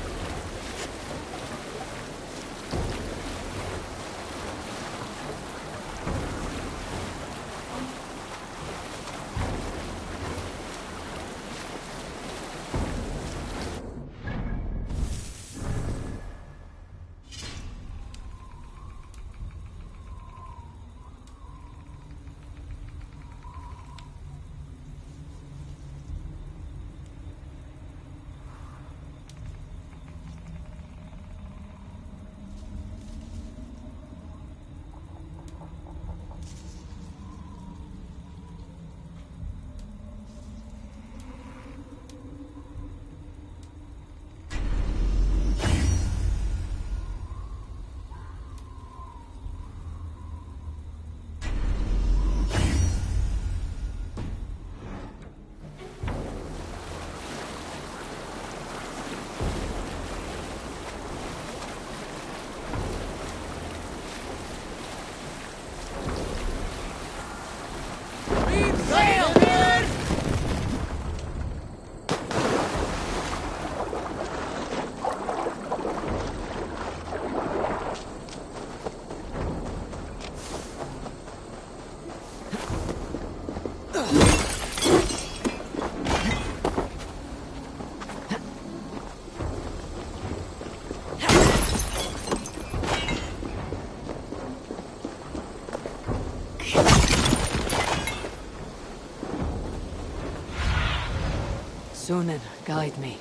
Sunan, guide me.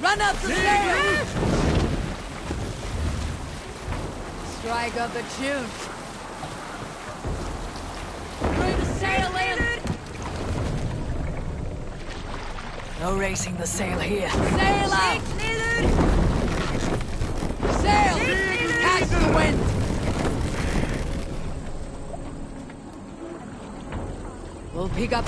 Run up the sail! Strike up a tune. Through the sail in! No racing the sail here. Sail out! Sail! Catch the wind! We'll pick up...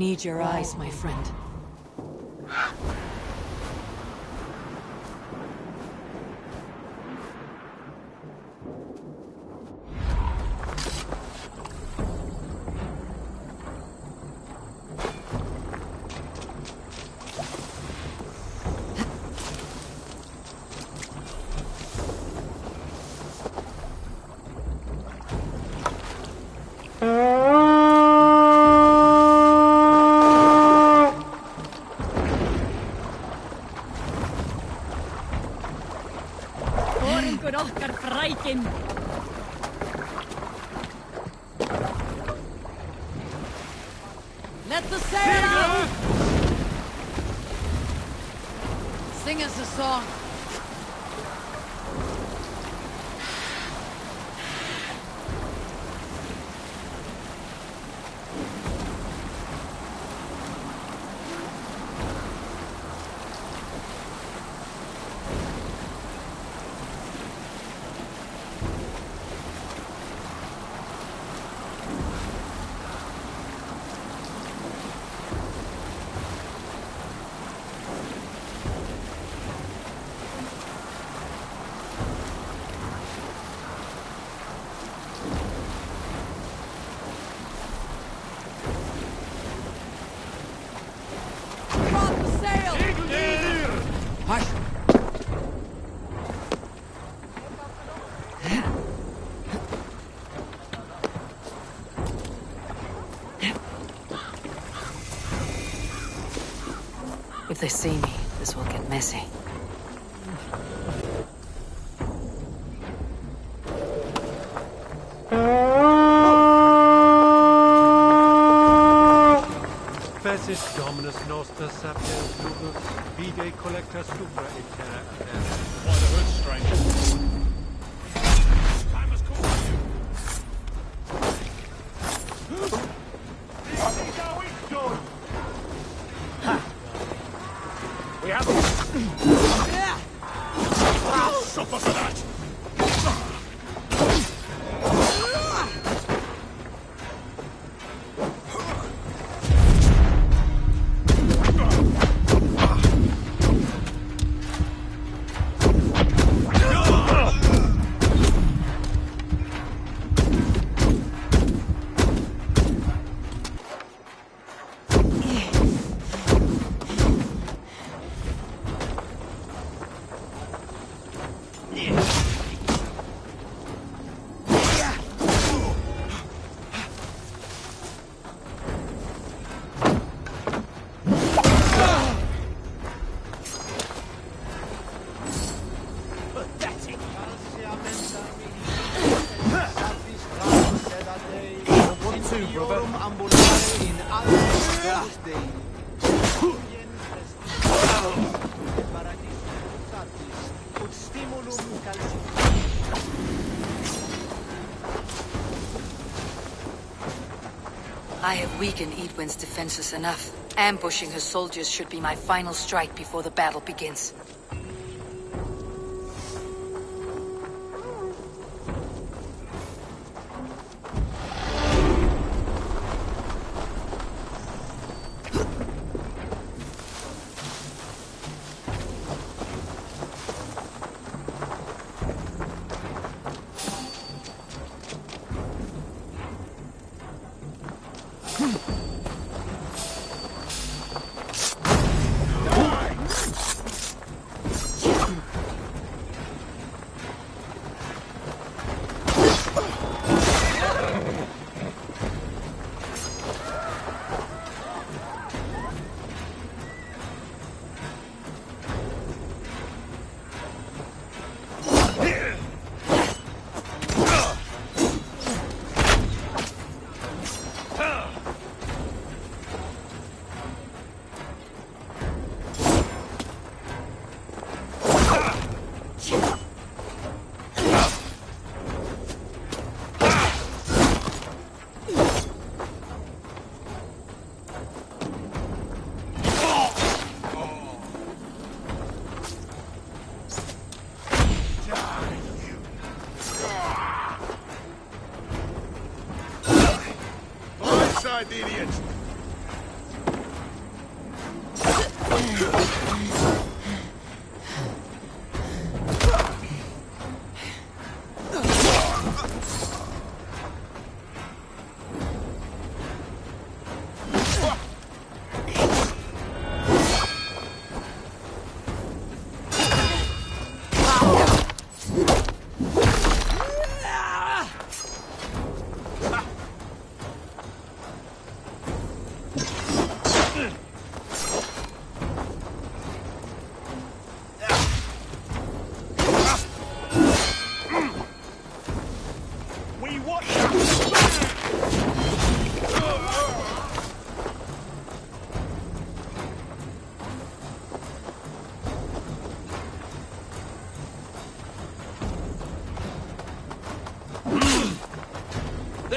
need your eyes, my friend. Let the sail out! Sing us a song. If they see me, this will get messy. Fessis Dominus Noster Sapiens Ludus, Vide Collecta Supra Etera. Why the hood, stranger? I must call you. We have suffer for that! I have weakened Edwin's defenses enough. Ambushing her soldiers should be my final strike before the battle begins. The idiot!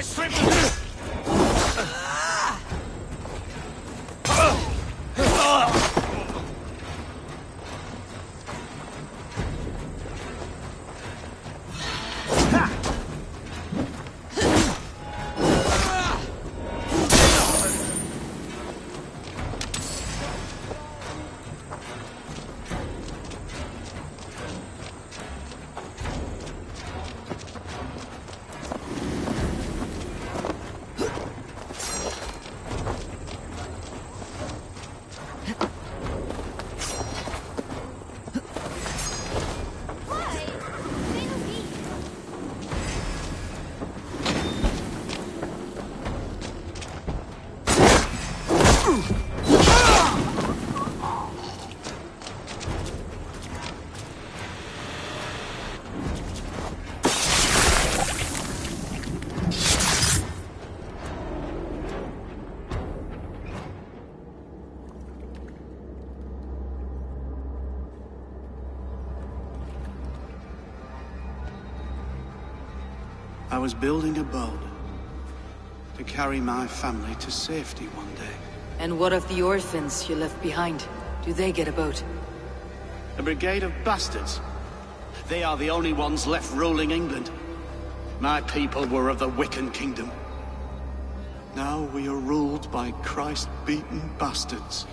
Let's strengthen this! I was building a boat to carry my family to safety one day. And what of the orphans you left behind? Do they get a boat? A brigade of bastards. They are the only ones left ruling England. My people were of the Wiccan kingdom. Now we are ruled by Christ-beaten bastards.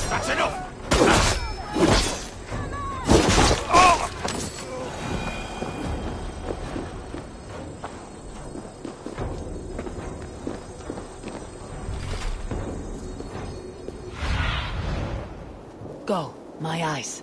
That's enough! Go, my eyes.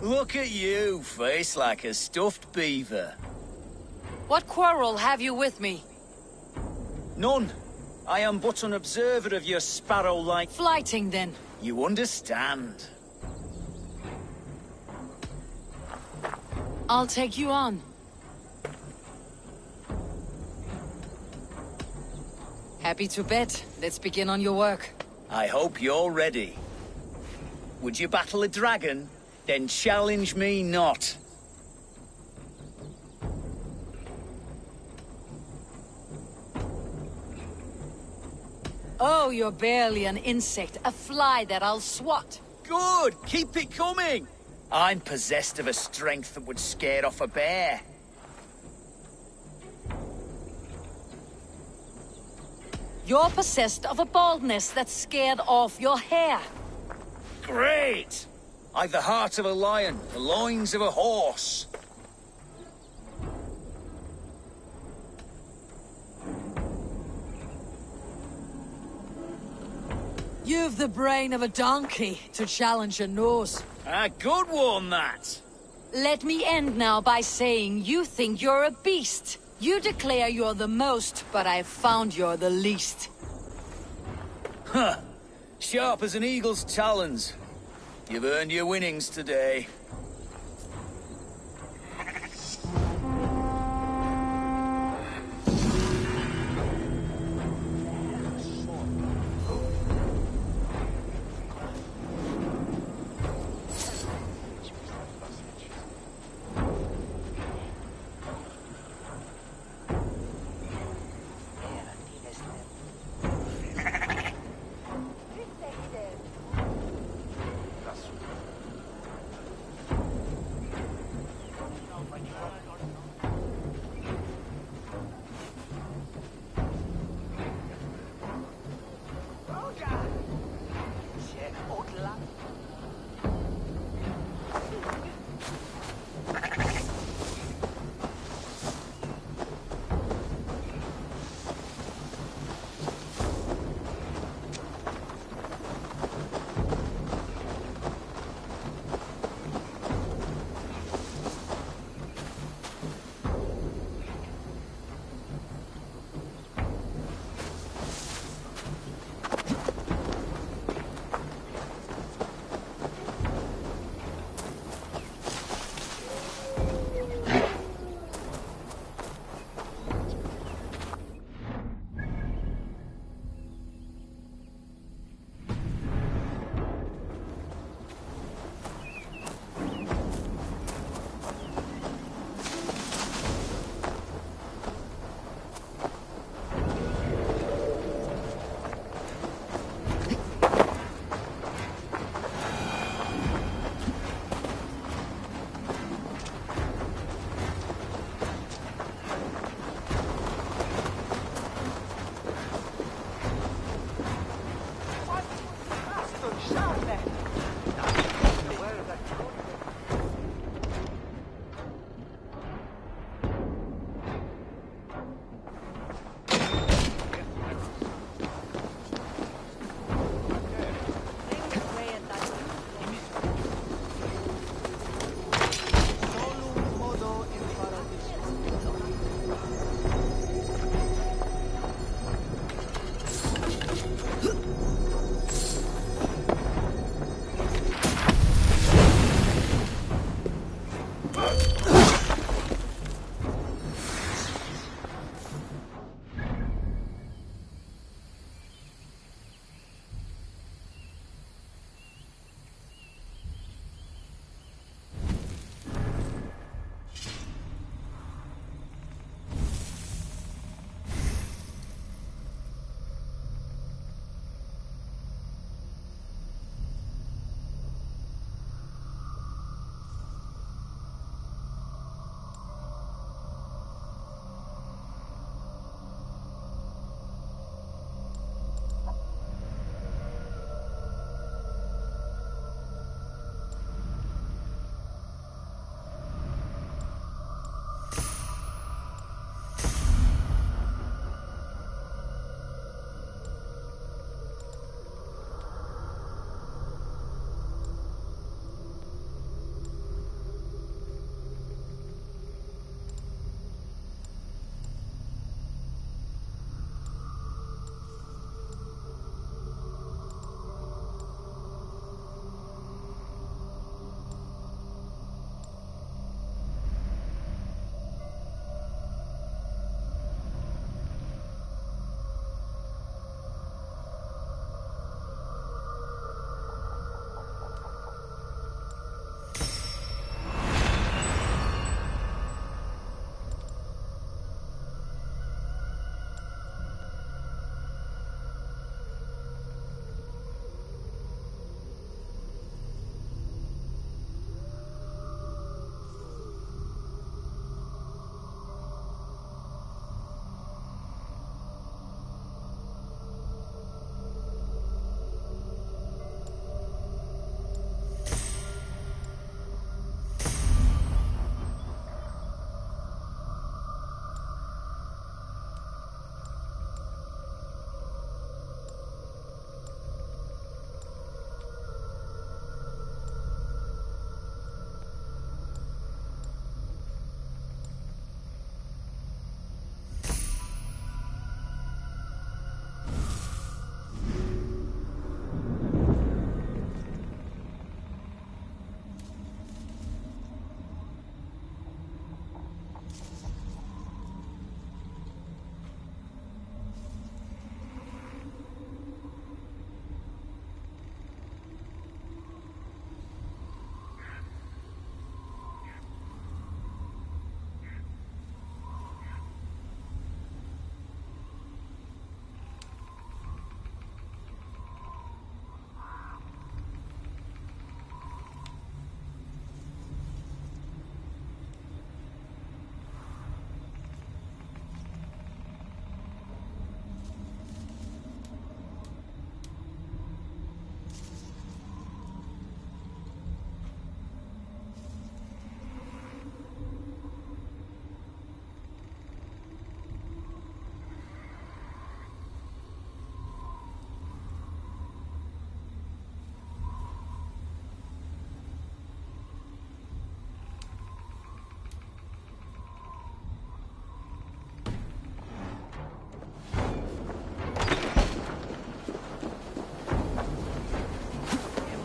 Look at you, face like a stuffed beaver. What quarrel have you with me? None. I am but an observer of your sparrow-like... Flighting, then. You understand. I'll take you on. Happy to bet. Let's begin on your work. I hope you're ready. Would you battle a dragon? Then challenge me not. Oh, you're barely an insect, a fly that I'll swat. Good! Keep it coming! I'm possessed of a strength that would scare off a bear. You're possessed of a baldness that scared off your hair. Great! I've the heart of a lion, the loins of a horse. You've the brain of a donkey to challenge a nose. A good one, that. Let me end now by saying you think you're a beast. You declare you're the most, but I've found you're the least. Huh. Sharp as an eagle's talons. You've earned your winnings today.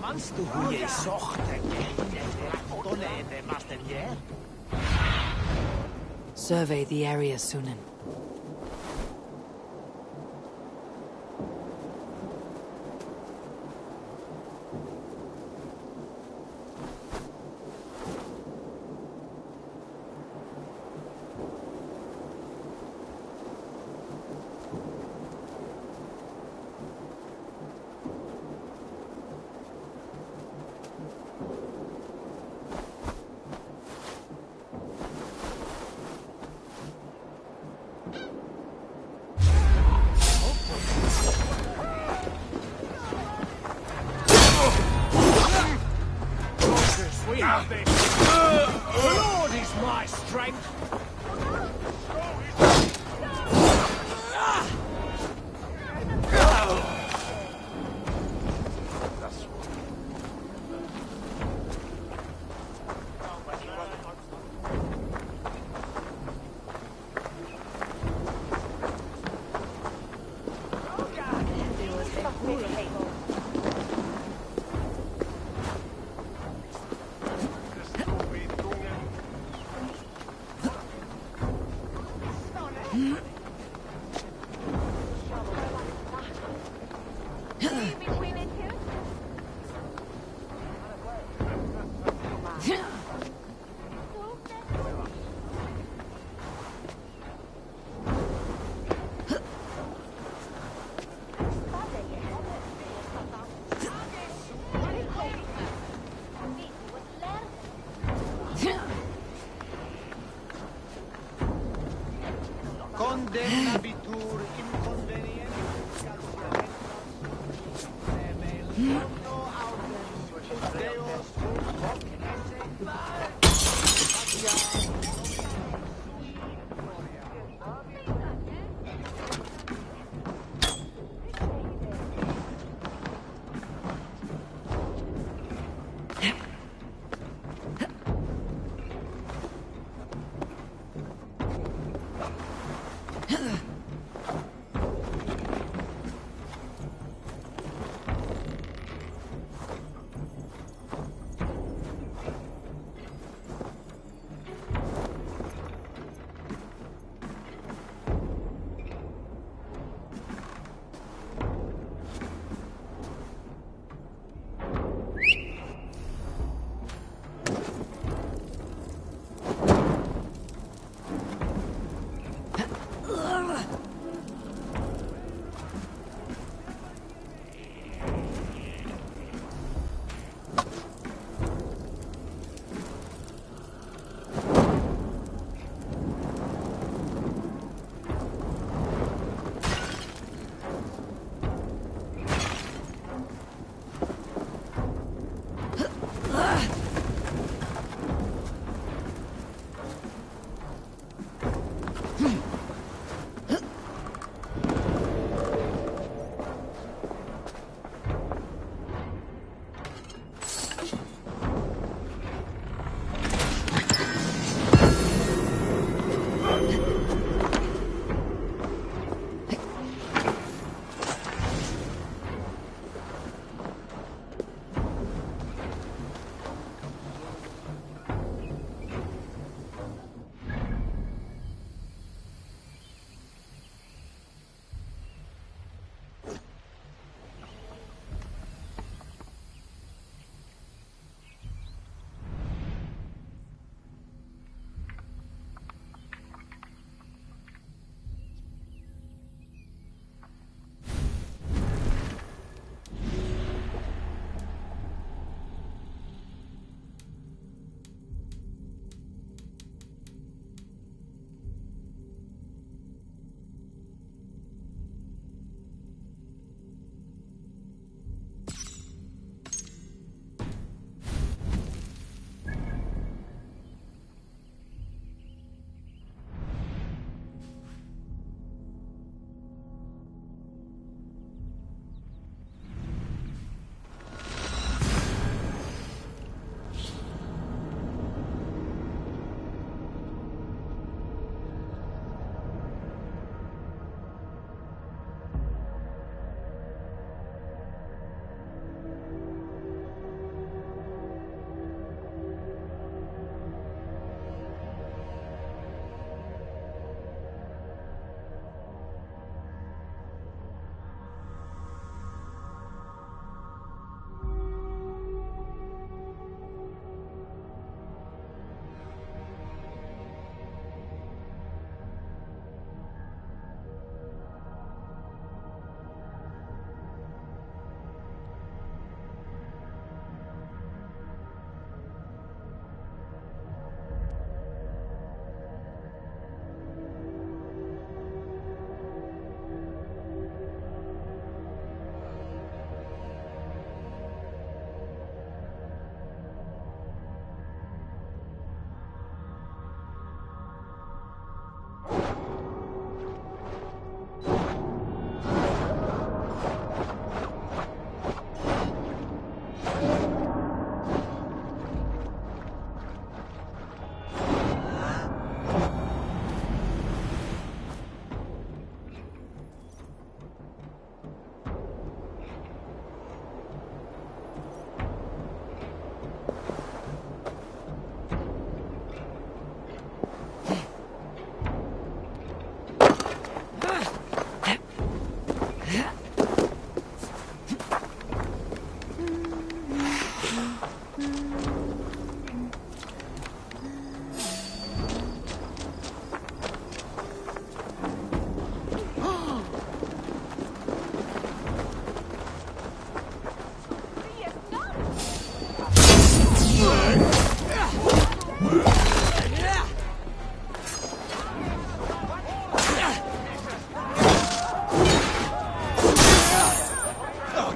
Kannst du huje sochte Survey the area, Sunan. We have this. The Lord is my strength. Condemnabitur inconvenientis Deus hoc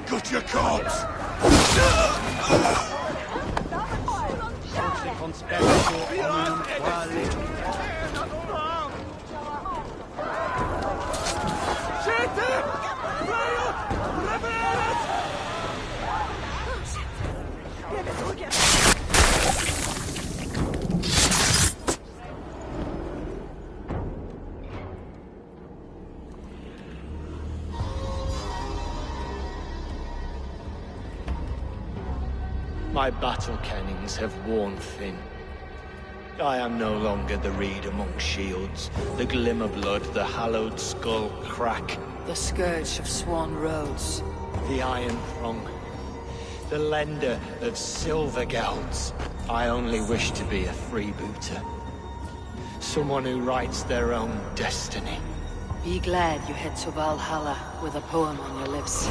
got your corpse! My battle kennings have worn thin. I am no longer the reed among shields, the glimmer blood, the hallowed skull crack. The scourge of Swan Roads. The iron prong, the lender of silver gelds. I only wish to be a freebooter. Someone who writes their own destiny. Be glad you head to Valhalla with a poem on your lips.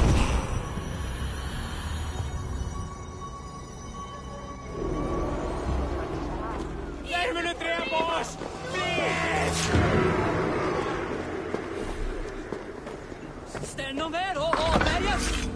Stanno vero o meglio?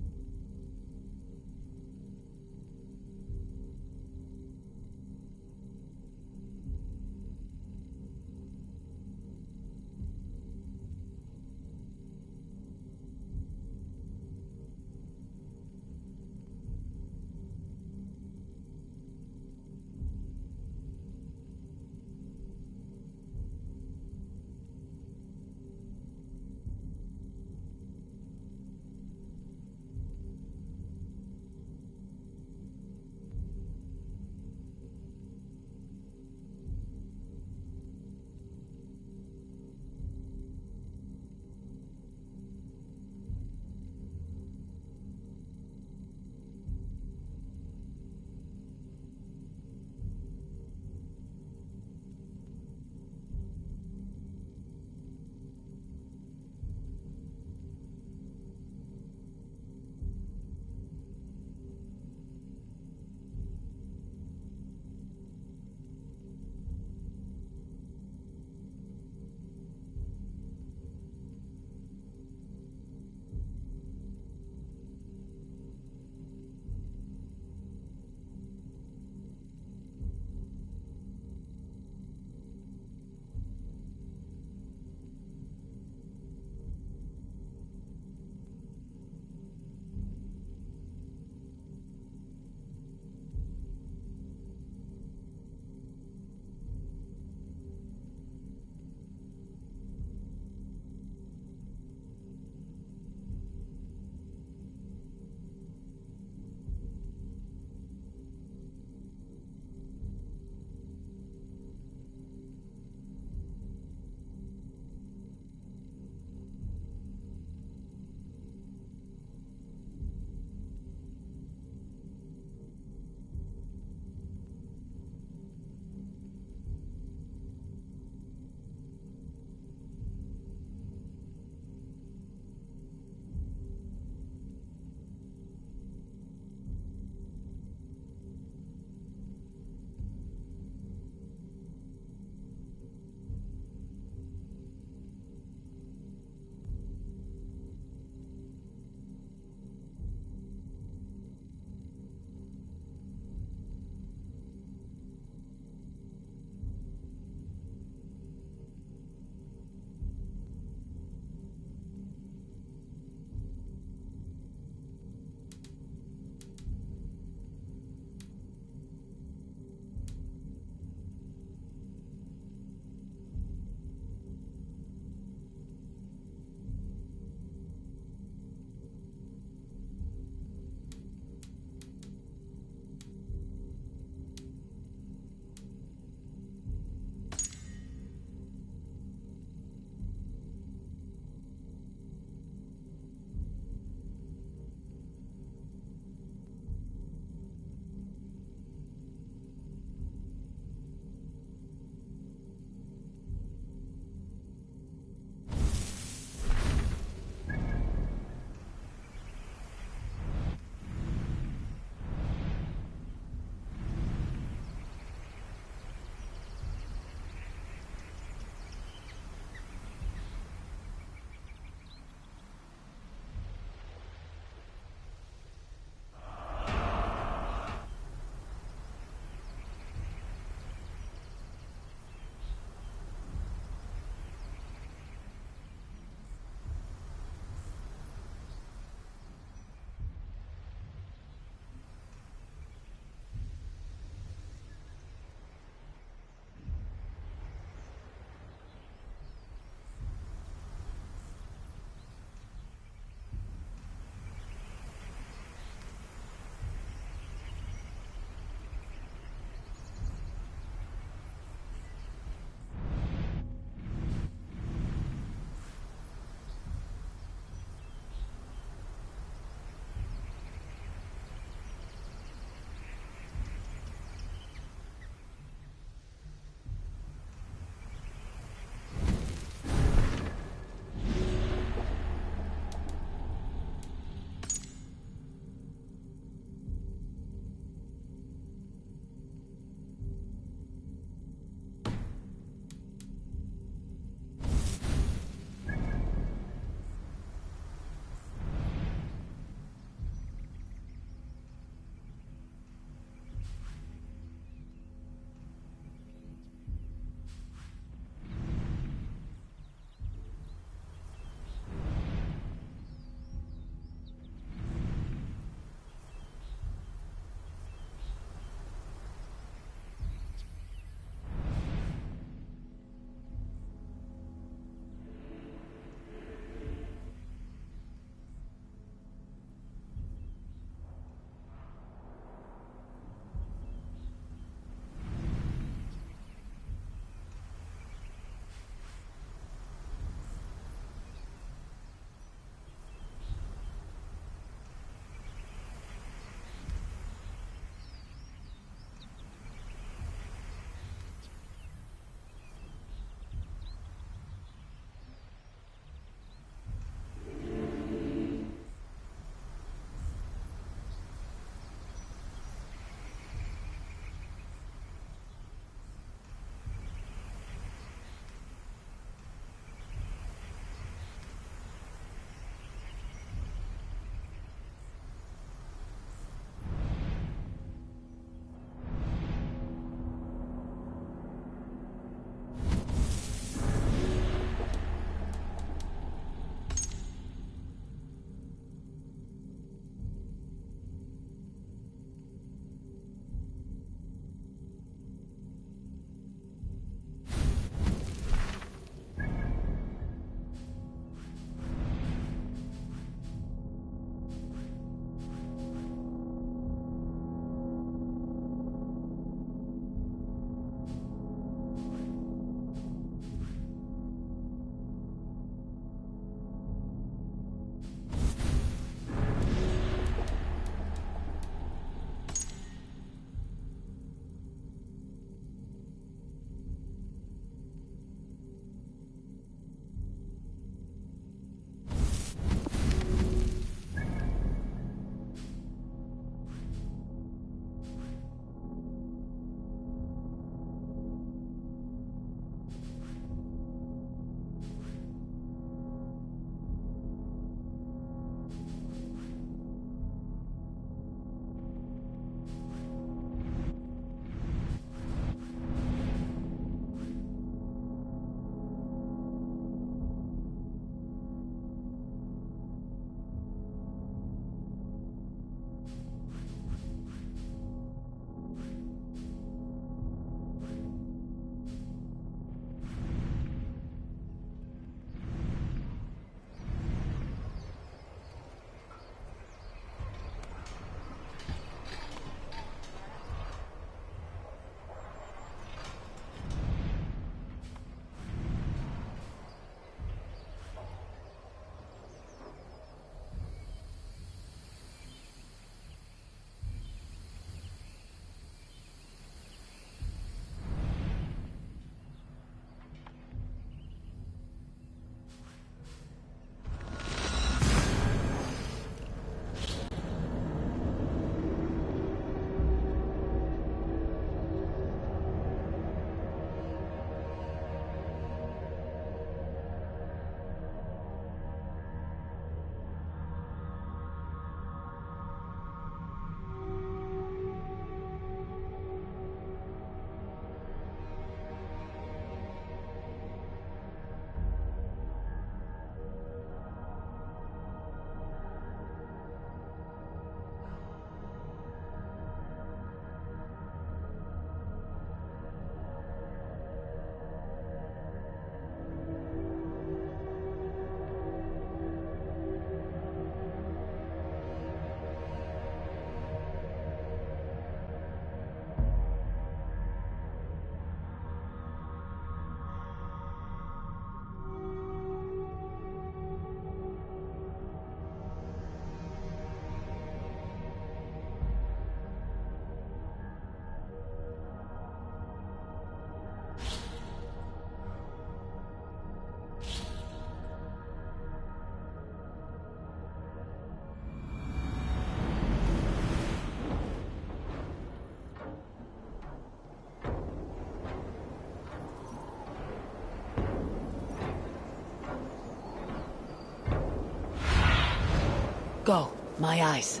Go, my eyes.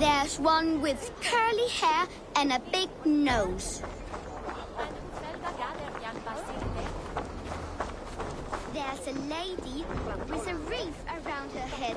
There's one with curly hair and a big nose. There's a lady with a wreath around her head.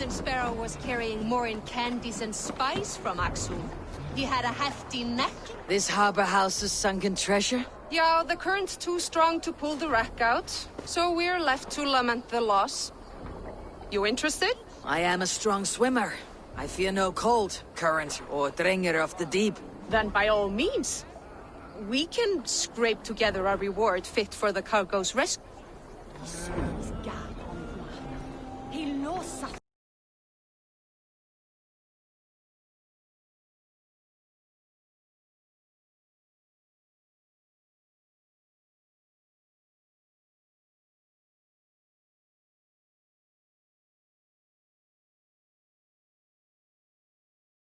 Sparrow was carrying more in candies and spice from Axum. He had a hefty neck. This harbor houses sunken treasure? Yeah, the current's too strong to pull the wreck out, so we're left to lament the loss. You interested? I am a strong swimmer. I fear no cold, current, or dringer of the deep. Then by all means. We can scrape together a reward fit for the cargo's rescue.